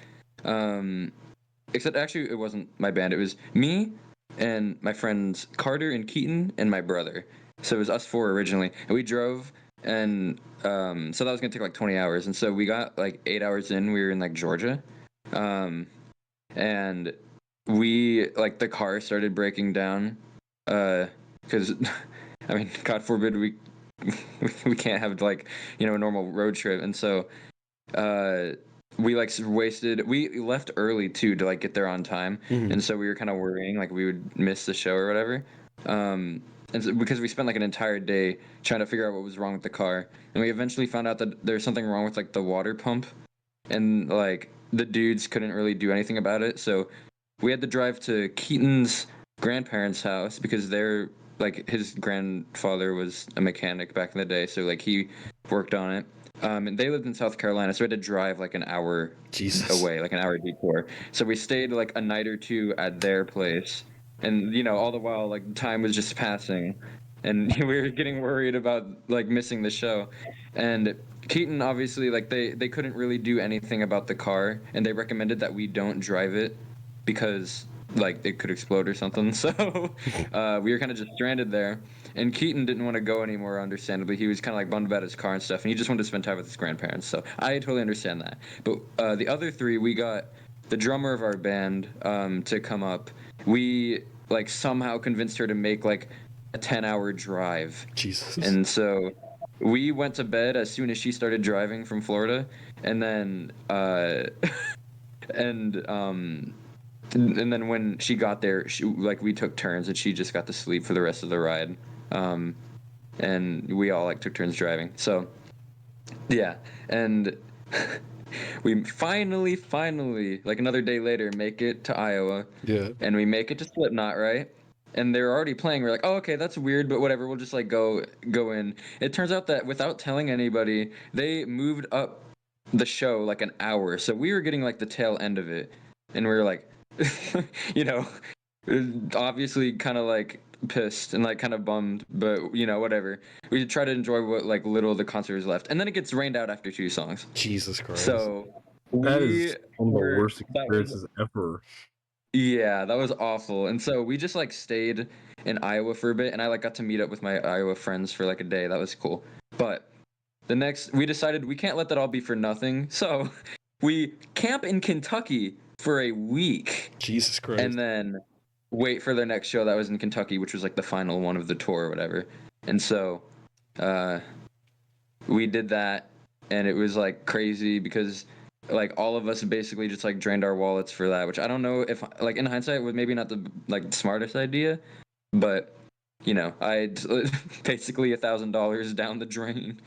Except actually, it wasn't my band. It was me and my friends Carter and Keaton and my brother. So it was us four originally, and we drove. And so that was gonna take like 20 hours. And so we got like 8 hours in. We were in like Georgia, and we like the car started breaking down because I mean, God forbid we can't have like a normal road trip. And so we like wasted. We left early too to like get there on time, and so we were kind of worrying like we would miss the show or whatever. And so, because we spent like an entire day trying to figure out what was wrong with the car, and we eventually found out that there's something wrong with like the water pump, and like the dudes couldn't really do anything about it. So we had to drive to Keaton's grandparents' house because they're like his grandfather was a mechanic back in the day, so like he worked on it. And they lived in South Carolina, so we had to drive like an hour Jesus. away, like an hour detour. So we stayed like a night or two at their place, and all the while like time was just passing, and we were getting worried about like missing the show. And Keaton obviously like they couldn't really do anything about the car, and they recommended that we don't drive it because like it could explode or something. So we were kind of just stranded there. And Keaton didn't want to go anymore, understandably. He was kind of like bummed about his car and stuff, and he just wanted to spend time with his grandparents. So I totally understand that. But the other three, we got the drummer of our band to come up. We like somehow convinced her to make like a 10-hour drive. Jesus. And so we went to bed as soon as she started driving from Florida, and then and then when she got there, we took turns, and she just got to sleep for the rest of the ride. And we all like took turns driving. So yeah, and we finally, like another day later, make it to Iowa. Yeah. And we make it to Slipknot, right? And they're already playing. We're like, oh, okay, that's weird, but whatever. We'll just like go in. It turns out that without telling anybody, they moved up the show like an hour, so we were getting like the tail end of it, and we were like, obviously kind of like pissed and like kind of bummed, but whatever. We try to enjoy what like little of the concert was left, and then it gets rained out after 2 songs. Jesus Christ. So That we is one of the were- worst that was- experiences ever. Yeah, that was awful. And so we just like stayed in Iowa for a bit, and I like got to meet up with my Iowa friends for like a day. That was cool. But we decided we can't let that all be for nothing. So we camp in Kentucky for a week, Jesus Christ. and then wait for their next show that was in Kentucky, which was like the final one of the tour or whatever. And so we did that, and it was like crazy because like all of us basically just like drained our wallets for that, which I don't know if like in hindsight was maybe not the like smartest idea, but I basically $1,000 down the drain.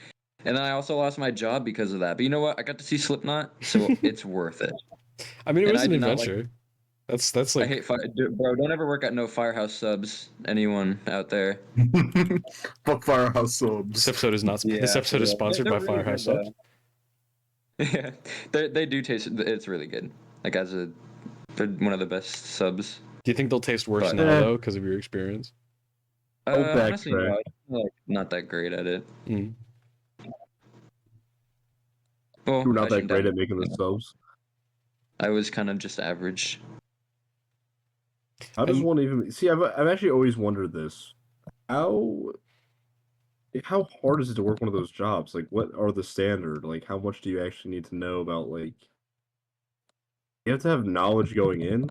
And then I also lost my job because of that. But you know what? I got to see Slipknot, so it's worth it. I mean, it And was I an did not adventure. That's I like hate bro. Don't ever work at no Firehouse Subs. Anyone out there? Fuck Firehouse Subs. this episode is not. This Yeah, episode is yeah. sponsored They're by really Firehouse good, Subs. Yeah, they do taste. It's really good. Like they're one of the best subs. Do you think they'll taste worse But- now though, because of your experience? Hold back, Honestly, no, I'm like not that great at it. Mm. Well, We're not I that shouldn't great have- at making the subs. I was kind of just average. How does And- one even see? I've actually always wondered this. How hard is it to work one of those jobs? Like, what are the standard? Like, how much do you actually need to know about? Like, you have to have knowledge going in.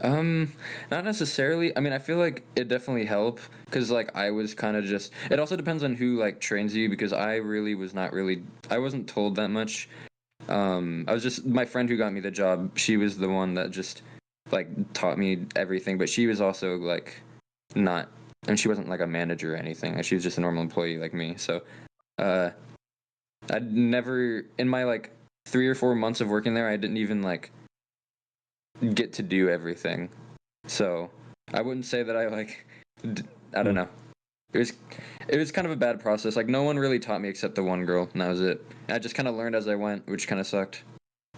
Not necessarily. I mean, I feel like it definitely helped because like I was kind of just. It also depends on who like trains you because I really was not really. I wasn't told that much. I was just my friend who got me the job. She was the one that just like taught me everything, but she was also like not, and she wasn't like a manager or anything. She was just a normal employee like me. So, uh, I'd never in my like 3 or 4 months of working there, I didn't even like get to do everything. So I wouldn't say that I like. I don't know. It was kind of a bad process. Like no one really taught me except the one girl, and that was it. I just kind of learned as I went, which kind of sucked.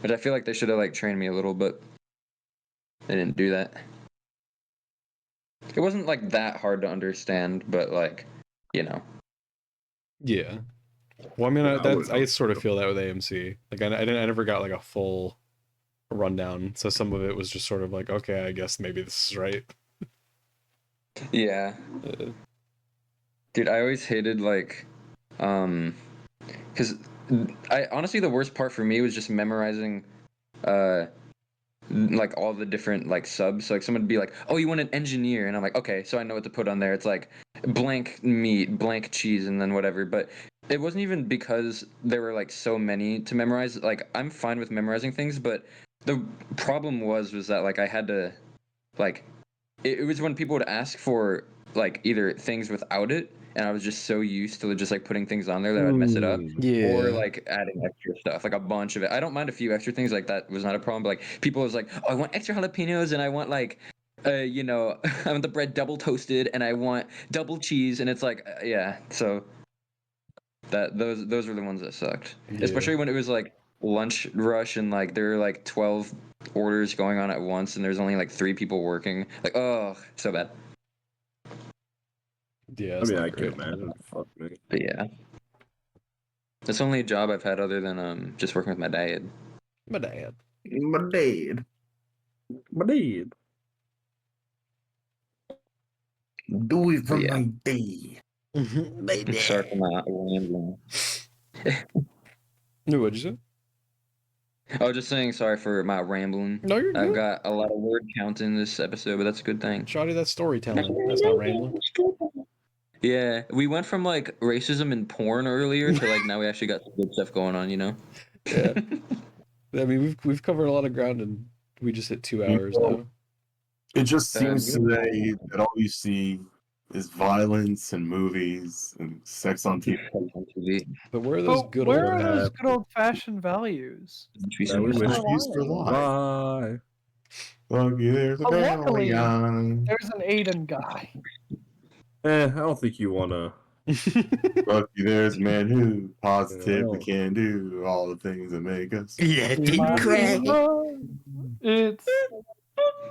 But I feel like they should have like trained me a little, but they didn't do that. It wasn't like that hard to understand, but like, you know. Yeah. Well, I mean, Yeah, I would've I done sort of so. feel that with AMC. Like, I never got like a full rundown, so some of it was just sort of like, okay, I guess maybe this is right. Yeah. Dude, I always hated like, because I honestly the worst part for me was just memorizing, like all the different like subs. So like someone would be like, "Oh, you want an engineer?" And I'm like, "Okay," so I know what to put on there. It's like blank meat, blank cheese, and then whatever. But it wasn't even because there were like so many to memorize. Like I'm fine with memorizing things, but the problem was that like I had to like it was when people would ask for like either things without it, and I was just so used to just like putting things on there that I'd mess it up, or like adding extra stuff, like a bunch of it. I don't mind a few extra things, like that was not a problem. But like people was like, oh, I want extra jalapenos, and I want like, you know, I want the bread double toasted, and I want double cheese, and it's like, yeah. So that those were the ones that sucked, especially when it was like lunch rush and like there were like 12 orders going on at once and there's only like 3 people working. Like, oh, so bad. Yeah, I it's mean, not I great. can imagine. Fuck me. But yeah, that's the only job I've had other than just working with my dad. My dad. My dad. But dude, Do it for Yeah. my dad. I'm sorry for my rambling. No, what'd you say? I was just saying sorry for my rambling. No, you're I've good. got a lot of word count in this episode, but that's a good thing. Shawty, that's storytelling. That's not rambling. Yeah, we went from like racism and porn earlier to like now we actually got some good stuff going on, you know? Yeah. I mean, we've covered a lot of ground, and we just hit 2 hours now. It just seems you know- today that all you see is violence and movies and sex on TV. But where are those But good where old? are those good old fashioned values? that we Wish wish we used to lie. lie. Lucky there's a Oh, family luckily- on. There's an Aidan guy. I don't think you wanna. Lucky there's a man who positively No. can do all the things that make us. Let My him cry. love, it's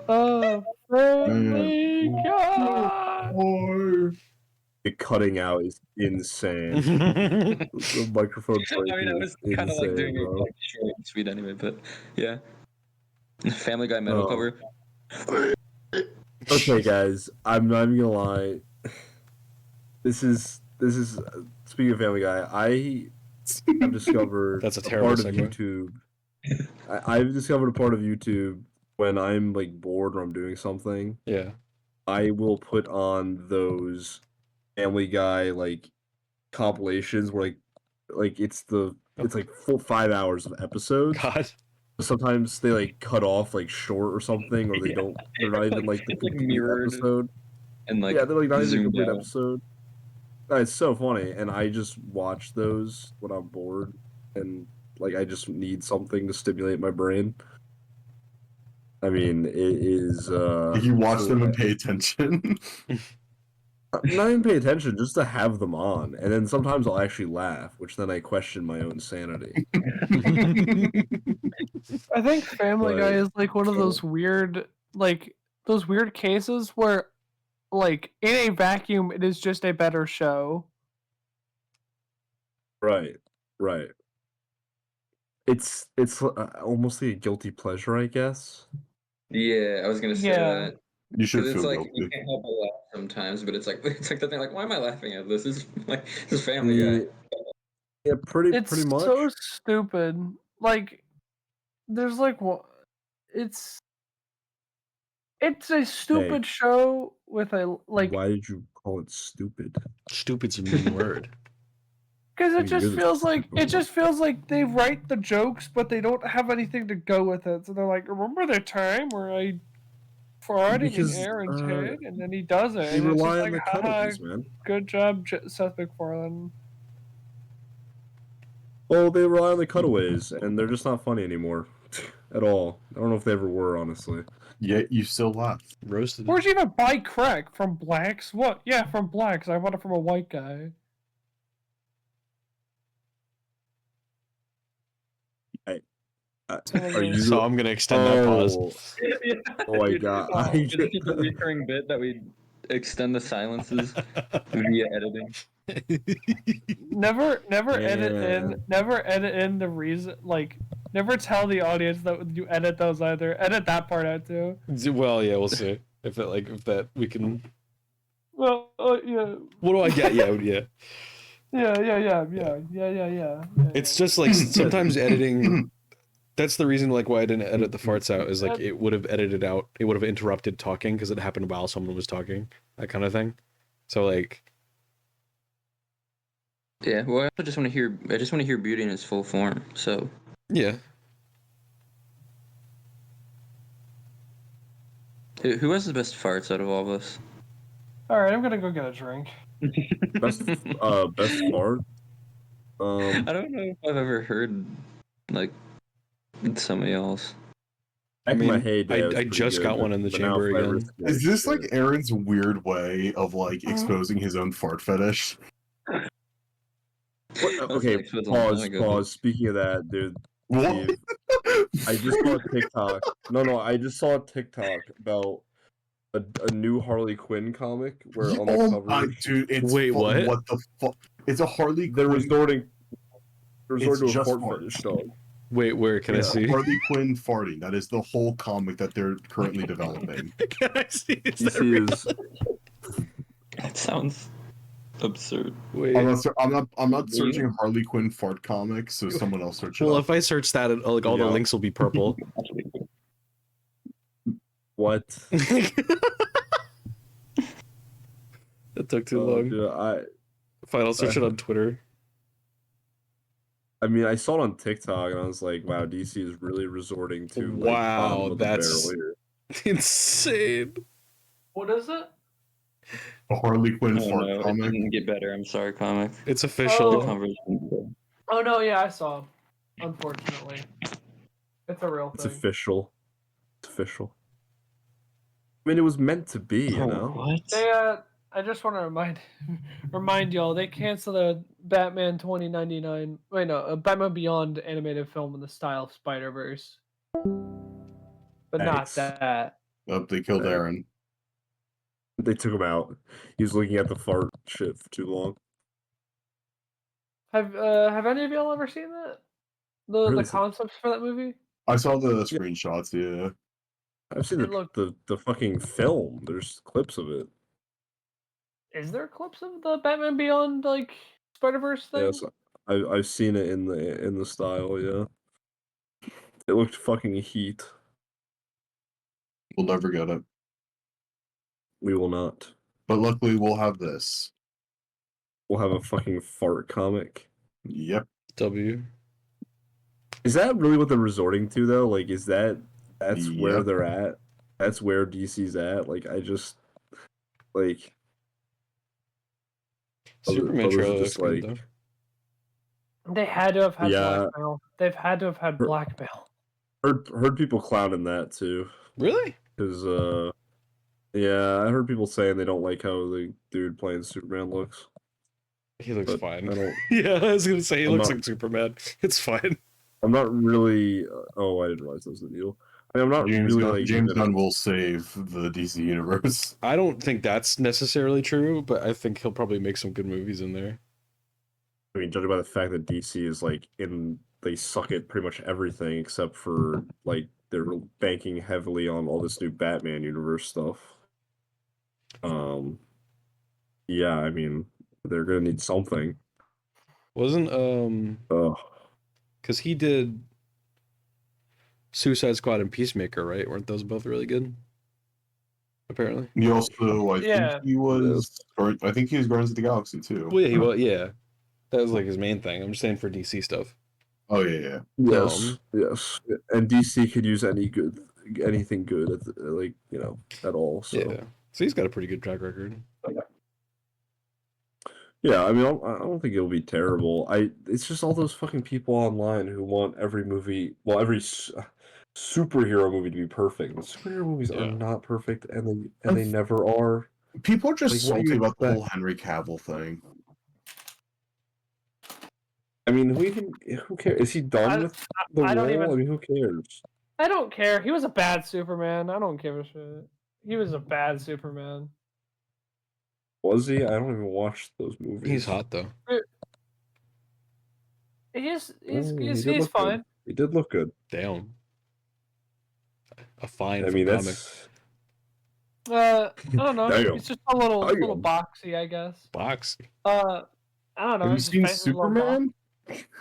a friendly guy. The cutting out is insane. The microphone I mean, I breaking was is kind of like insane, doing it bro. like short and sweet anyway, but yeah. Family Guy metal Oh. cover. Okay, guys, I'm not even gonna lie. This is speaking of Family Guy. I have discovered That's a terrible part of segue. YouTube. I've discovered a part of YouTube when I'm like bored or I'm doing something. Yeah. I will put on those Family Guy like compilations where like it's like full 5 hours of episodes. God. Sometimes they like cut off like short or something, or they Yeah. don't. They're not even like the It's, like, complete mirrored episode. and like Yeah, they're like not even a zoomed complete out. episode. It's so funny, and I just watch those when I'm bored, and like I just need something to stimulate my brain. I mean, it is. You watch them and pay attention. Not even pay attention, just to have them on, and then sometimes I'll actually laugh, which then I question my own sanity. I think Family Guy But- is like one of those weird, cases where, like, in a vacuum, it is just a better show. Right, right. it's almost like a guilty pleasure, I guess. Yeah, I was gonna say Yeah. that. You should Because it's feel like you guilty. can't help but laugh sometimes, but it's like the thing like, why am I laughing at this? This is like this is Family Yeah, Guy. yeah, pretty It's much. so stupid. Like, there's like what? It's a stupid show with a like. Why did you call it stupid? Stupid's a mean word. Because I it mean, just you're the feels like stupid one. they write the jokes, but they don't have anything to go with it. So they're like, "Remember the time where I farting in Because Aaron's head?" And then he does it, they and it's just rely like, on the "Haha, cutaways, man. good job, Seth MacFarlane." Well, they rely on the cutaways, and they're just not funny anymore, at all. I don't know if they ever were, honestly. Yet you still laugh. Roasted. Where'd you even buy crack from blacks? What? Yeah, from blacks. I bought it from a white guy. Are you? So I'm gonna extend that pause. Oh my Dude, god! it's just a recurring bit that we extend the silences via editing. Never Yeah. never edit in the reason. Like, never tell the audience that you edit those either. Edit that part out too. Well, yeah, we'll see if that we can. Well, yeah. What do I get? Yeah. Yeah. It's just like sometimes editing. That's the reason, like, why I didn't edit the farts out. Is like it would have edited out. It would have interrupted talking because it happened while someone was talking. That kind of thing. So like, Yeah, well, I just want to hear. I just want to hear Beauty in its full form. So yeah. who has the best farts out of all of us? All right, I'm gonna go get a drink. Best fart. I don't know if I've ever heard like somebody else. Back in my heyday, it was I pretty just good, got one in the but now chamber if I again. risk it, Is this like shit. Aaron's weird way of like exposing his own fart fetish? What? That's Okay, like so long ago. pause. Speaking of that, dude, What? Steve, I just saw a TikTok. No, I just saw a TikTok about a new Harley Quinn comic where on the cover dude, it's Wait, what? What the fuck? It's a Harley they're Quinn. resorting It's to a just fart fart. fetish dog. Wait, where can I It's see? Harley Quinn farting. That is the whole comic that they're currently developing. Can I see? Is You that see real? his That sounds absurd. Wait. I'm not searching Harley Quinn fart comics, so someone else search it Well, up. if I search that, like all the Yeah. links will be purple. what? That took too Oh, long. dude, Fine, I'll search it on Twitter. I mean, I saw it on TikTok and I was like, wow, DC is really resorting to like, Wow, bottom of the that's- barrel here. Insane. What is it? A Harley Quinn Oh fart no, it comic. didn't get better. I'm sorry, comic. It's The official. conversation. Oh no, yeah, I saw. Unfortunately, it's a real It's thing. official. It's official. I mean, it was meant to be, you Oh, know. what? They I just want to remind y'all they canceled a Batman 2099. Wait, no, a Batman Beyond animated film in the style of Spider Verse, but not Thanks. that. Oh, they killed Aaron. They took him out. He was looking at the fart shit for too long. Have any of y'all ever seen that? The Really? concepts for that movie? I saw the screenshots. Yeah. I've seen It looked- the fucking film. There's clips of it. Is there clips of the Batman Beyond like Spider Verse thing? Yes, I've seen it in the style. Yeah, it looked fucking heat. We'll never get it. We will not. But luckily, we'll have this. We'll have a fucking fart comic. Yep. W. Is that really what they're resorting to though? Like, that's where Yep. they're at? That's where DC's at? Like, I just like. Superman others are trailer just looks good, like, though. They had to have had Yeah. blackmail. They've had to have had Her- blackmail. heard people clowning that too. Really? Because yeah, I heard people saying they don't like how the dude playing Superman looks. He looks But fine. I don't. Yeah, I was gonna say he I'm looks not- like Superman. It's fine. I'm not really. Oh, I didn't realize that was the deal. I mean, I'm not James, really Gunn, like James giving Gunn it- will save the DC universe. I don't think that's necessarily true, but I think he'll probably make some good movies in there. I mean, judging by the fact that DC is like in they suck at pretty much everything except for like they're banking heavily on all this new Batman universe stuff. Yeah, I mean, they're gonna need something. Wasn't Oh, because he did Suicide Squad and Peacemaker, right? Weren't those both really good? Apparently. He also, I Yeah. think he was, or I think he was Guardians of the Galaxy too. Well, yeah, he was. Yeah, that was like his main thing. I'm just saying for DC stuff. Oh yeah. yes, yes. And DC could use anything good at like at all. So Yeah, so he's got a pretty good track record. yeah, I mean, I don't think it'll be terrible. It's just all those fucking people online who want every movie, well, every superhero movie to be perfect. But superhero movies are not perfect, and they never are. People are just Like, what do salty you about the whole expect? Henry Cavill thing. I mean, who cares? Is he done with the I don't role? even- I mean, who cares? I don't care. He was a bad Superman. I don't give a shit. He was a bad Superman. Was he? I don't even watch those movies. He's hot though. He's He did look fine. good. He did look good. Damn. A fine I mean, comic. that's I don't know. Damn. It's just a little Damn. boxy, I guess. Boxy. I don't know. Have you it's just seen basically a little box. Superman?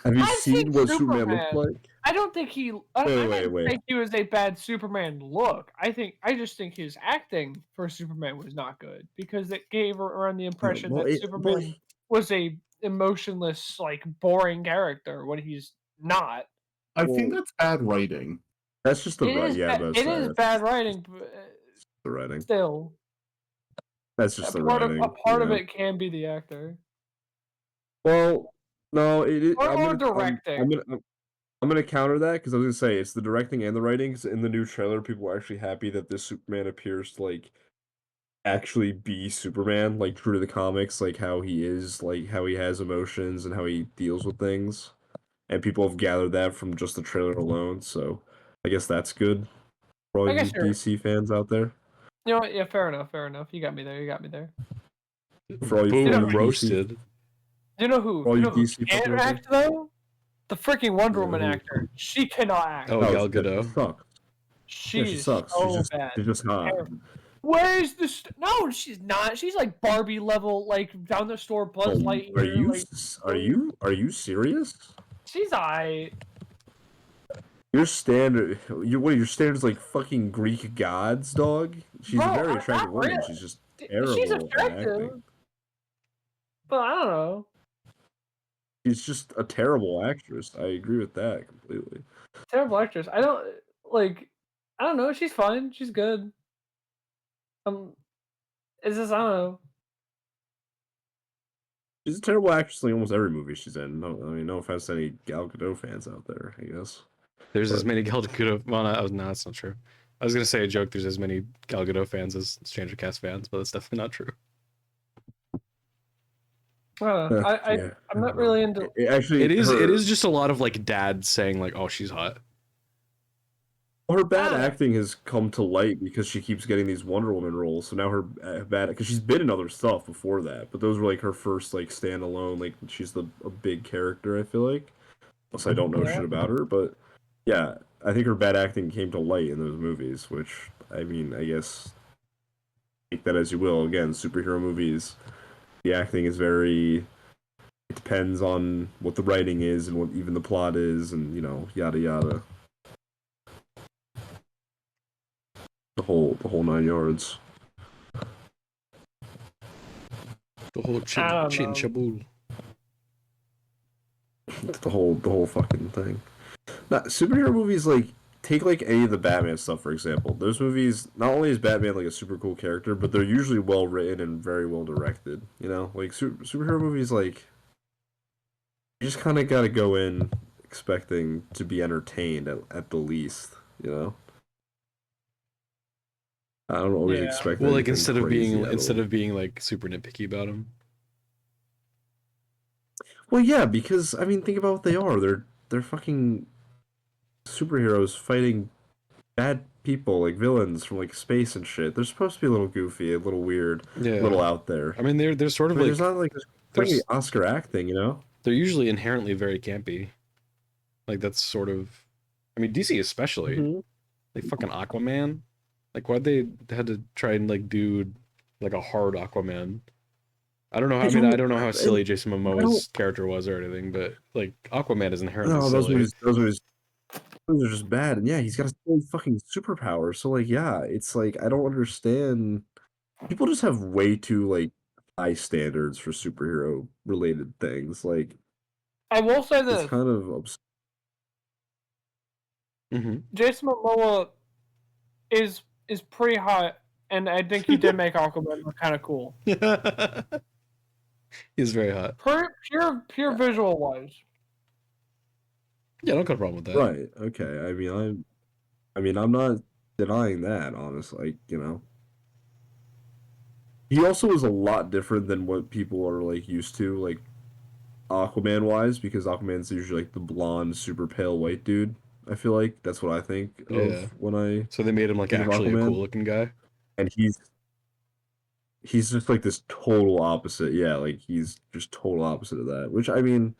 Have you I've seen seen what Superman looks Superman. like? I don't think he. I didn't Wait. think he was a bad Superman look. I just think his acting for Superman was not good because it gave around the impression that Superman was a emotionless, like boring character when he's not. I think that's bad writing. That's just the right. Yeah, it is bad writing. But, the writing. still, That's just a the part writing. of it can be the actor. Well, no, it is. Or directing. I'm gonna counter that because I was gonna say it's the directing and the writing. 'Cause in the new trailer, people were actually happy that this Superman appears to like actually be Superman, like true to the comics, like how he is, like how he has emotions and how he deals with things. And people have gathered that from just the trailer alone. So I guess that's good for all I you guess you're- DC fans out there. You know what? Yeah, fair enough. You got me there. For all you Boom, DC roasted. Do you know who? All You you know who DC can't fuckers out act though? The freaking Wonder Yeah, Woman who? actor. She cannot act. Oh, Gal Gadot. She sucks. She Yeah, she is sucks. so bad. She's just not. Terrible. Where's the? No, she's not. She's like Barbie level, like down the store Buzz Lightyear. Are you serious? She's alright. Your standard, your standard is like fucking Greek gods, dog. She's Bro, a very I'm attractive not woman. really- She's just terrible She's at attractive, acting. but I don't know. She's just a terrible actress. I agree with that completely. Terrible actress. I don't like. I don't know. She's fine. She's good. It's just I don't know. She's a terrible actress in almost every movie she's in. No, I mean, no offense to any Gal Gadot fans out there, I guess. There's as many Gal Gadot. Well, no, that's not true. I was gonna say a joke. There's as many Gal Gadot fans as strangercast fans, but that's definitely not true. I don't know. I'm not really into. Actually, It is just a lot of like dads saying like, "Oh, she's hot." Her bad acting has come to light because she keeps getting these Wonder Woman roles. So now her bad, because she's been in other stuff before that, but those were like her first like standalone. Like she's a big character. I feel like, unless I don't know shit about her, but yeah, I think her bad acting came to light in those movies. Which I mean, I guess take that as you will. Again, superhero movies, the acting is very. It depends on what the writing is and what even the plot is, and yada yada. The whole 9 yards. The whole chin chabool. The whole fucking thing. Now, superhero movies like take like any of the Batman stuff for example. Those movies, not only is Batman like a super cool character, but they're usually well written and very well directed. Like superhero movies, like you just kind of got to go in expecting to be entertained at the least. I don't always expect. Well, like instead of being like super nitpicky about them. Well, yeah, because I mean, think about what they are. They're fucking superheroes fighting bad people, like villains from like space and shit. They're supposed to be a little goofy, a little weird, a little out there. I mean, they're sort of like there's not like there's Oscar acting, They're usually inherently very campy. Like that's sort of, I mean, DC especially. Mhm. Like fucking Aquaman. Like why'd they had to try and like do like a hard Aquaman? I don't know. I mean, I don't know how silly Jason Momoa's character was or anything, but like Aquaman is inherently No, silly. those are just bad. And yeah, he's got a silly fucking superpower. So like, yeah, it's like I don't understand. People just have way too like high standards for superhero related things. Like I will say it's this: kind of absurd. Mm-hmm. Jason Momoa is pretty hot, and I think he did make Aquaman look kind of cool. He's very hot. Pure visual wise. Yeah, I don't got a problem with that. Right. Okay. I mean, I'm not denying that, honestly. Like, you know. He also is a lot different than what people are like used to, like Aquaman wise, because Aquaman's usually like the blonde, super pale white dude. I feel like that's what I think of Yeah. when I So they made him like think of actually a Aquaman. cool looking guy. And he's just like this total opposite. Yeah, like he's just total opposite of that. Which I mean,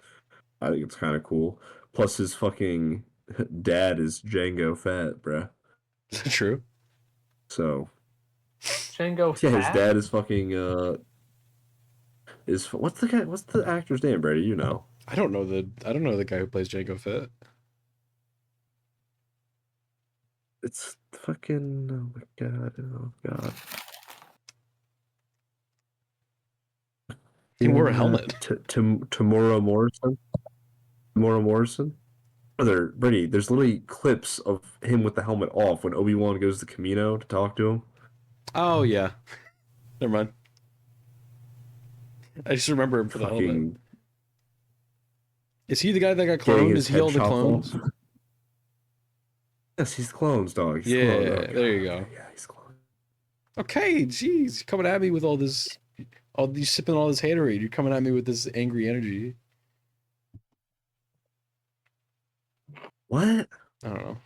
I think it's kind of cool. Plus his fucking dad is Django Fat, bruh. Is that true? So Django yeah, his Fat? dad is fucking is what's the actor's name, Brady? You know. I don't know the guy who plays Jango Fett. It's fucking oh my god, oh god. He wore a helmet. Tamora Morrison. Tamora Morrison. Brady, there's literally clips of him with the helmet off when Obi-Wan goes to Camino to talk to him. Oh yeah. Never mind. I just remember him for the helmet. Fucking Is he the guy that got getting cloned? his Is he head all the chopped clones? off. Yes, he's clones, dog. He's Yeah, clones. Oh, there you God. go. Yeah, he's clones. Okay, jeez, coming at me with all this, all you sipping all this haterade. You're coming at me with this angry energy. What? I don't know.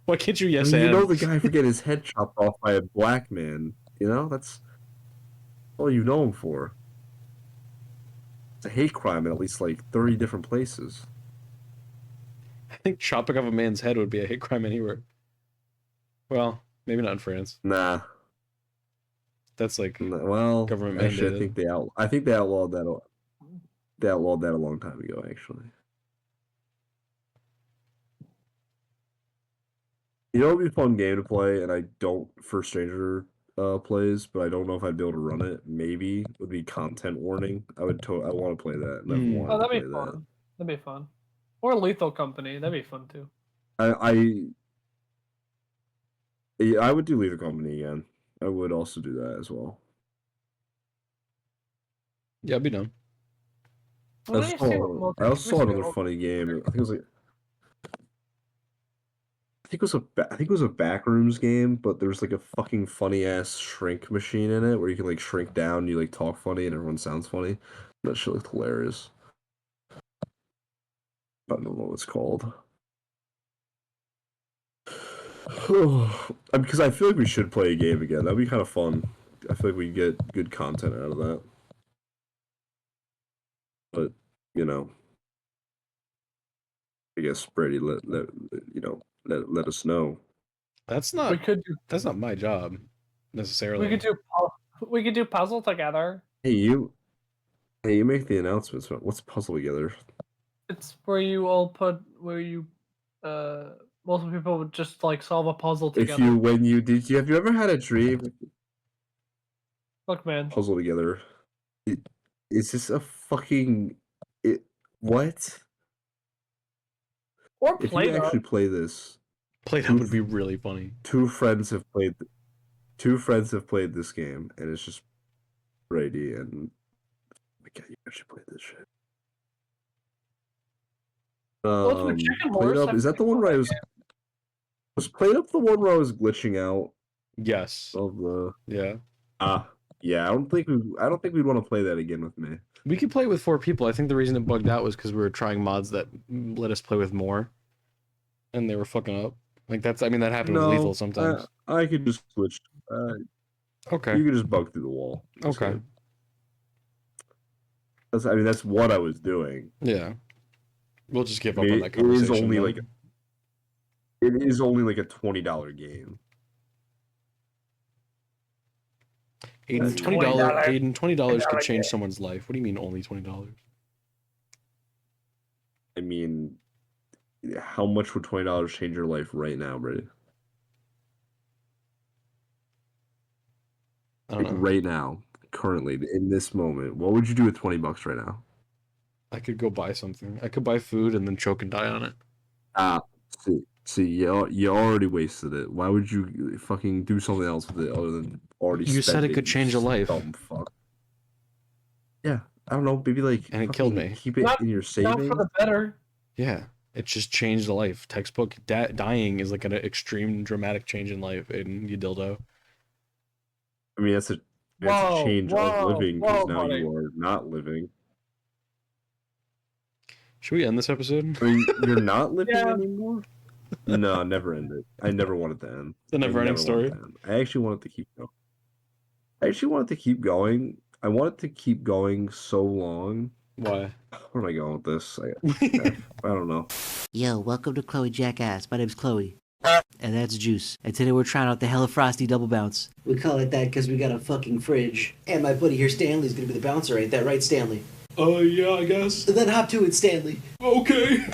Why can't you I yes mean, you know and? the guy for getting his head chopped off by a black man. You know, that's all you know him for. It's a hate crime in at least like 30 different places. I think chopping off a man's head would be a hate crime anywhere. Well, maybe not in France. Nah. That's like Well, government actually, mandated. I think they outlawed that. They outlawed that a long time ago, actually. You know, it'd be a fun game to play, and I don't for Stranger plays, but I don't know if I'd be able to run it. Maybe would be content warning. I want to play that, and I've Hmm. wanted Oh, to that'd play be that. fun. That'd be fun. Or Lethal Company. That'd be fun too. I would do Leave the Company again. I would also do that as well. Yeah, I'd be done. Well, let me see what I also saw another multi- funny game. I think it was like I think it was a Backrooms game, but there was like a fucking funny ass shrink machine in it where you can like shrink down, and you like talk funny, and everyone sounds funny. That shit looked hilarious. I don't know what it's called. Because I feel like we should play a game again. That'd be kind of fun. I feel like we get good content out of that. But you know, I guess Brady let us know. That's we not could do that's not my job necessarily. we could do puzzle together. Hey you make the announcements. What's puzzle together? It's where you all put multiple people would just like solve a puzzle together. Have you ever had a dream Look, man. puzzle together? Is this a fucking what? Or If play you actually play this, Play-Doh would be really funny. two friends have played this game, and it's just Brady and oh my God, you actually played this shit. Ultimate Chicken Played Horse. Up, is that the one where I was Played Up the one where I was glitching out Yes. of the Yeah. yeah, I don't think we'd want to play that again with me. We could play with 4 people. I think the reason it bugged out was because we were trying mods that let us play with more, and they were fucking up. Like that happened with Lethal sometimes. I could just switch. Okay. You could just bug through the wall. Okay. That's what I was doing. Yeah. We'll just give I up mean, on that conversation. it is only like a $20 game. Aiden, That's $20. $20. Aiden, $20 could $20 change game. someone's life. What do you mean only $20? I mean, how much would $20 change your life right now, Brady? I don't Like know. right now, currently, in this moment, what would you do with $20 right now? I could go buy something. I could buy food and then choke and die on it. See, you already wasted it. Why would you fucking do something else with it other than already You said it spend could you change a life. Dumb fuck. Yeah, I don't know. Maybe like And it killed fucking me. keep it in your Not savings. for the better. Yeah, it just changed a life. Textbook dying is like an extreme dramatic change in life. Aiden, you dildo. I mean, that's a change of living because now buddy. you are not living. Should we end this episode? I mean, you're not living Yeah. anymore. No, never end it. I never want it to end. The never-ending story. I actually want it to keep going. I want it to keep going so long. Why? Where am I going with this? I don't know. Yo, welcome to Chloe Jackass. My name's Chloe. And that's Juice. And today we're trying out the Hella Frosty Double Bounce. We call it that because we got a fucking fridge. And my buddy here, Stanley's gonna be the bouncer, ain't that right, Stanley? Yeah, I guess. Then hop to it, Stanley. Okay.